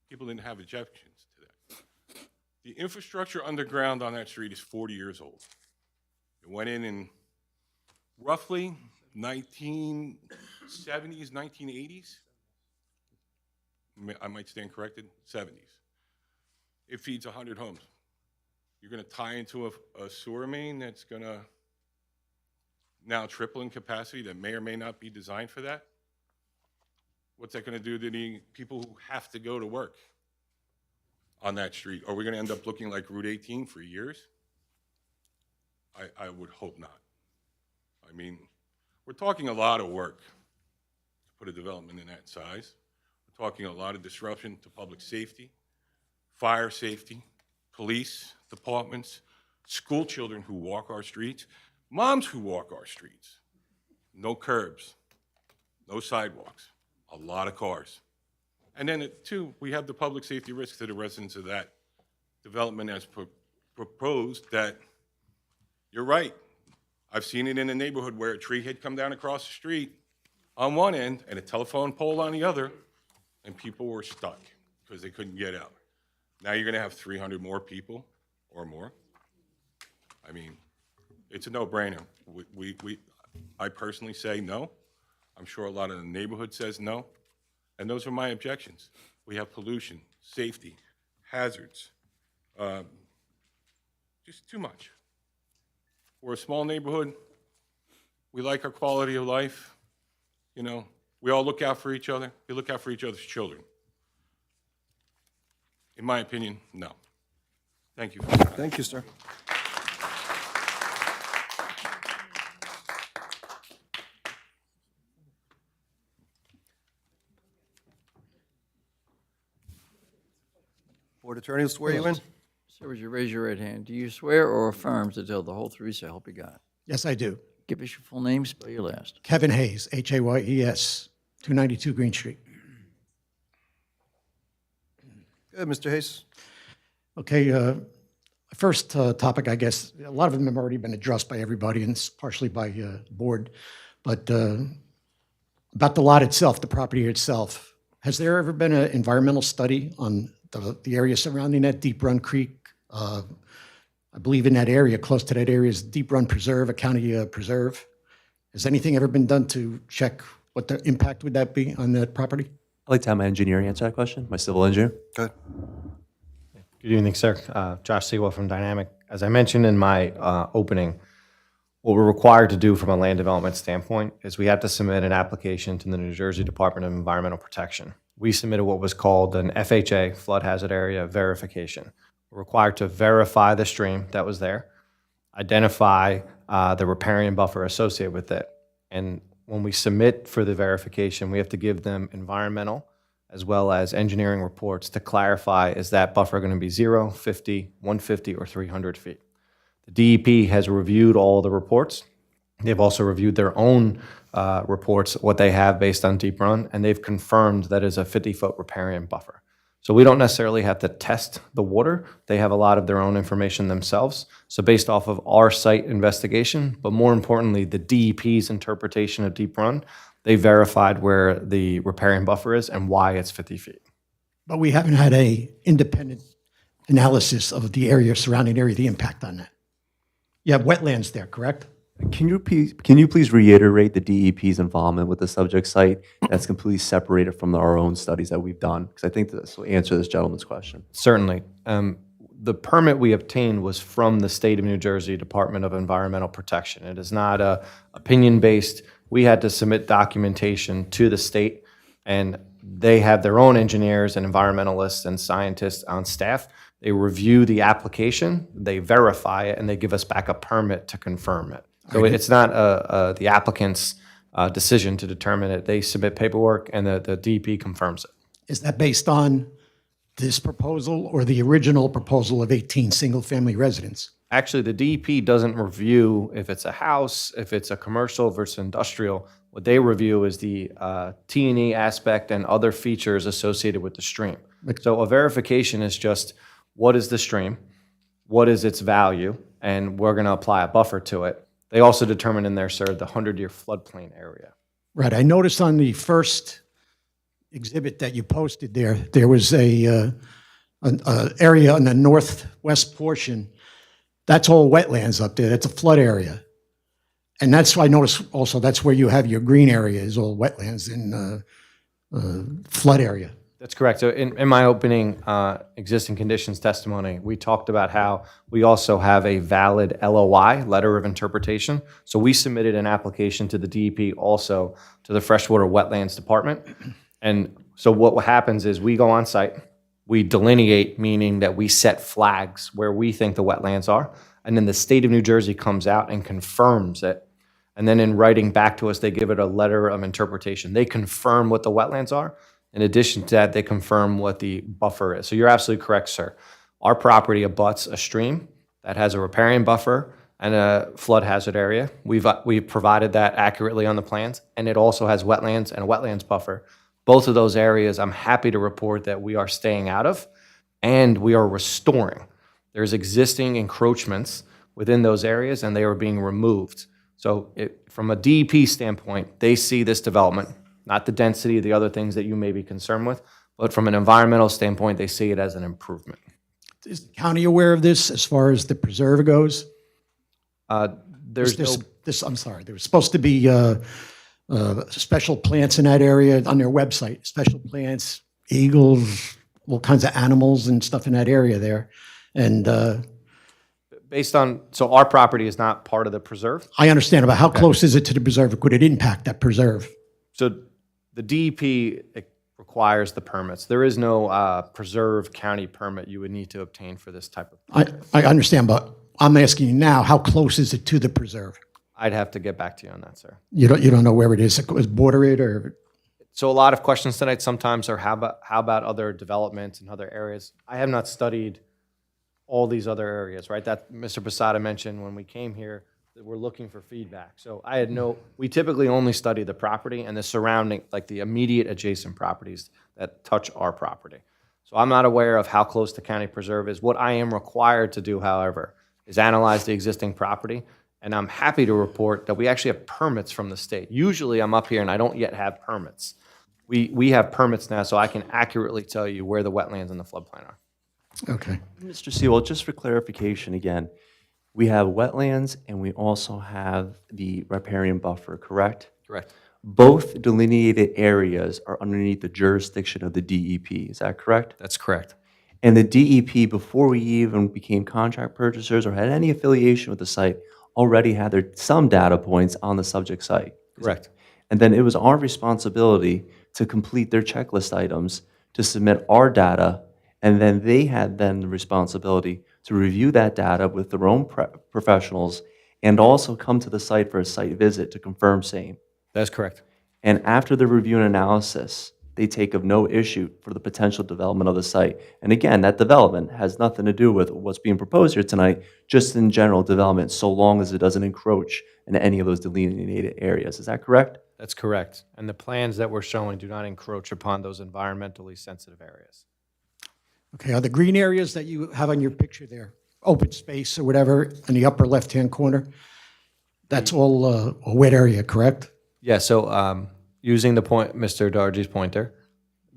People didn't have objections to that. The infrastructure underground on that street is 40 years old. It went in roughly 1970s, 1980s. I might stand corrected, 70s. It feeds 100 homes. You're going to tie into a sewer main that's going to now triple in capacity that may or may not be designed for that? What's that going to do to the people who have to go to work on that street? Are we going to end up looking like Route 18 for years? I would hope not. I mean, we're talking a lot of work to put a development in that size. We're talking a lot of disruption to public safety, fire safety, police departments, school children who walk our streets, moms who walk our streets. No curbs, no sidewalks, a lot of cars. And then, two, we have the public safety risks to the residents of that development as proposed that, you're right, I've seen it in a neighborhood where a tree had come down across the street on one end and a telephone pole on the other, and people were stuck because they couldn't get out. Now you're going to have 300 more people or more. I mean, it's a no-brainer. I personally say no. I'm sure a lot of the neighborhood says no. And those are my objections. We have pollution, safety, hazards, just too much. We're a small neighborhood. We like our quality of life. You know, we all look out for each other. We look out for each other's children. In my opinion, no. Thank you. Thank you, sir. Board Attorney will swear you in. Sir, would you raise your right hand? Do you swear or affirm to tell the whole truth, so help you God? Yes, I do. Give us your full name, spell your last. Kevin Hayes, Hayes, 292 Green Street. Good, Mr. Hayes. Okay, first topic, I guess, a lot of them have already been addressed by everybody and partially by the board, but about the lot itself, the property itself, has there ever been an environmental study on the area surrounding that, Deep Run Creek? I believe in that area, close to that area is Deep Run Preserve, a county preserve. Has anything ever been done to check what the impact would that be on that property? I'd like to have my engineer answer that question, my civil engineer. Good. Good evening, sir. Josh Sewell from Dynamic. As I mentioned in my opening, what we're required to do from a land development standpoint is we have to submit an application to the New Jersey Department of Environmental Protection. We submitted what was called an FHA, Flood Hazard Area Verification. We're required to verify the stream that was there, identify the riparian buffer associated with it, and when we submit for the verification, we have to give them environmental as well as engineering reports to clarify, is that buffer going to be 0, 50, 150, or 300 feet? The DEP has reviewed all the reports. They've also reviewed their own reports, what they have based on Deep Run, and they've confirmed that is a 50-foot riparian buffer. So we don't necessarily have to test the water. They have a lot of their own information themselves. So based off of our site investigation, but more importantly, the DEP's interpretation of Deep Run, they verified where the riparian buffer is and why it's 50 feet. But we haven't had a independent analysis of the area, surrounding area, the impact on that. You have wetlands there, correct? Can you please reiterate the DEP's involvement with the subject site that's completely separated from our own studies that we've done? Because I think this will answer this gentleman's question. Certainly. The permit we obtained was from the State of New Jersey Department of Environmental Protection. It is not opinion-based. We had to submit documentation to the state, and they have their own engineers and environmentalists and scientists on staff They review the application, they verify it, and they give us back a permit to confirm it. So it's not the applicant's decision to determine it. They submit paperwork, and the DEP confirms it. Is that based on this proposal or the original proposal of 18 single-family residents? Actually, the DEP doesn't review if it's a house, if it's a commercial versus industrial. What they review is the T&E aspect and other features associated with the stream. So a verification is just, what is the stream? What is its value? And we're going to apply a buffer to it. They also determine in there, sir, the 100-year floodplain area. Right, I noticed on the first exhibit that you posted there was an area in the northwest portion. That's all wetlands up there. That's a flood area. And that's why I noticed also that's where you have your green area is all wetlands in flood area. That's correct. So in my opening existing conditions testimony, we talked about how we also have a valid LOI, letter of interpretation. So we submitted an application to the DEP also to the Freshwater Wetlands Department. And so what happens is we go on site, we delineate, meaning that we set flags where we think the wetlands are, and then the state of New Jersey comes out and confirms it. And then in writing back to us, they give it a letter of interpretation. They confirm what the wetlands are. In addition to that, they confirm what the buffer is. So you're absolutely correct, sir. Our property abuts a stream that has a riparian buffer and a flood hazard area. We've provided that accurately on the plans, and it also has wetlands and a wetlands buffer. Both of those areas, I'm happy to report that we are staying out of, and we are restoring. There's existing encroachments within those areas, and they are being removed. So from a DEP standpoint, they see this development, not the density, the other things that you may be concerned with, but from an environmental standpoint, they see it as an improvement. Is the county aware of this as far as the preserve goes? There's no... I'm sorry, there was supposed to be special plants in that area on their website, special plants, eagles, all kinds of animals and stuff in that area there. And Based on, so our property is not part of the preserve? I understand, but how close is it to the preserve? Could it impact that preserve? So the DEP requires the permits. There is no preserve county permit you would need to obtain for this type of. I understand, but I'm asking you now, how close is it to the preserve? I'd have to get back to you on that, sir. You don't know where it is? Border it or? So a lot of questions tonight sometimes are how about other developments and other areas? I have not studied all these other areas, right? That Mr. Posada mentioned when we came here, that we're looking for feedback. So we typically only study the property and the surrounding, like the immediate adjacent properties that touch our property. So I'm not aware of how close the county preserve is. What I am required to do, however, is analyze the existing property, and I'm happy to report that we actually have permits from the state. Usually I'm up here and I don't yet have permits. We have permits now, so I can accurately tell you where the wetlands and the floodplain are. Okay. Mr. Sewell, just for clarification again, we have wetlands and we also have the riparian buffer, correct? Correct. Both delineated areas are underneath the jurisdiction of the DEP, is that correct? That's correct. And the DEP, before we even became contract purchasers or had any affiliation with the site, already had some data points on the subject site. Correct. And then it was our responsibility to complete their checklist items, to submit our data, and then they had then the responsibility to review that data with their own professionals and also come to the site for a site visit to confirm same. That's correct. And after the review and analysis, they take of no issue for the potential development of the site. And again, that development has nothing to do with what's being proposed here tonight, just in general development, so long as it doesn't encroach in any of those delineated areas. Is that correct? That's correct. And the plans that we're showing do not encroach upon those environmentally sensitive areas. Okay, are the green areas that you have on your picture there, open space or whatever, in the upper left-hand corner, that's all a wet area, correct? Yeah, so using Mr. Dargy's pointer,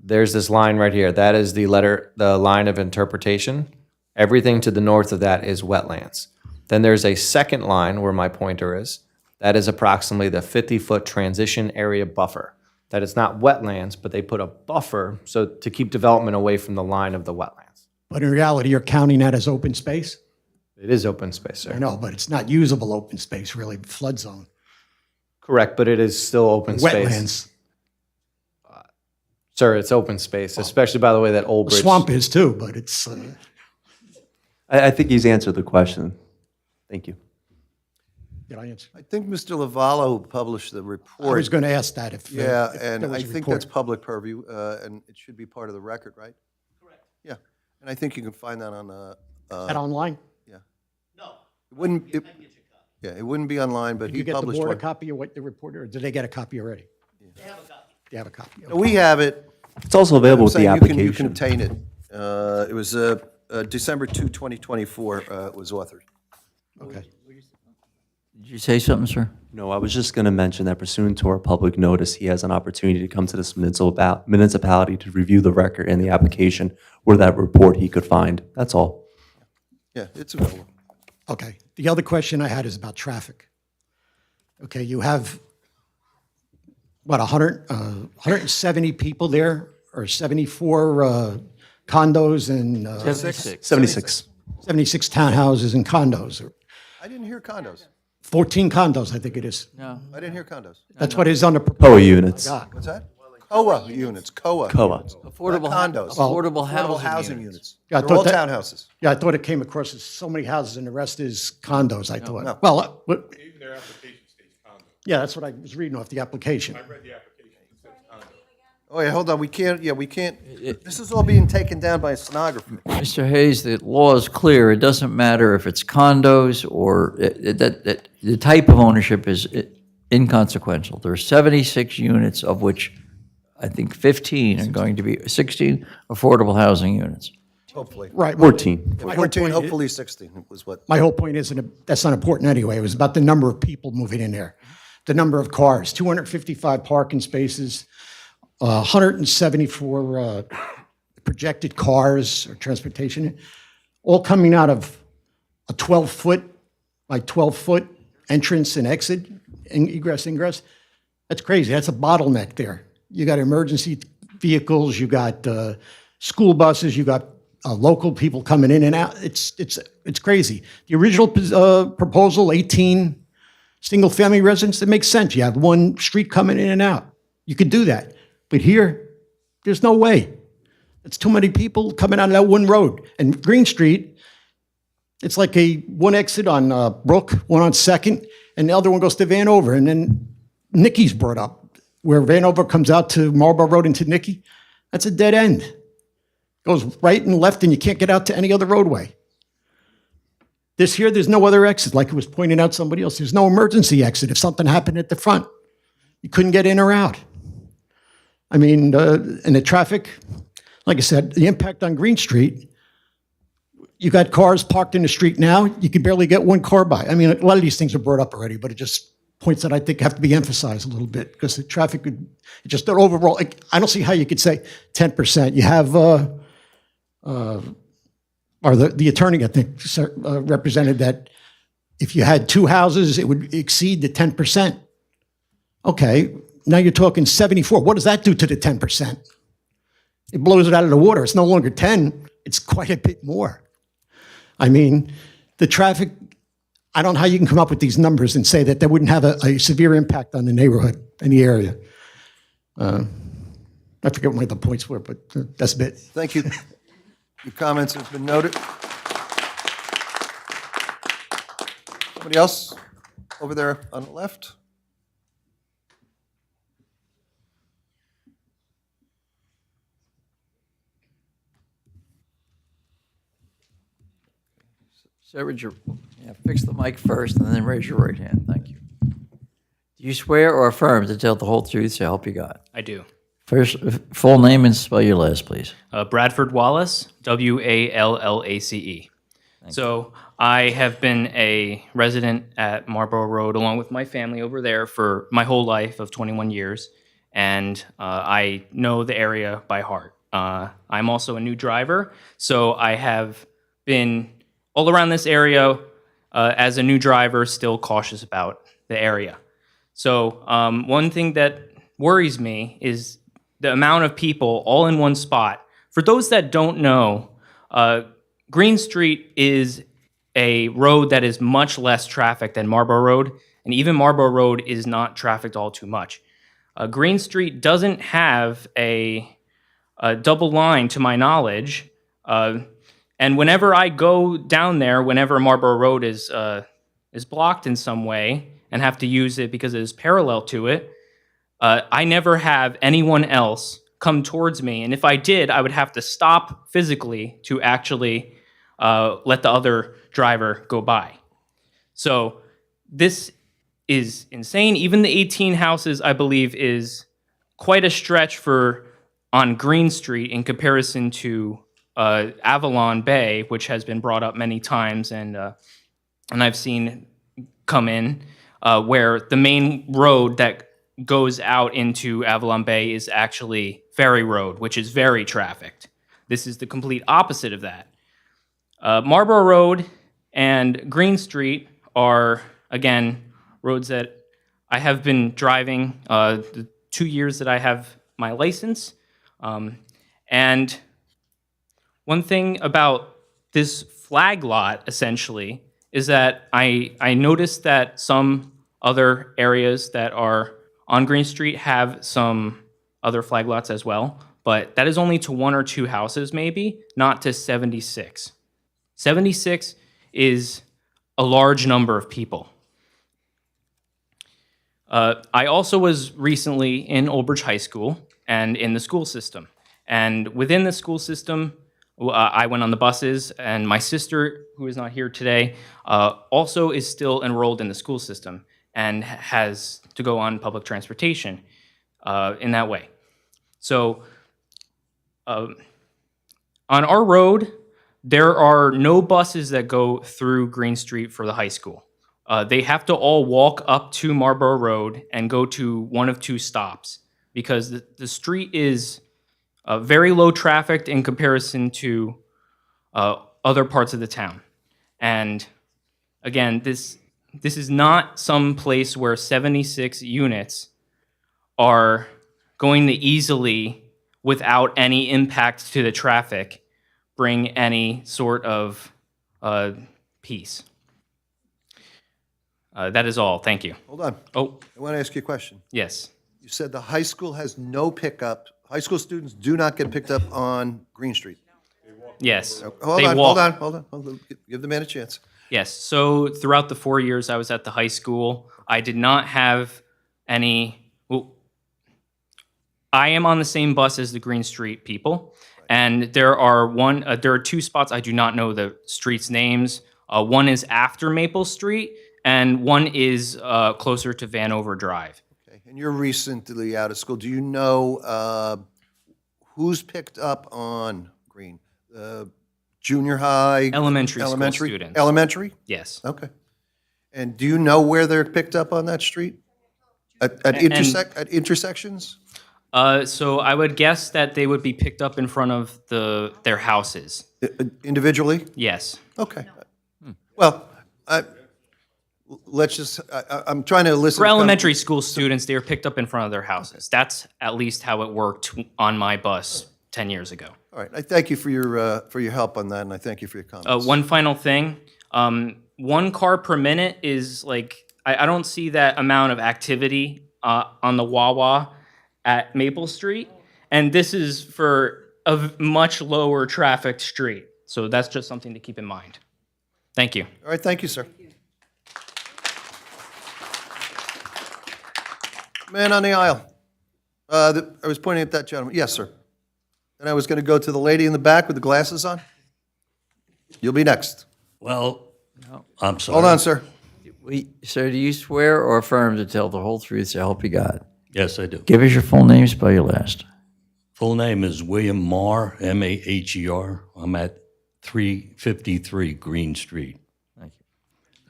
there's this line right here. That is the line of interpretation. Everything to the north of that is wetlands. Then there's a second line where my pointer is. That is approximately the 50-foot transition area buffer. That it's not wetlands, but they put a buffer so to keep development away from the line of the wetlands. But in reality, you're counting that as open space? It is open space, sir. I know, but it's not usable open space, really, flood zone. Correct, but it is still open space. Wetlands. Sir, it's open space, especially by the way that Old The Bridge. swamp is too, but it's... I think he's answered the question. Thank you. Did I answer? I think Mr. Lavallo published the report. I was going to ask that if. Yeah, if there and was I a think report. that's public purview, and it should be part of the record, right? Correct. Yeah, and I think you can find that on, That online? yeah. No. It wouldn't, yeah, it wouldn't be online, but Did he you get the published board a one. copy of what the report, or did they get a copy already? They have a copy. They have a copy. No, we have it. It's also available I'm with the saying you can application. obtain it. It was December 2, 2024, it was authored. Okay. Did you say something, sir? No, I was just going to mention that pursuant to our public notice, he has an opportunity to come to this municipality to review the record and the application where that report he could find. That's all. Yeah, it's available. Okay. The other question I had is about traffic. Okay, you have, what, 170 people there, or 74 condos and 76. 76 townhouses and condos, or I didn't hear condos. 14 condos, I think it is. No. I didn't hear condos. That's what is on the proposal. COA units. What's that? COA units, COA. COA. units. Affordable Not hou- condos. affordable Affordable housing housing units. units. Yeah, I They're all thought that- townhouses. Yeah, I thought it came across as so many houses and the rest is condos, I thought. No. Well, Even their application states condo. yeah, that's what I was reading off the application. I read the application, it says condo. Oh, yeah, hold on, we can't, this is all being taken down by a stenographer. Mr. Hayes, the law is clear. It doesn't matter if it's condos or that the type of ownership is inconsequential. There are 76 units, of which I think 15 are going to be 16 affordable housing units. Hopefully. Right. 14. My whole 14, point- hopefully 16 was what. My whole point is, that's not important anyway, it was about the number of people moving in there. The number of cars, 255 parking spaces, 174 projected cars or transportation, all coming out of a 12-foot by 12-foot entrance and exit, and egress, ingress. That's crazy, that's a bottleneck there. You got emergency vehicles, you got school buses, you got local people coming in and out. It's crazy. The original proposal, 18 single-family residents, it makes sense. You have one street coming in and out. You could do that. But here, there's no way. It's too many people coming out of that one road. And Green Street, it's like one exit on Brook, one on Second, and the other one goes to Vanover. And then Nicky's brought up, where Vanover comes out to Marlborough Road into Nicky. That's a dead end. Goes right and left, and you can't get out to any other roadway. This here, there's no other exit, like it was pointed out somebody else. There's no emergency exit if something happened at the front. You couldn't get in or out. I mean, and the traffic, like I said, the impact on Green Street, you got cars parked in the street now, you could barely get one car by. I mean, a lot of these things are brought up already, but it just points that I think have to be emphasized a little bit, because the traffic could, just an overall, I don't see how you could say 10%. You have, or the attorney, I think, represented that if you had two houses, it would exceed the 10%. Okay, now you're talking 74. What does that do to the 10%? It blows it out of the water. It's no longer 10, it's quite a bit more. I mean, the traffic, I don't know how you can come up with these numbers and say that that wouldn't have a severe impact on the neighborhood and the area. I forget what one of the points were, but that's a bit. Thank you. Your comments have been noted. Somebody else over there on the left? So fix the mic first and then raise your right hand. Thank you. Do you swear or affirm to tell the whole truth, so help you God? I do. First, full name and spell your last, please. Bradford Wallace, Wallace. So I have been a resident at Marlborough Road along with my family over there for my whole life of 21 years, and I know the area by heart. I'm also a new driver, so I have been all around this area as a new driver, still cautious about the area. So one thing that worries me is the amount of people all in one spot. For those that don't know, Green Street is a road that is much less trafficked than Marlborough Road, and even Marlborough Road is not trafficked all too much. Green Street doesn't have a double line, to my knowledge, and And whenever I go down there, whenever Marlborough Road is blocked in some way and have to use it because it is parallel to it, I never have anyone else come towards me. And if I did, I would have to stop physically to actually let the other driver go by. So this is insane. Even the 18 houses, I believe, is quite a stretch for on Green Street in comparison to Avalon Bay, which has been brought up many times, and I've seen come in, where the main road that goes out into Avalon Bay is actually Ferry Road, which is very trafficked. This is the complete opposite of that. Marlborough Road and Green Street are, again, roads that I have been driving the 2 years that I have my license. And one thing about this flag lot, essentially, is that I noticed that some other areas that are on Green Street have some other flag lots as well, but that is only to 1 or 2 houses, maybe, not to 76. 76 is a large number of people. I also was recently in Old Bridge High School and in the school system. And within the school system, I went on the buses, and my sister, who is not here today, also is still enrolled in the school system and has to go on public transportation in that way. So on our road, there are no buses that go through Green Street for the high school. They have to all walk up to Marlborough Road and go to one of 2 stops because the street is very low trafficked in comparison to other parts of the town. And again, this is not some place where 76 units are going to easily, without any impact to the traffic, bring any sort of peace. That is all. Thank you. Hold on. Oh, I want to ask you a question. yes. You said the high school has no pickup. High school students do not get picked up on Green Street. Yes. Hold They on, walk. hold on. Give the man a chance. Yes. So throughout the 4 years I was at the high school, I did not have any. Well, I am on the same bus as the Green Street people, and there are 2 spots I do not know the streets' names. One is after Maple Street, and one is closer to Vanover Drive. Okay. And you're recently out of school. Do you know who's picked up on Green? Junior high? Elementary school students. Elementary? Yes. Okay. And do you know where they're picked up on that street? At intersections? So I would guess that they would be picked up in front of their houses. Individually? Yes. Okay. Well, let's just, I'm trying to listen. For elementary school students, they were picked up in front of their houses. That's at least how it worked on my bus 10 years ago. All right. I thank you for your help on that, and I thank you for your comments. One final thing. 1 car per minute is like, I don't see that amount of activity on the Wawa at Maple Street. And this is for a much lower trafficked street. So that's just something to keep in mind. Thank you. All right. Thank you, sir. Man on the aisle. I was pointing at that gentleman. Yes, sir. And I was going to go to the lady in the back with the glasses on. You'll be next. Well, I'm sorry. Hold on, sir. Sir, do you swear or affirm to tell the whole truth, so help you God? Yes, I do. Give us your full name, spell your last. Full name is William Maher, M-A-H-E-R. I'm at 353 Green Street. Thank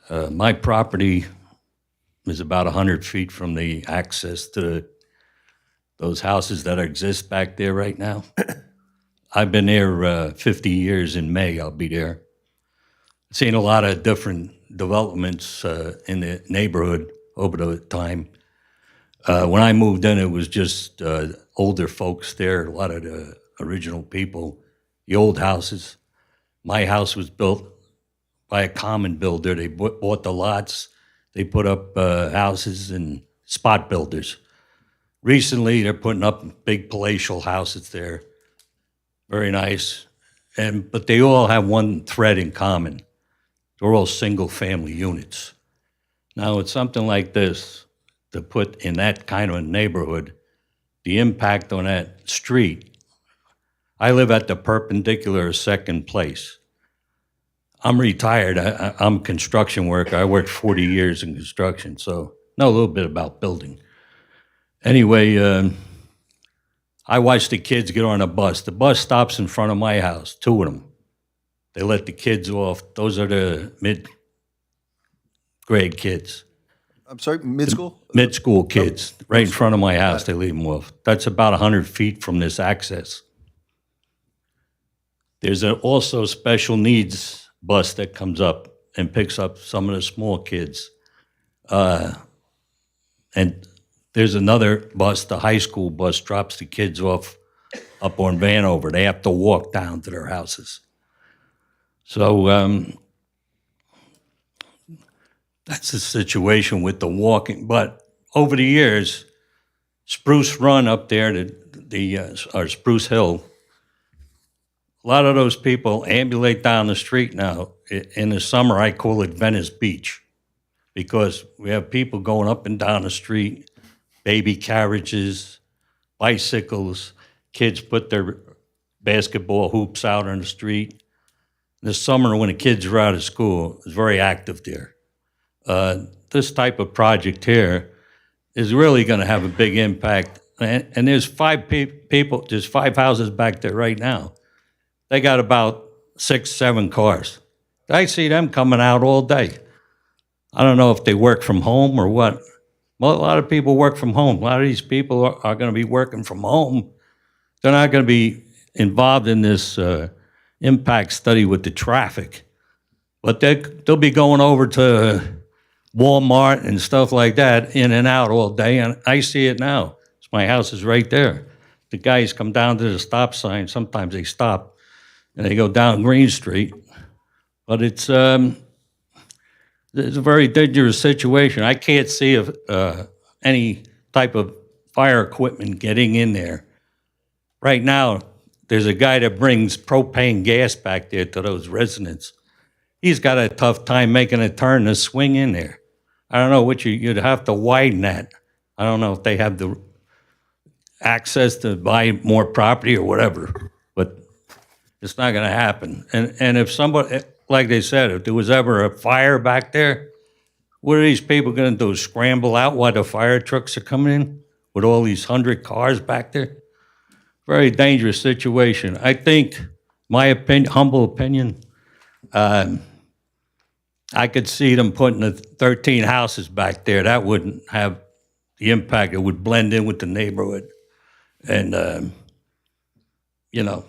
you. My property is about 100 feet from the access to those houses that exist back there right now. I've been there 50 years in May. I'll be there. Seen a lot of different developments in the neighborhood over the time. When I moved in, it was just older folks there, a lot of the original people, the old houses. My house was built by a common builder. They bought the lots. They put up houses and spot builders. Recently, they're putting up big palatial houses there. Very nice. but they all have one thread in common. They're all single-family units. Now, with something like this, to put in that kind of a neighborhood, the impact on that street, I live at the perpendicular of Second Place. I'm retired. I'm a construction worker. I worked 40 years in construction, so know a little bit about building. Anyway, I watched the kids get on a bus. The bus stops in front of my house, 2 of them. They let the kids off. Those are the mid-grade kids. I'm sorry, mid-school? Mid-school kids, right in front of my house, they leave them off. That's about 100 feet from this access. There's also special needs bus that comes up and picks up some of the small kids. And there's another bus, the high school bus, drops the kids off up on Vanover. They have to walk down to their houses. So that's the situation with the walking. But over the years, Spruce Run up there, or Spruce Hill, a lot of those people ambulate down the street now. In the summer, I call it Venice Beach, because we have people going up and down the street, baby carriages, bicycles, kids put their basketball hoops out on the street. In the summer, when the kids are out of school, it's very active there. This type of project here is really going to have a big impact. And there's 5 people, there's 5 houses back there right now. They got about 6, 7 cars. I see them coming out all day. I don't know if they work from home or what. Well, a lot of people work from home. A lot of these people are going to be working from home. They're not going to be involved in this impact study with the traffic. But they'll be going over to Walmart and stuff like that, in and out all day. And I see it now. My house is right there. The guys come down to the stop sign. Sometimes they stop and they go down Green Street. But it's a very dangerous situation. I can't see any type of fire equipment getting in there. Right now, there's a guy that brings propane gas back there to those residents. He's got a tough time making a turn to swing in there. I don't know what you'd have to widen that. I don't know if they have the access to buy more property or whatever, but it's not going to happen. And if somebody, like they said, if there was ever a fire back there, what are these people going to do? Scramble out while the fire trucks are coming in with all these 100 cars back there? Very dangerous situation. I think, my opinion, humble opinion, I could see them putting the 13 houses back there. That wouldn't have the impact. It would blend in with the neighborhood. And, you know,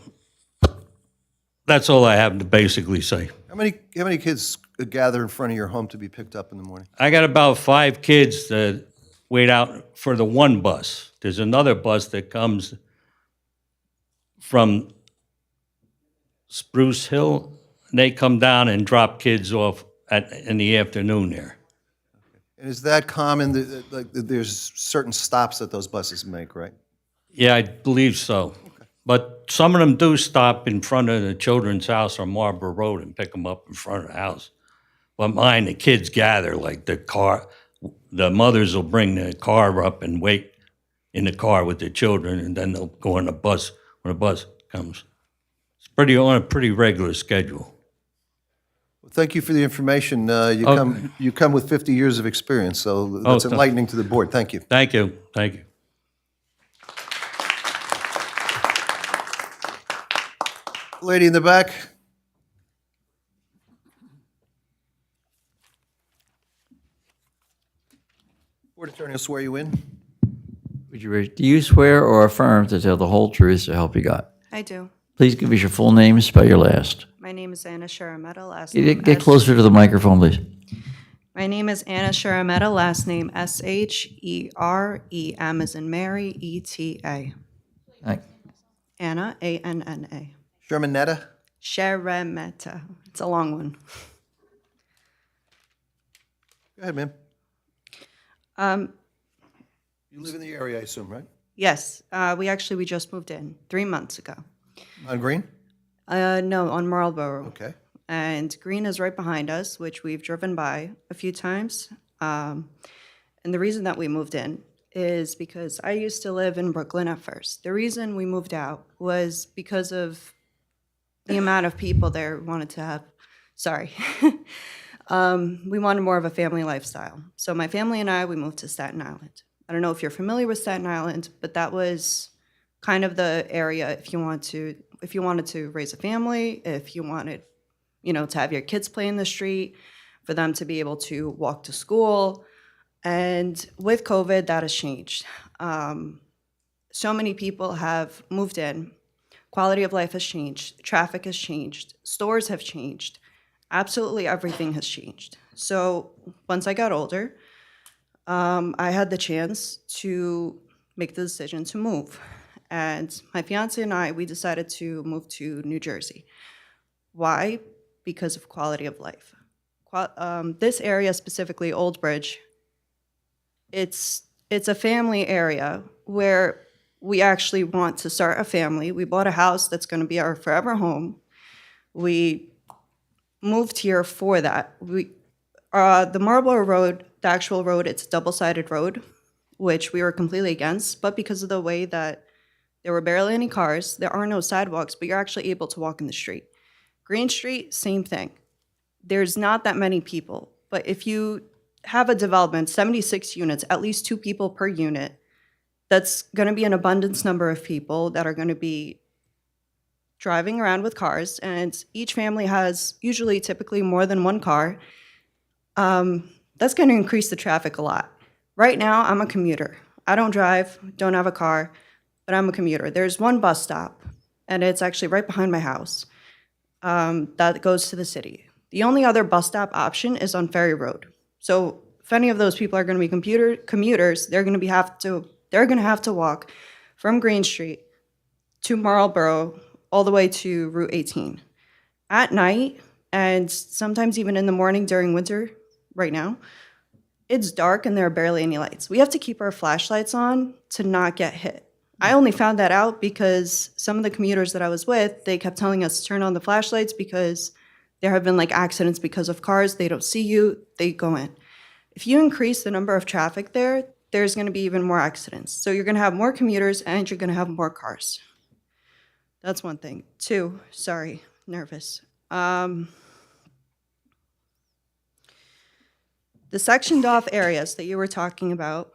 that's all I have to basically say. How many kids gather in front of your home to be picked up in the morning? I got about 5 kids that wait out for the one bus. There's another bus that comes from Spruce Hill. They come down and drop kids off in the afternoon there. And is that common, like, there's certain stops that those buses make, right? Yeah, I believe so. Okay. But some of them do stop in front of the children's house on Marlborough Road and pick them up in front of the house. But mine, the kids gather, like the mothers will bring the car up and wait in the car with their children, and then they'll go on the bus when the bus comes. It's on a pretty regular schedule. Well, thank you for the information. You come with 50 years of experience, so that's enlightening to the board. Thank you. Thank you. Thank you. Lady in the back. Board Attorney will swear you in. Would you raise, do you swear or affirm to tell the whole truth so help you God? I do. Please give us your full name and spell your last. My name is Anna Sharametta, last name Get closer to the microphone, please. My name is Anna Sharametta, last name S-H-E-R-E-M as in Mary, E-T-A. Anna, A-N-N-A. Shermanetta? Sharametta. It's a long one. Go ahead, ma'am. You live in the area, I assume, right? Yes, we just moved in 3 months ago. On Green? No, on Marlborough. Okay. And Green is right behind us, which we've driven by a few times. And the reason that we moved in is because I used to live in Brooklyn at first. The reason we moved out was because of the amount of people there wanted to have, sorry. We wanted more of a family lifestyle. So my family and I, we moved to Staten Island. I don't know if you're familiar with Staten Island, but that was kind of the area if you wanted to raise a family, if you wanted, to have your kids play in the street, for them to be able to walk to school. And with COVID, that has changed. So many people have moved in. Quality of life has changed. Traffic has changed. Stores have changed. Absolutely everything has changed. So once I got older, I had the chance to make the decision to move. And my fiance and I, we decided to move to New Jersey. Why? Because of quality of life. This area, specifically Old Bridge, it's a family area where we actually want to start a family. We bought a house that's going to be our forever home. We moved here for that. The Marlborough Road, the actual road, it's a double-sided road, which we were completely against, but because of the way that there were barely any cars, there are no sidewalks, but you're actually able to walk in the street. Green Street, same thing. There's not that many people, but if you have a development, 76 units, at least 2 people per unit, that's going to be an abundance number of people that are going to be driving around with cars, and each family has usually typically more than 1 car. That's going to increase the traffic a lot. Right now, I'm a commuter. I don't drive, don't have a car, but I'm a commuter. There's 1 bus stop, and it's actually right behind my house, that goes to the city. The only other bus stop option is on Ferry Road. So if any of those people are going to be commuters, they're going to have to walk from Green Street to Marlborough all the way to Route 18. At night, and sometimes even in the morning during winter, right now, it's dark and there are barely any lights. We have to keep our flashlights on to not get hit. I only found that out because some of the commuters that I was with, they kept telling us to turn on the flashlights because there have been accidents because of cars. They don't see you, they go in. If you increase the number of traffic there, there's going to be even more accidents. So you're going to have more commuters and you're going to have more cars. That's one thing. 2, sorry, nervous. The sectioned off areas that you were talking about,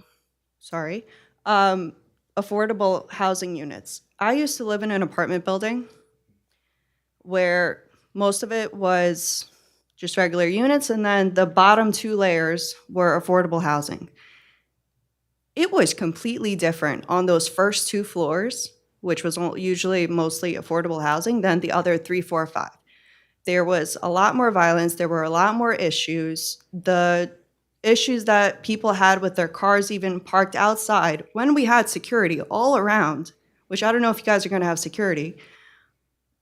sorry, affordable housing units. I used to live in an apartment building where most of it was just regular units, and then the bottom 2 layers were affordable housing. It was completely different on those first 2 floors, which was usually mostly affordable housing, than the other 3, 4, 5. There was a lot more violence. There were a lot more issues. The issues that people had with their cars even parked outside when we had security all around, which I don't know if you guys are going to have security,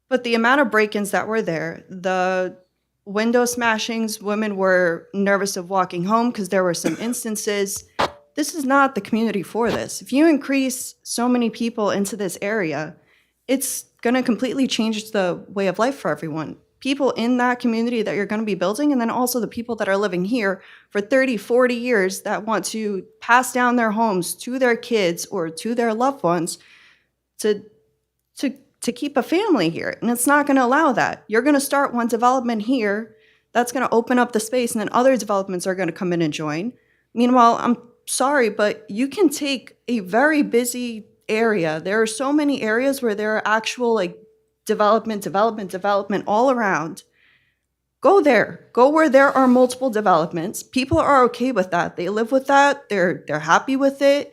but the amount of break-ins that were there, the window smashings, women were nervous of walking home because there were some instances. This is not the community for this. If you increase so many people into this area, it's going to completely change the way of life for everyone. People in that community that you're going to be building, and then also the people that are living here for 30, 40 years that want to pass down their homes to their kids or to their loved ones to keep a family here. And it's not going to allow that. You're going to start one development here that's going to open up the space, and then other developments are going to come in and join. Meanwhile, I'm sorry, but you can take a very busy area. There are so many areas where there are actual development all around. Go there. Go where there are multiple developments. People are okay with that. They live with that. They're happy with it.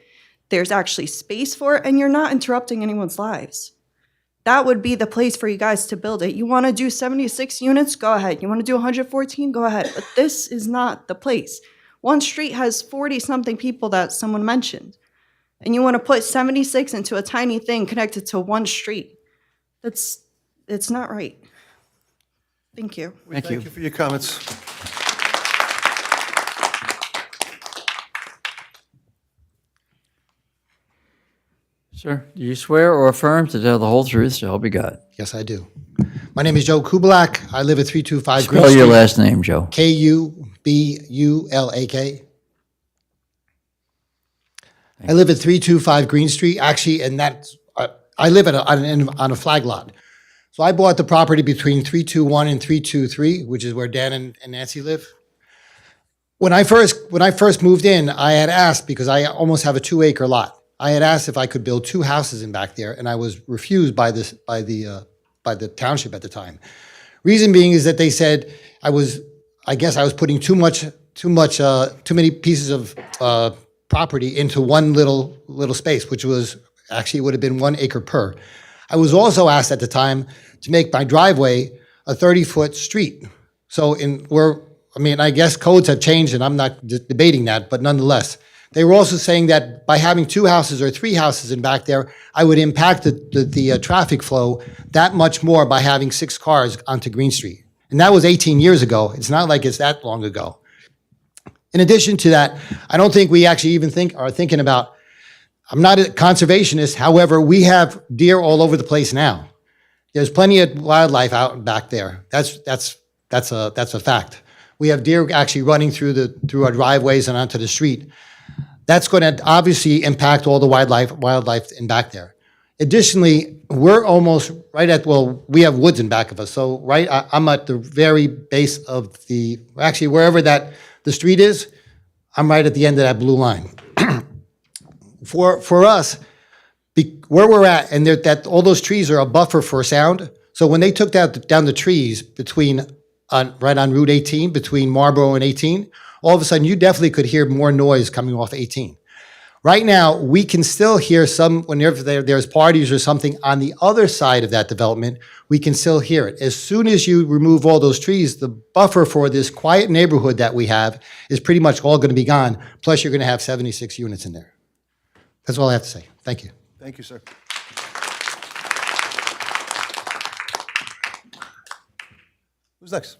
There's actually space for it, and you're not interrupting anyone's lives. That would be the place for you guys to build it. You want to do 76 units? Go ahead. You want to do 114? Go ahead. But this is not the place. One street has 40-something people that someone mentioned, and you want to put 76 into a tiny thing connected to one street. It's not right. Thank you. Thank you for your comments. Sir, do you swear or affirm to tell the whole truth, so help you God? Yes, I do. My name is Joe Kublak. I live at 325 Green Spell Street. your last name, Joe. Kubulak. I live at 325 Green Street, actually, and that's, I live on a flag lot. So I bought the property between 321 and 323, which is where Dan and Nancy live. When I first moved in, I had asked, because I almost have a 2-acre lot, I had asked if I could build 2 houses in back there, and I was refused by the township at the time. Reason being is that they said I guess I was putting too many pieces of property into one little space, which was actually would have been 1 acre per. I was also asked at the time to make my driveway a 30-foot street. So I guess codes have changed, and I'm not debating that, but nonetheless, they were also saying that by having 2 houses or 3 houses in back there, I would impact the traffic flow that much more by having 6 cars onto Green Street. And that was 18 years ago. It's not like it's that long ago. In addition to that, I don't think we actually even are thinking about, I'm not a conservationist, however, we have deer all over the place now. There's plenty of wildlife out back there. That's a fact. We have deer actually running through our driveways and onto the street. That's going to obviously impact all the wildlife in back there. Additionally, we're almost right at, we have woods in back of us. So I'm at the very base of actually wherever the street is, I'm right at the end of that blue line. For us, where we're at, and all those trees are a buffer for sound. So when they took down the trees right on Route 18, between Marlboro and 18, all of a sudden you definitely could hear more noise coming off 18. Right now, we can still hear whenever there's parties or something on the other side of that development, we can still hear it. As soon as you remove all those trees, the buffer for this quiet neighborhood that we have is pretty much all going to be gone. Plus, you're going to have 76 units in there. That's all I have to say. Thank you. Thank you, sir. Who's next?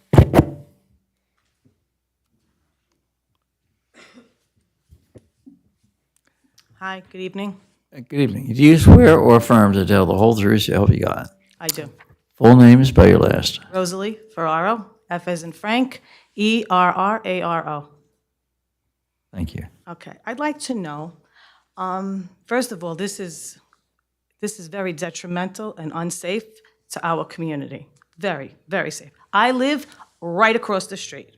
Hi, good evening. Good evening. Do you swear or affirm to tell the whole truth, so help you God? I do. Full name and spell your last. Rosalie Ferraro, F as in Frank, Erraro. Thank you. Okay, I'd like to know, first of all, this is very detrimental and unsafe to our community. Very, very safe. I live right across the street.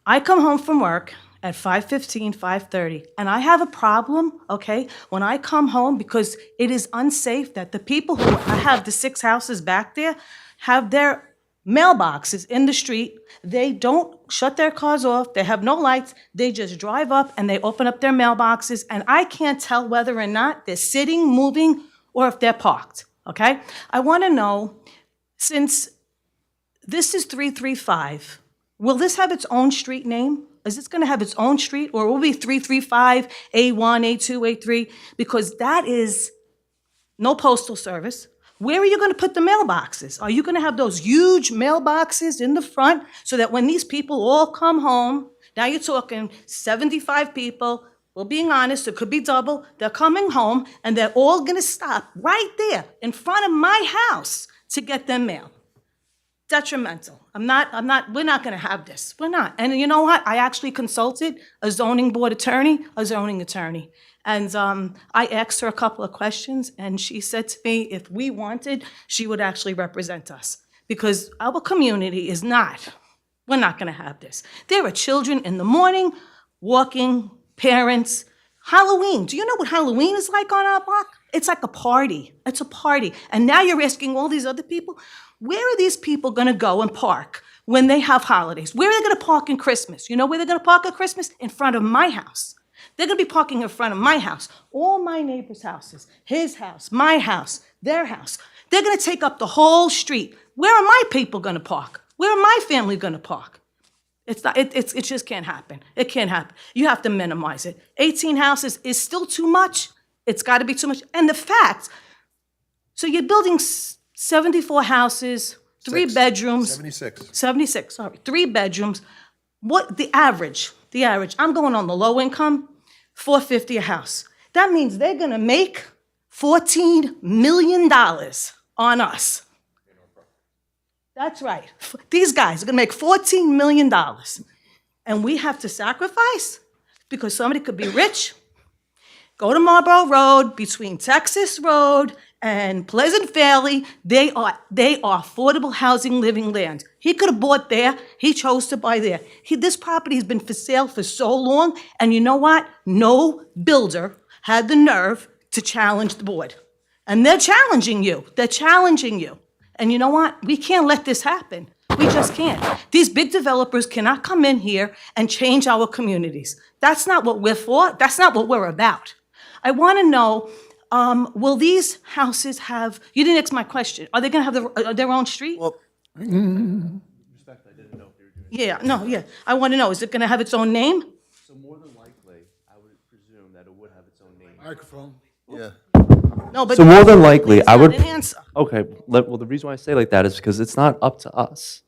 I come home from work at 5:15, 5:30, and I have a problem, okay, when I come home because it is unsafe that the people who I have the 6 houses back there have their mailboxes in the street. They don't shut their cars off. They have no lights. They just drive up and they open up their mailboxes, and I can't tell whether or not they're sitting, moving, or if they're parked, okay? I want to know, since this is 335, will this have its own street name? Is this going to have its own street, or will it be 335, A1, A2, A3? Because that is no postal service. Where are you going to put the mailboxes? Are you going to have those huge mailboxes in the front so that when these people all come home, now you're talking 75 people, well, being honest, it could be double, they're coming home and they're all going to stop right there in front of my house to get their mail. Detrimental. we're not going to have this. We're not. And you know what? I actually consulted a zoning attorney. And I asked her a couple of questions, and she said to me, if we wanted, she would actually represent us. Because our community we're not going to have this. There are children in the morning, walking, parents. Halloween. Do you know what Halloween is like on our block? It's like a party. It's a party. And now you're asking all these other people, where are these people going to go and park when they have holidays? Where are they going to park in Christmas? You know where they're going to park at Christmas? In front of my house. They're going to be parking in front of my house, all my neighbors' houses, his house, my house, their house. They're going to take up the whole street. Where are my people going to park? Where are my family going to park? It just can't happen. It can't happen. You have to minimize it. 18 houses is still too much. It's got to be too much. And the fact, so you're building 74 houses, 3 bedrooms. 76, sorry. 3 bedrooms. What the average, I'm going on the low income, $450 a house. That means they're going to make $14 million on us. That's right. These guys are gonna make $14 million. And we have to sacrifice because somebody could be rich, go to Marlboro Road, between Texas Road and Pleasant Valley. They are affordable housing living land. He could have bought there. He chose to buy there. This property has been for sale for so long, and you know what? No builder had the nerve to challenge the board. And they're challenging you. They're challenging you. And you know what? We can't let this happen. We just can't. These big developers cannot come in here and change our communities. That's not what we're for. That's not what we're about. I want to know, will these houses have, you didn't ask my question, are they going to have their own street? Well, Yeah, no, yeah. I want to know, is it going to have its own name? So more than likely, I would presume that it would have its own name. Microphone. yeah. No, but So more than likely, it's I would. not an answer. Okay, well, the reason why I say like that is because it's not up to us.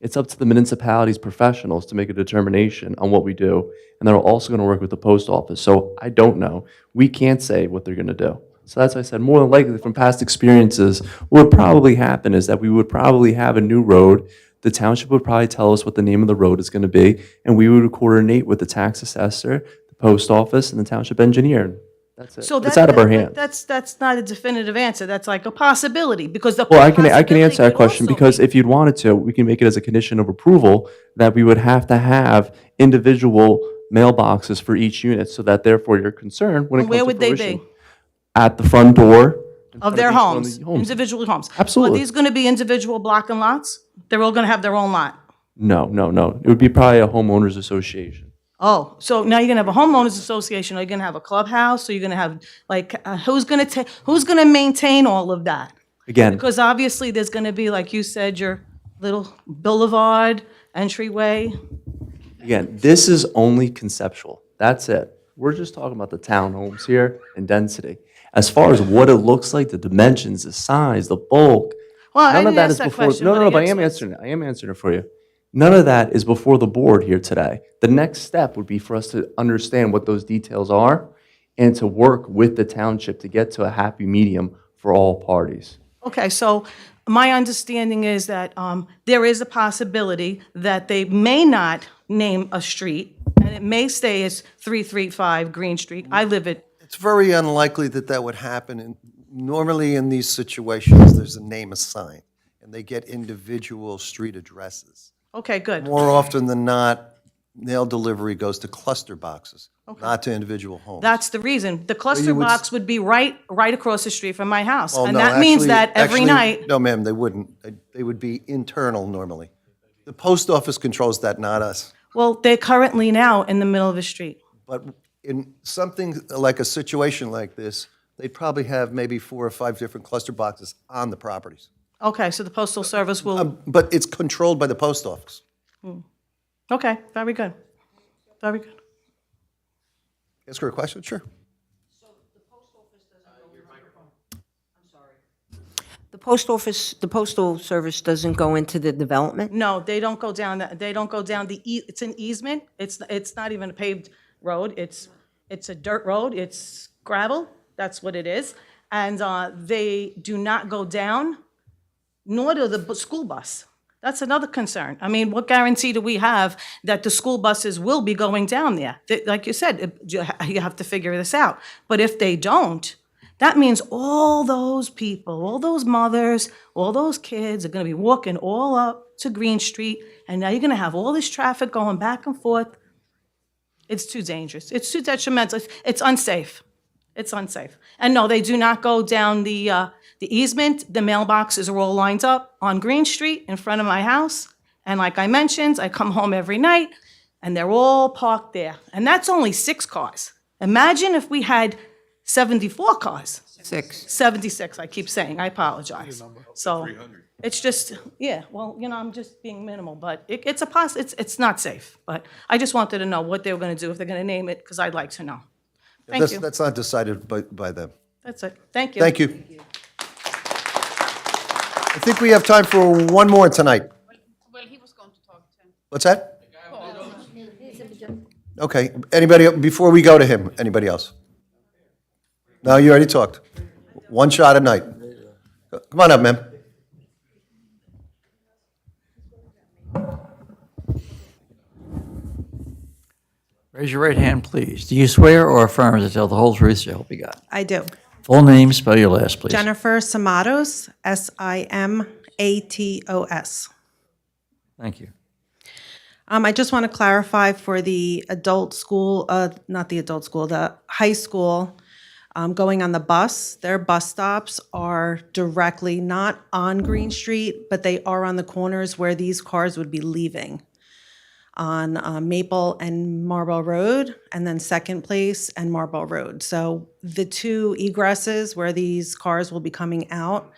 It's up to the municipality's professionals to make a determination on what we do, and they're also going to work with the post office. So I don't know. We can't say what they're going to do. So that's why I said more than likely from past experiences, what would probably happen is that we would probably have a new road. The township would probably tell us what the name of the road is going to be, and we would coordinate with the tax assessor, the post office, and the township engineer. That's it. So It's out of our hands. That's not a definitive answer. That's like a possibility because the Well, I can possibility answer that could question also because be- if you'd wanted to, we can make it as a condition of approval that we would have to have individual mailboxes for each unit, so that therefore your concern when it And comes where to would they fruition, be? at the front door Of their each one of homes, the homes. individual homes. Absolutely. Are these going to be individual block and lots? They're all going to have their own lot? No. It would be probably a homeowners association. Oh, so now you're going to have a homeowners association, are you going to have a clubhouse, or you're going to have, like, who's going to maintain all of that? Again, Because obviously, there's going to be, like you said, your little boulevard, entryway. this is only conceptual. That's it. We're just talking about the townhomes here and density. As far as what it looks like, the dimensions, the size, the bulk, Well, I none of didn't that ask is that before. question, No, but no, I but I am answered it. answering it. I am answering it for you. None of that is before the board here today. The next step would be for us to understand what those details are and to work with the township to get to a happy medium for all parties. Okay, so my understanding is that there is a possibility that they may not name a street, and it may stay as 335 Green Street. I live at, It's very unlikely that that would happen. And normally in these situations, there's a name assigned, and they get individual street addresses. okay, good. More often than not, mail delivery goes to cluster boxes, not to individual homes. That's the reason. The cluster you would box would be right across the street from my house. Well, And no, that means actually- that every actually, night, No, ma'am, they wouldn't. They would be internal normally. The post office controls that, not us. well, they're currently now in the middle of the street. But in something like a situation like this, they'd probably have maybe 4 or 5 different cluster boxes on the properties. Okay, so the Postal Service will, But it's controlled by the post office. okay, very good. Very good. Ask her a question? Sure. The postal service doesn't go into the development? No, they don't go down, they don't go down it's an easement. It's not even a paved road. It's a dirt road. It's gravel. That's what it is. And they do not go down, nor do the school bus. That's another concern. I mean, what guarantee do we have that the school buses will be going down there? Like you said, you have to figure this out. But if they don't, that means all those people, all those mothers, all those kids are going to be walking all up to Green Street, and now you're going to have all this traffic going back and forth. It's too dangerous. It's too detrimental. It's unsafe. It's unsafe. And no, they do not go down the easement. The mailboxes are all lined up on Green Street in front of my house. And like I mentioned, I come home every night, and they're all parked there. And that's only 6 cars. Imagine if we had 74 cars. 76, I keep saying. I apologize. So it's just, yeah, well, I'm just being minimal, but it's not safe. But I just wanted to know what they were going to do, if they're going to name it, because I'd like to know. Thank you. That's not decided by them. That's it. Thank you. Thank you. I think we have time for one more tonight. Well, he was going to talk to him. What's that? Okay, anybody, before we go to him, anybody else? No, you already talked. One shot a night. Come on up, ma'am. Raise your right hand, please. Do you swear or affirm to tell the whole truth, so help you God? I do. Full name, spell your last, please. Jennifer Simatos, Simatos. Thank you. I just want to clarify for the adult school, not the adult school, the high school, going on the bus, their bus stops are directly not on Green Street, but they are on the corners where these cars would be leaving on Maple and Marlborough Road, and then Second Place and Marlborough Road. So the two egresses where these cars will be coming out,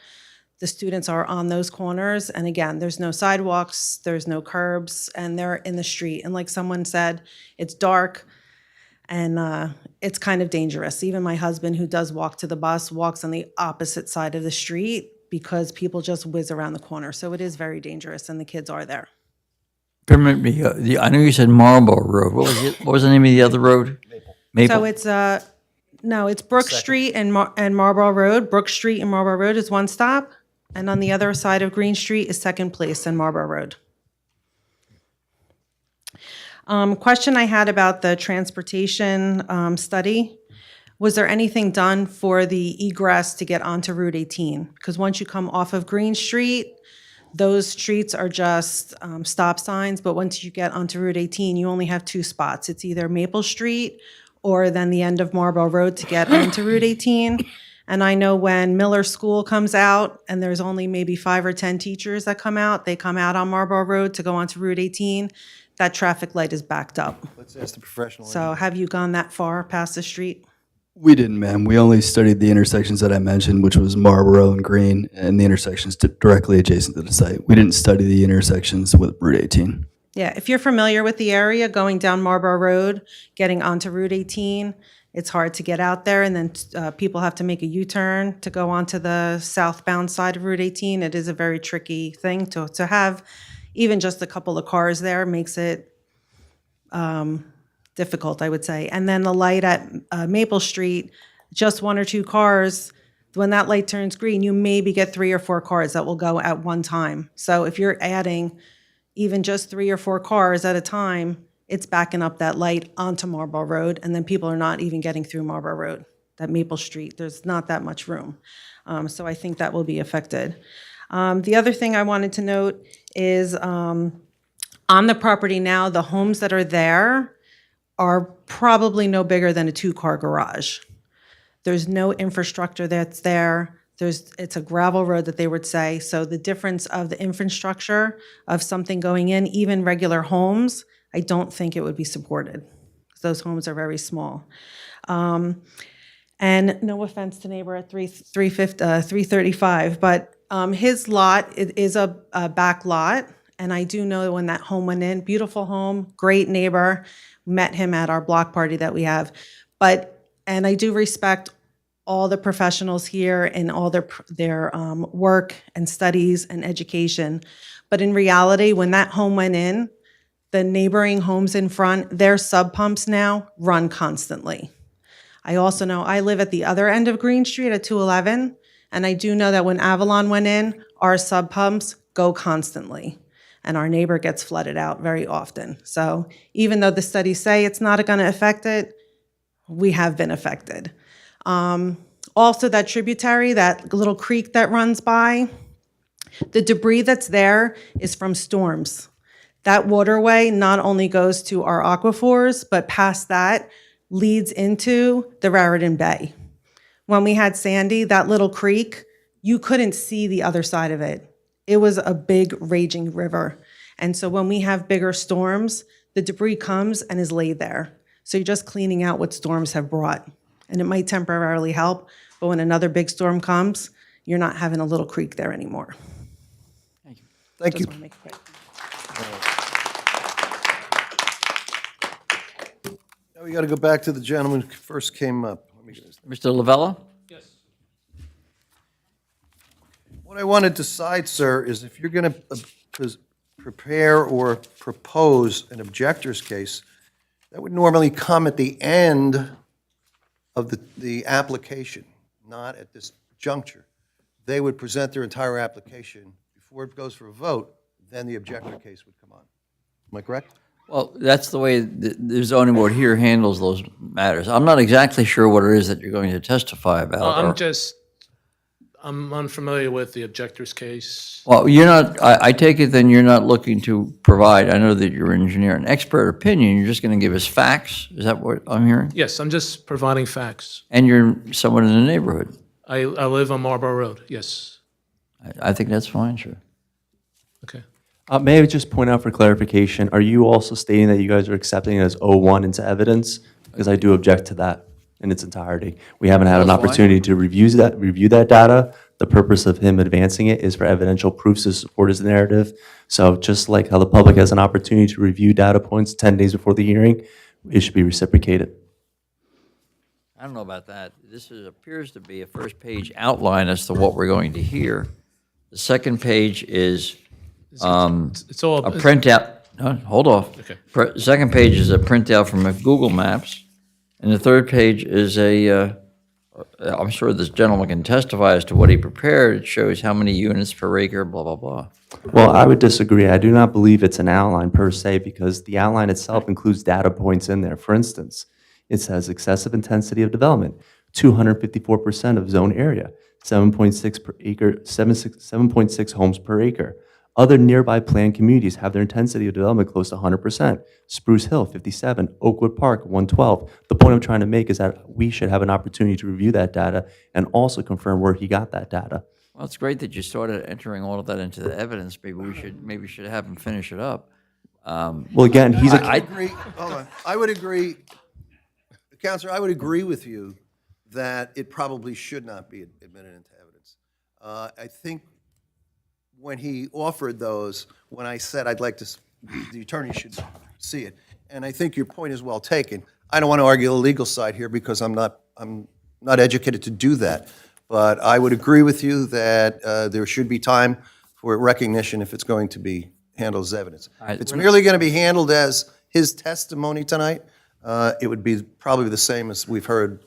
the students are on those corners. And again, there's no sidewalks, there's no curbs, and they're in the street. And like someone said, it's dark and it's kind of dangerous. Even my husband, who does walk to the bus, walks on the opposite side of the street because people just whiz around the corner. So it is very dangerous, and the kids are there. Permit me, I know you said Marlborough Road. What was the name of the other road? Maple. So it's no, it's Brook Street and Marlborough Road. Brook Street and Marlborough Road is one stop, and on the other side of Green Street is Second Place and Marlborough Road. Question I had about the transportation study. Was there anything done for the egress to get onto Route 18? Because once you come off of Green Street, those streets are just stop signs, but once you get onto Route 18, you only have two spots. It's either Maple Street or then the end of Marlborough Road to get onto Route 18. And I know when Miller School comes out and there's only maybe 5 or 10 teachers that come out, they come out on Marlborough Road to go onto Route 18, that traffic light is backed up. Let's ask the professional. So have you gone that far past the street? We didn't, ma'am. We only studied the intersections that I mentioned, which was Marlborough and Green, and the intersections directly adjacent to the site. We didn't study the intersections with Route 18. Yeah, if you're familiar with the area, going down Marlborough Road, getting onto Route 18, it's hard to get out there, and then people have to make a U-turn to go onto the southbound side of Route 18. It is a very tricky thing to have. Even just a couple of cars there makes it difficult, I would say. And then the light at Maple Street, just 1 or 2 cars, when that light turns green, you maybe get 3 or 4 cars that will go at one time. So if you're adding even just 3 or 4 cars at a time, it's backing up that light onto Marlborough Road, and then people are not even getting through Marlborough Road, that Maple Street. There's not that much room. So I think that will be affected. The other thing I wanted to note is on the property now, the homes that are there are probably no bigger than a 2-car garage. There's no infrastructure that's there. It's a gravel road that they would say. So the difference of the infrastructure of something going in, even regular homes, I don't think it would be supported, because those homes are very small. And no offense to neighbor at 335, but his lot is a back lot. And I do know when that home went in, beautiful home, great neighbor, met him at our block party that we have. And I do respect all the professionals here and all their work and studies and education. But in reality, when that home went in, the neighboring homes in front, their sub pumps now run constantly. I also know I live at the other end of Green Street at 211, and I do know that when Avalon went in, our sub pumps go constantly, and our neighbor gets flooded out very often. So even though the studies say it's not going to affect it, we have been affected. Also, that tributary, that little creek that runs by, the debris that's there is from storms. That waterway not only goes to our aquifers, but past that leads into the Raritan Bay. When we had Sandy, that little creek, you couldn't see the other side of it. It was a big raging river. And so when we have bigger storms, the debris comes and is laid there. So you're just cleaning out what storms have brought. And it might temporarily help, but when another big storm comes, you're not having a little creek there anymore. Thank you. Just wanna make it quick. Now we got to go back to the gentleman who first came up. Let me get his- Mr. Lavella? What I want to decide, sir, is if you're going to prepare or propose an objector's case, that would normally come at the end of the application, not at this juncture. They would present their entire application before it goes for a vote, then the objector case would come on. Am I correct? Well, that's the way the zoning board here handles those matters. I'm not exactly sure what it is that you're going to testify about. I'm unfamiliar with the objector's case. Well, you're not, I take it then you're not looking to provide, I know that you're an engineer, an expert opinion, you're just going to give us facts? Is that what I'm hearing? Yes, I'm just providing facts. And you're someone in the neighborhood? I live on Marlborough Road, yes. I think that's fine, sure. Okay. May I just point out for clarification, are you also stating that you guys are accepting it as O1 into evidence? Because I do object to that in its entirety. We haven't had an That's fine. opportunity to review that data. The purpose of him advancing it is for evidential proofs to support his narrative. So just like how the public has an opportunity to review data points 10 days before the hearing, it should be reciprocated. I don't know about that. This appears to be a first page outline as to what we're going to hear. The second page is It's all a printout. No, hold off. Okay. Second page is a printout from Google Maps, and the third page is I'm sure this gentleman can testify as to what he prepared. It shows how many units per acre, blah, blah, blah. Well, I would disagree. I do not believe it's an outline per se because the outline itself includes data points in there. For instance, it says excessive intensity of development, 254% of zone area, 7.6 per acre, 7.6 homes per acre. Other nearby planned communities have their intensity of development close to 100%. Spruce Hill, 57. Oakwood Park, 112. The point I'm trying to make is that we should have an opportunity to review that data and also confirm where he got that data. Well, it's great that you started entering all of that into the evidence. Maybe we should have him finish it up. Well, again, he's a... I agree, hold on. I would agree, Counselor, I would agree with you that it probably should not be admitted into evidence. I think when he offered those, when I said I'd like to, the attorney should see it, and I think your point is well taken. I don't want to argue the legal side here because I'm not educated to do that. But I would agree with you that there should be time for recognition if it's going to be handled as evidence. If it's merely going to be handled as his testimony tonight, it would be probably the same as we've heard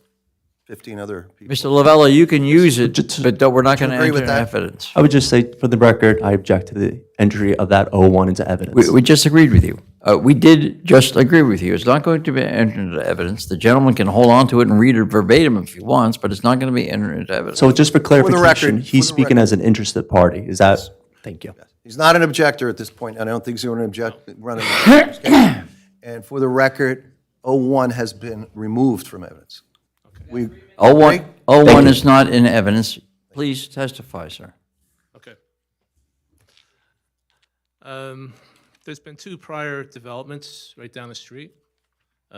15 other people. Mr. Lavella, you can use it, but we're not going to agree enter with in that? evidence. I would just say, for the record, I object to the entry of that O1 into evidence. We just agreed with you. We did just agree with you. It's not going to be entered into evidence. The gentleman can hold on to it and read it verbatim if he wants, but it's not going to be entered into evidence. So just for clarification, record- he's for the speaking record. as an interested party. Is that? Thank you. He's not an objector at this point, and I don't think he's going to object, run an case. And for the record, O1 has been removed from evidence. We agree? 01 is not in evidence. Please testify, sir. Okay. There's been two prior developments right down the street.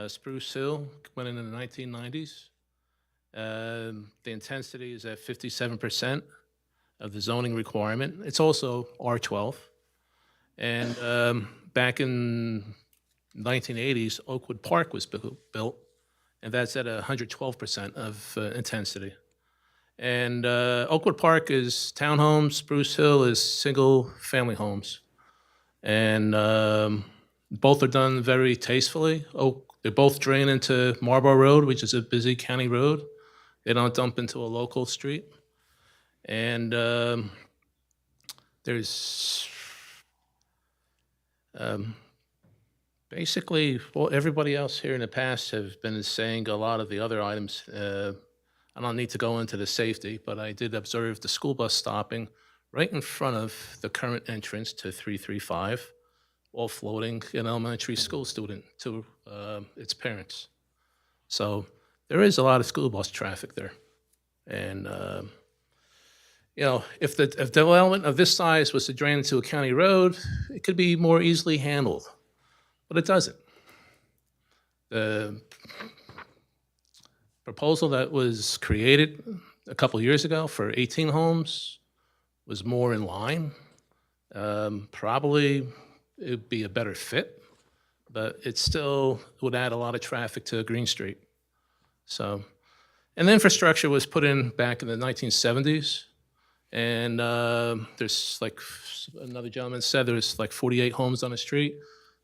Spruce Hill went in the 1990s. The intensity is at 57% of the zoning requirement. It's also R12. And back in 1980s, Oakwood Park was built, and that's at 112% of intensity. And Oakwood Park is townhomes, Spruce Hill is single-family homes. And both are done very tastefully. They both drain into Marlborough Road, which is a busy county road. They don't dump into a local street. And there's basically, well, everybody else here in the past have been saying a lot of the other items. I don't need to go into the safety, but I did observe the school bus stopping right in front of the current entrance to 335, offloading an elementary school student to its parents. So there is a lot of school bus traffic there. And, you know, if development of this size was to drain into a county road, it could be more easily handled, but it doesn't. The proposal that was created a couple years ago for 18 homes was more in line. Probably it would be a better fit, but it still would add a lot of traffic to Green Street. So, and the infrastructure was put in back in the 1970s, and there's like another gentleman said, there's like 48 homes on the street.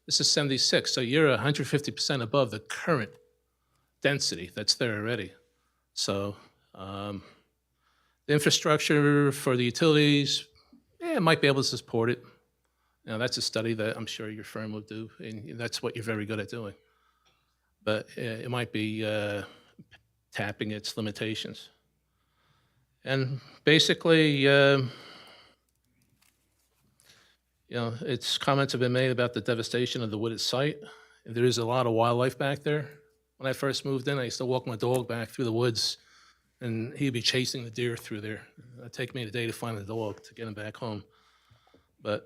This is 76, so you're 150% above the current density that's there already. So the infrastructure for the utilities, it might be able to support it. Now, that's a study that I'm sure your firm would do, and that's what you're very good at doing. But it might be tapping its limitations. And basically, its comments have been made about the devastation of the wooded site. There is a lot of wildlife back there. When I first moved in, I used to walk my dog back through the woods, and he'd be chasing the deer through there. It'd take me a day to find the dog to get him back home. But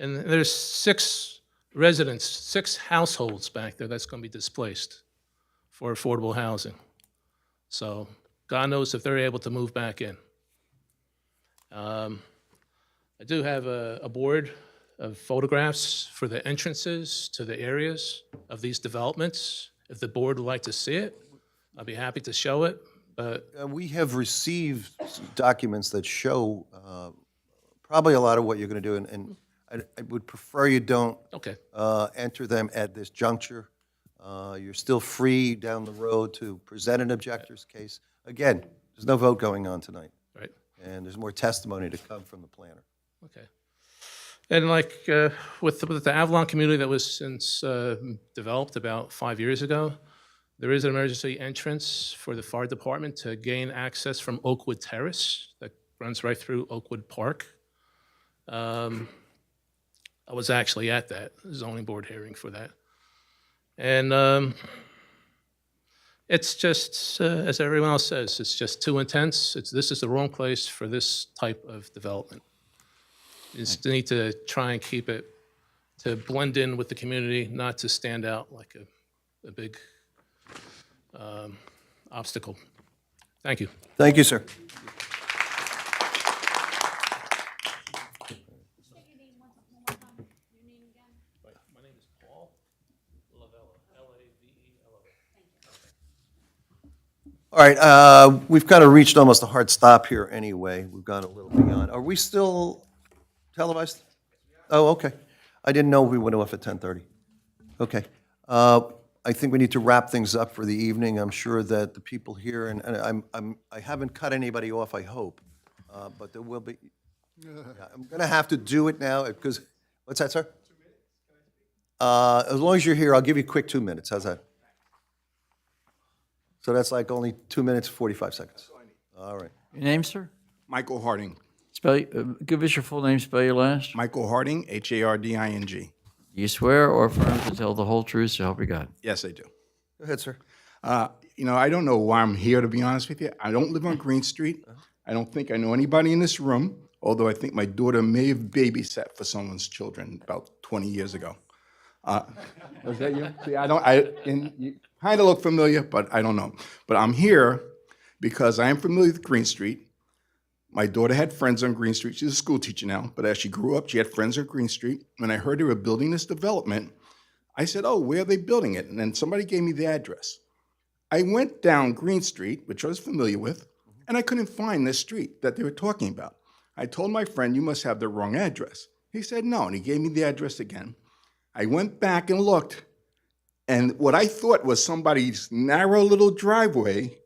and there's 6 residents, 6 households back there that's going to be displaced for affordable housing. So God knows if they're able to move back in. I do have a board of photographs for the entrances to the areas of these developments. If the board would like to see it, I'd be happy to show it. But We have received documents that show probably a lot of what you're going to do, and I would prefer you don't enter them at this juncture. You're still free down the road to present an objector's case. Again, there's no vote going on tonight. Right. And there's more testimony to come from the planner. Okay. And like with the Avalon community that was since developed about 5 years ago, there is an emergency entrance for the fire department to gain access from Oakwood Terrace that runs right through Oakwood Park. I was actually at that zoning board hearing for that. And it's just, as everyone else says, it's just too intense. This is the wrong place for this type of development. You just need to try and keep it to blend in with the community, not to stand out like a big obstacle. Thank you. Thank you, sir. My name is Paul Lavella, L-A-V-E-L-O. All right, we've kind of reached almost a hard stop here anyway. We've gone a little beyond. Are we still televised? Oh, okay. I didn't know we went off at 10:30. Okay. I think we need to wrap things up for the evening. I'm sure that the people here, and I haven't cut anybody off, I hope, but there will be. Yeah, I'm going to have to do it now because, what's that, sir? As long as you're here, I'll give you a quick 2 minutes. How's that? So that's like only 2 minutes, 45 seconds. All right. Your name, sir? Michael Harding. Spell, give us your full name, spell your last. Michael Harding, Harding. Do you swear or affirm to tell the whole truth, so help you God? Yes, I do. Go ahead, sir. I don't know why I'm here, to be honest with you. I don't live on Green Street. I don't think I know anybody in this room, although I think my daughter may have babysat for someone's children about 20 years ago. Was that you? See, you kind of look familiar, but I don't know. But I'm here because I am familiar with Green Street. My daughter had friends on Green Street. She's a school teacher now, but as she grew up, she had friends on Green Street. When I heard they were building this development, I said, oh, where are they building it? And then somebody gave me the address. I went down Green Street, which I was familiar with, and I couldn't find this street that they were talking about. I told my friend, you must have the wrong address. He said, no, and he gave me the address again. I went back and looked, and what I thought was somebody's narrow little driveway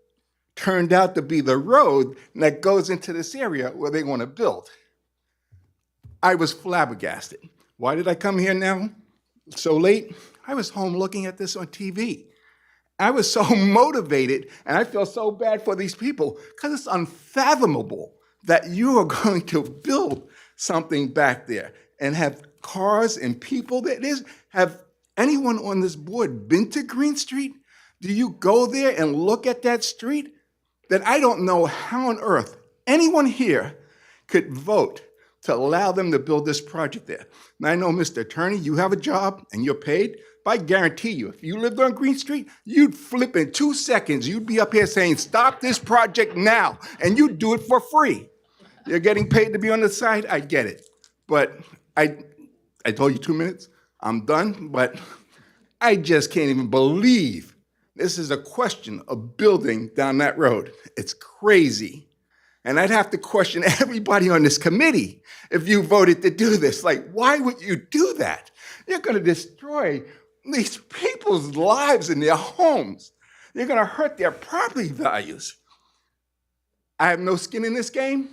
turned out to be the road that goes into this area where they want to build. I was flabbergasted. Why did I come here now so late? I was home looking at this on TV. I was so motivated, and I feel so bad for these people because it's unfathomable that you are going to build something back there and have cars and people that is. Have anyone on this board been to Green Street? Do you go there and look at that street? That I don't know how on earth anyone here could vote to allow them to build this project there. And I know, Mr. Attorney, you have a job and you're paid, but I guarantee you, if you lived on Green Street, you'd flip in 2 seconds. You'd be up here saying, stop this project now, and you'd do it for free. You're getting paid to be on the side, I get it. But I told you 2 minutes, I'm done, but I just can't even believe this is a question of building down that road. It's crazy. And I'd have to question everybody on this committee if you voted to do this. Like, why would you do that? You're going to destroy these people's lives and their homes. You're going to hurt their property values. I have no skin in this game.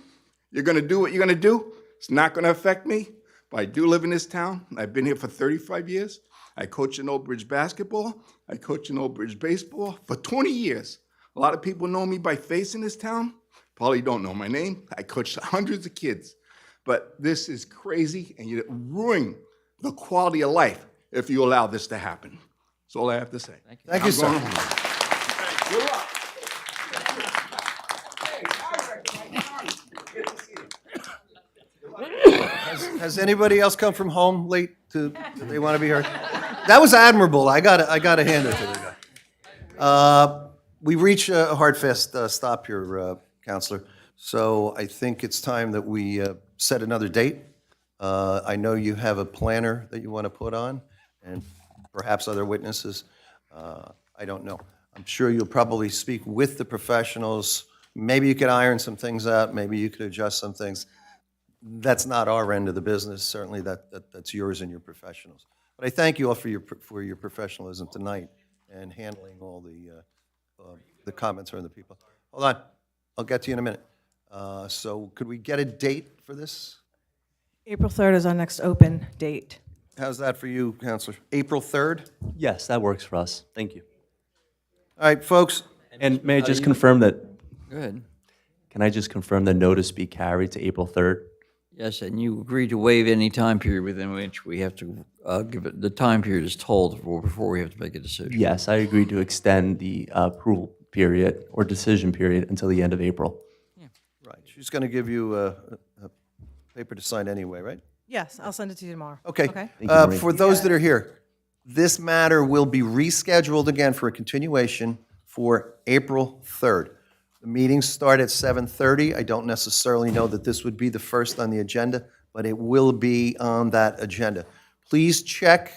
You're going to do what you're going to do. It's not going to affect me. but I do live in this town. I've been here for 35 years. I coach in Old Bridge basketball. I coach in Old Bridge baseball for 20 years. A lot of people know me by face in this town. Probably don't know my name. I coached hundreds of kids. But this is crazy, and you ruin the quality of life if you allow this to happen. That's all I have to say. Thank you, sir. You're up. Has anybody else come from home late to, they want to be heard? That was admirable. I gotta hand it to the guy. We reach a hard, fast stop here, Counselor. So I think it's time that we set another date. I know you have a planner that you want to put on, and perhaps other witnesses. I don't know. I'm sure you'll probably speak with the professionals. Maybe you could iron some things out. Maybe you could adjust some things. That's not our end of the business. Certainly, that's yours and your professionals. But I thank you all for your professionalism tonight and handling all the comments from the people. Hold on, I'll get to you in a minute. So, could we get a date for this? April 3rd is our next open date. How's that for you, Counselor? April 3rd? Yes, that works for us. Thank you. All right, folks. And may I just confirm that, Go ahead. can I just confirm the notice be carried to April 3rd? Yes, and you agree to waive any time period within which we have to give it, the time period is told before we have to make a decision. Yes, I agree to extend the approval period or decision period until the end of April. Right, she's going to give you a paper to sign anyway, right? Yes, I'll send it to you tomorrow. Okay. Thank you, Maureen. For those that are here, this matter will be rescheduled again for a continuation for April 3rd. The meetings start at 7:30. I don't necessarily know that this would be the first on the agenda, but it will be on that agenda. Please check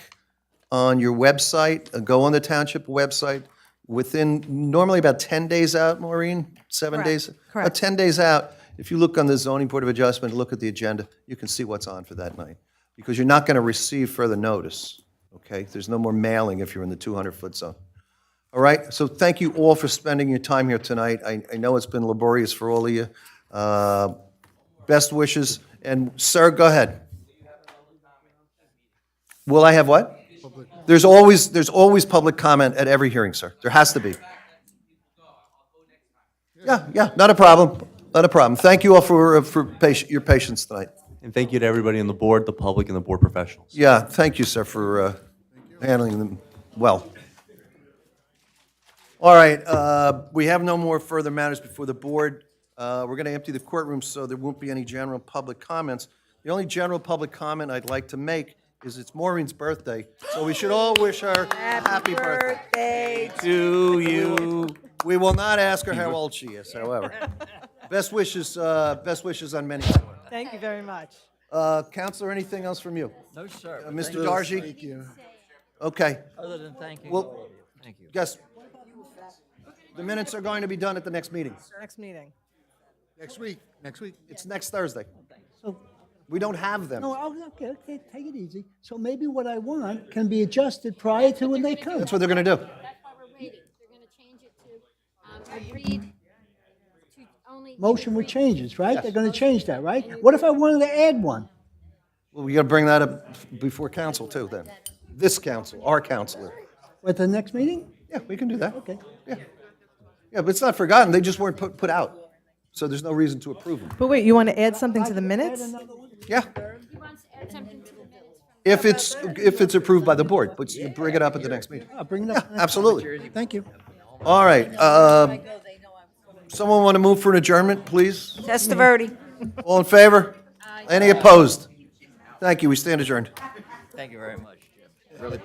on your website, go on the Township website, within normally about 10 days out, Maureen, 7 days? Correct. About 10 days out, if you look on the Zoning Board of Adjustment, look at the agenda, you can see what's on for that night. Because you're not going to receive further notice, okay? There's no more mailing if you're in the 200-foot zone. All right, so thank you all for spending your time here tonight. I know it's been laborious for all of you. Best wishes, and sir, go ahead. Will I have what? There's always public comment at every hearing, sir. There has to be. Yeah, not a problem, not a problem. Thank you all for your patience tonight. And thank you to everybody on the board, the public, and the board professionals. Yeah, thank you, sir, for handling them well. All right, we have no more further matters before the board. We're going to empty the courtroom, so there won't be any general public comments. The only general public comment I'd like to make is it's Maureen's birthday, so we should all wish her happy birthday to you. We will not ask her how old she is, however. Best wishes on many. Thank you very much. Counselor, anything else from you? No, sir. Mr. Dargy? Thank you. Okay. Other than thanking Well, all of you. Thank you. Yes. The minutes are going to be done at the next meeting. Next meeting. Next week. It's next Thursday. So, We don't have them. no, okay, take it easy. So maybe what I want can be adjusted prior to when they come. That's what they're going to do. That's why we're waiting. They're going to change it to agreed to only. Motion with changes, right? They're going to change that, right? What if I wanted to add one? Well, we got to bring that up before council too, then. This council, our counselor. At the next meeting? Yeah, we can do that. Okay. Yeah, but it's not forgotten. They just weren't put out. So there's no reason to approve them. But wait, you want to add something to the minutes? Yeah, He wants to add something to the minutes. if it's approved by the board, but you bring it up at the next meeting. I'll bring it up. Absolutely. Thank you. All right. Someone want to move for an adjournment, please? Testaverde. All in favor? Any opposed? Thank you. We stand adjourned. Thank you very much, Jim. Really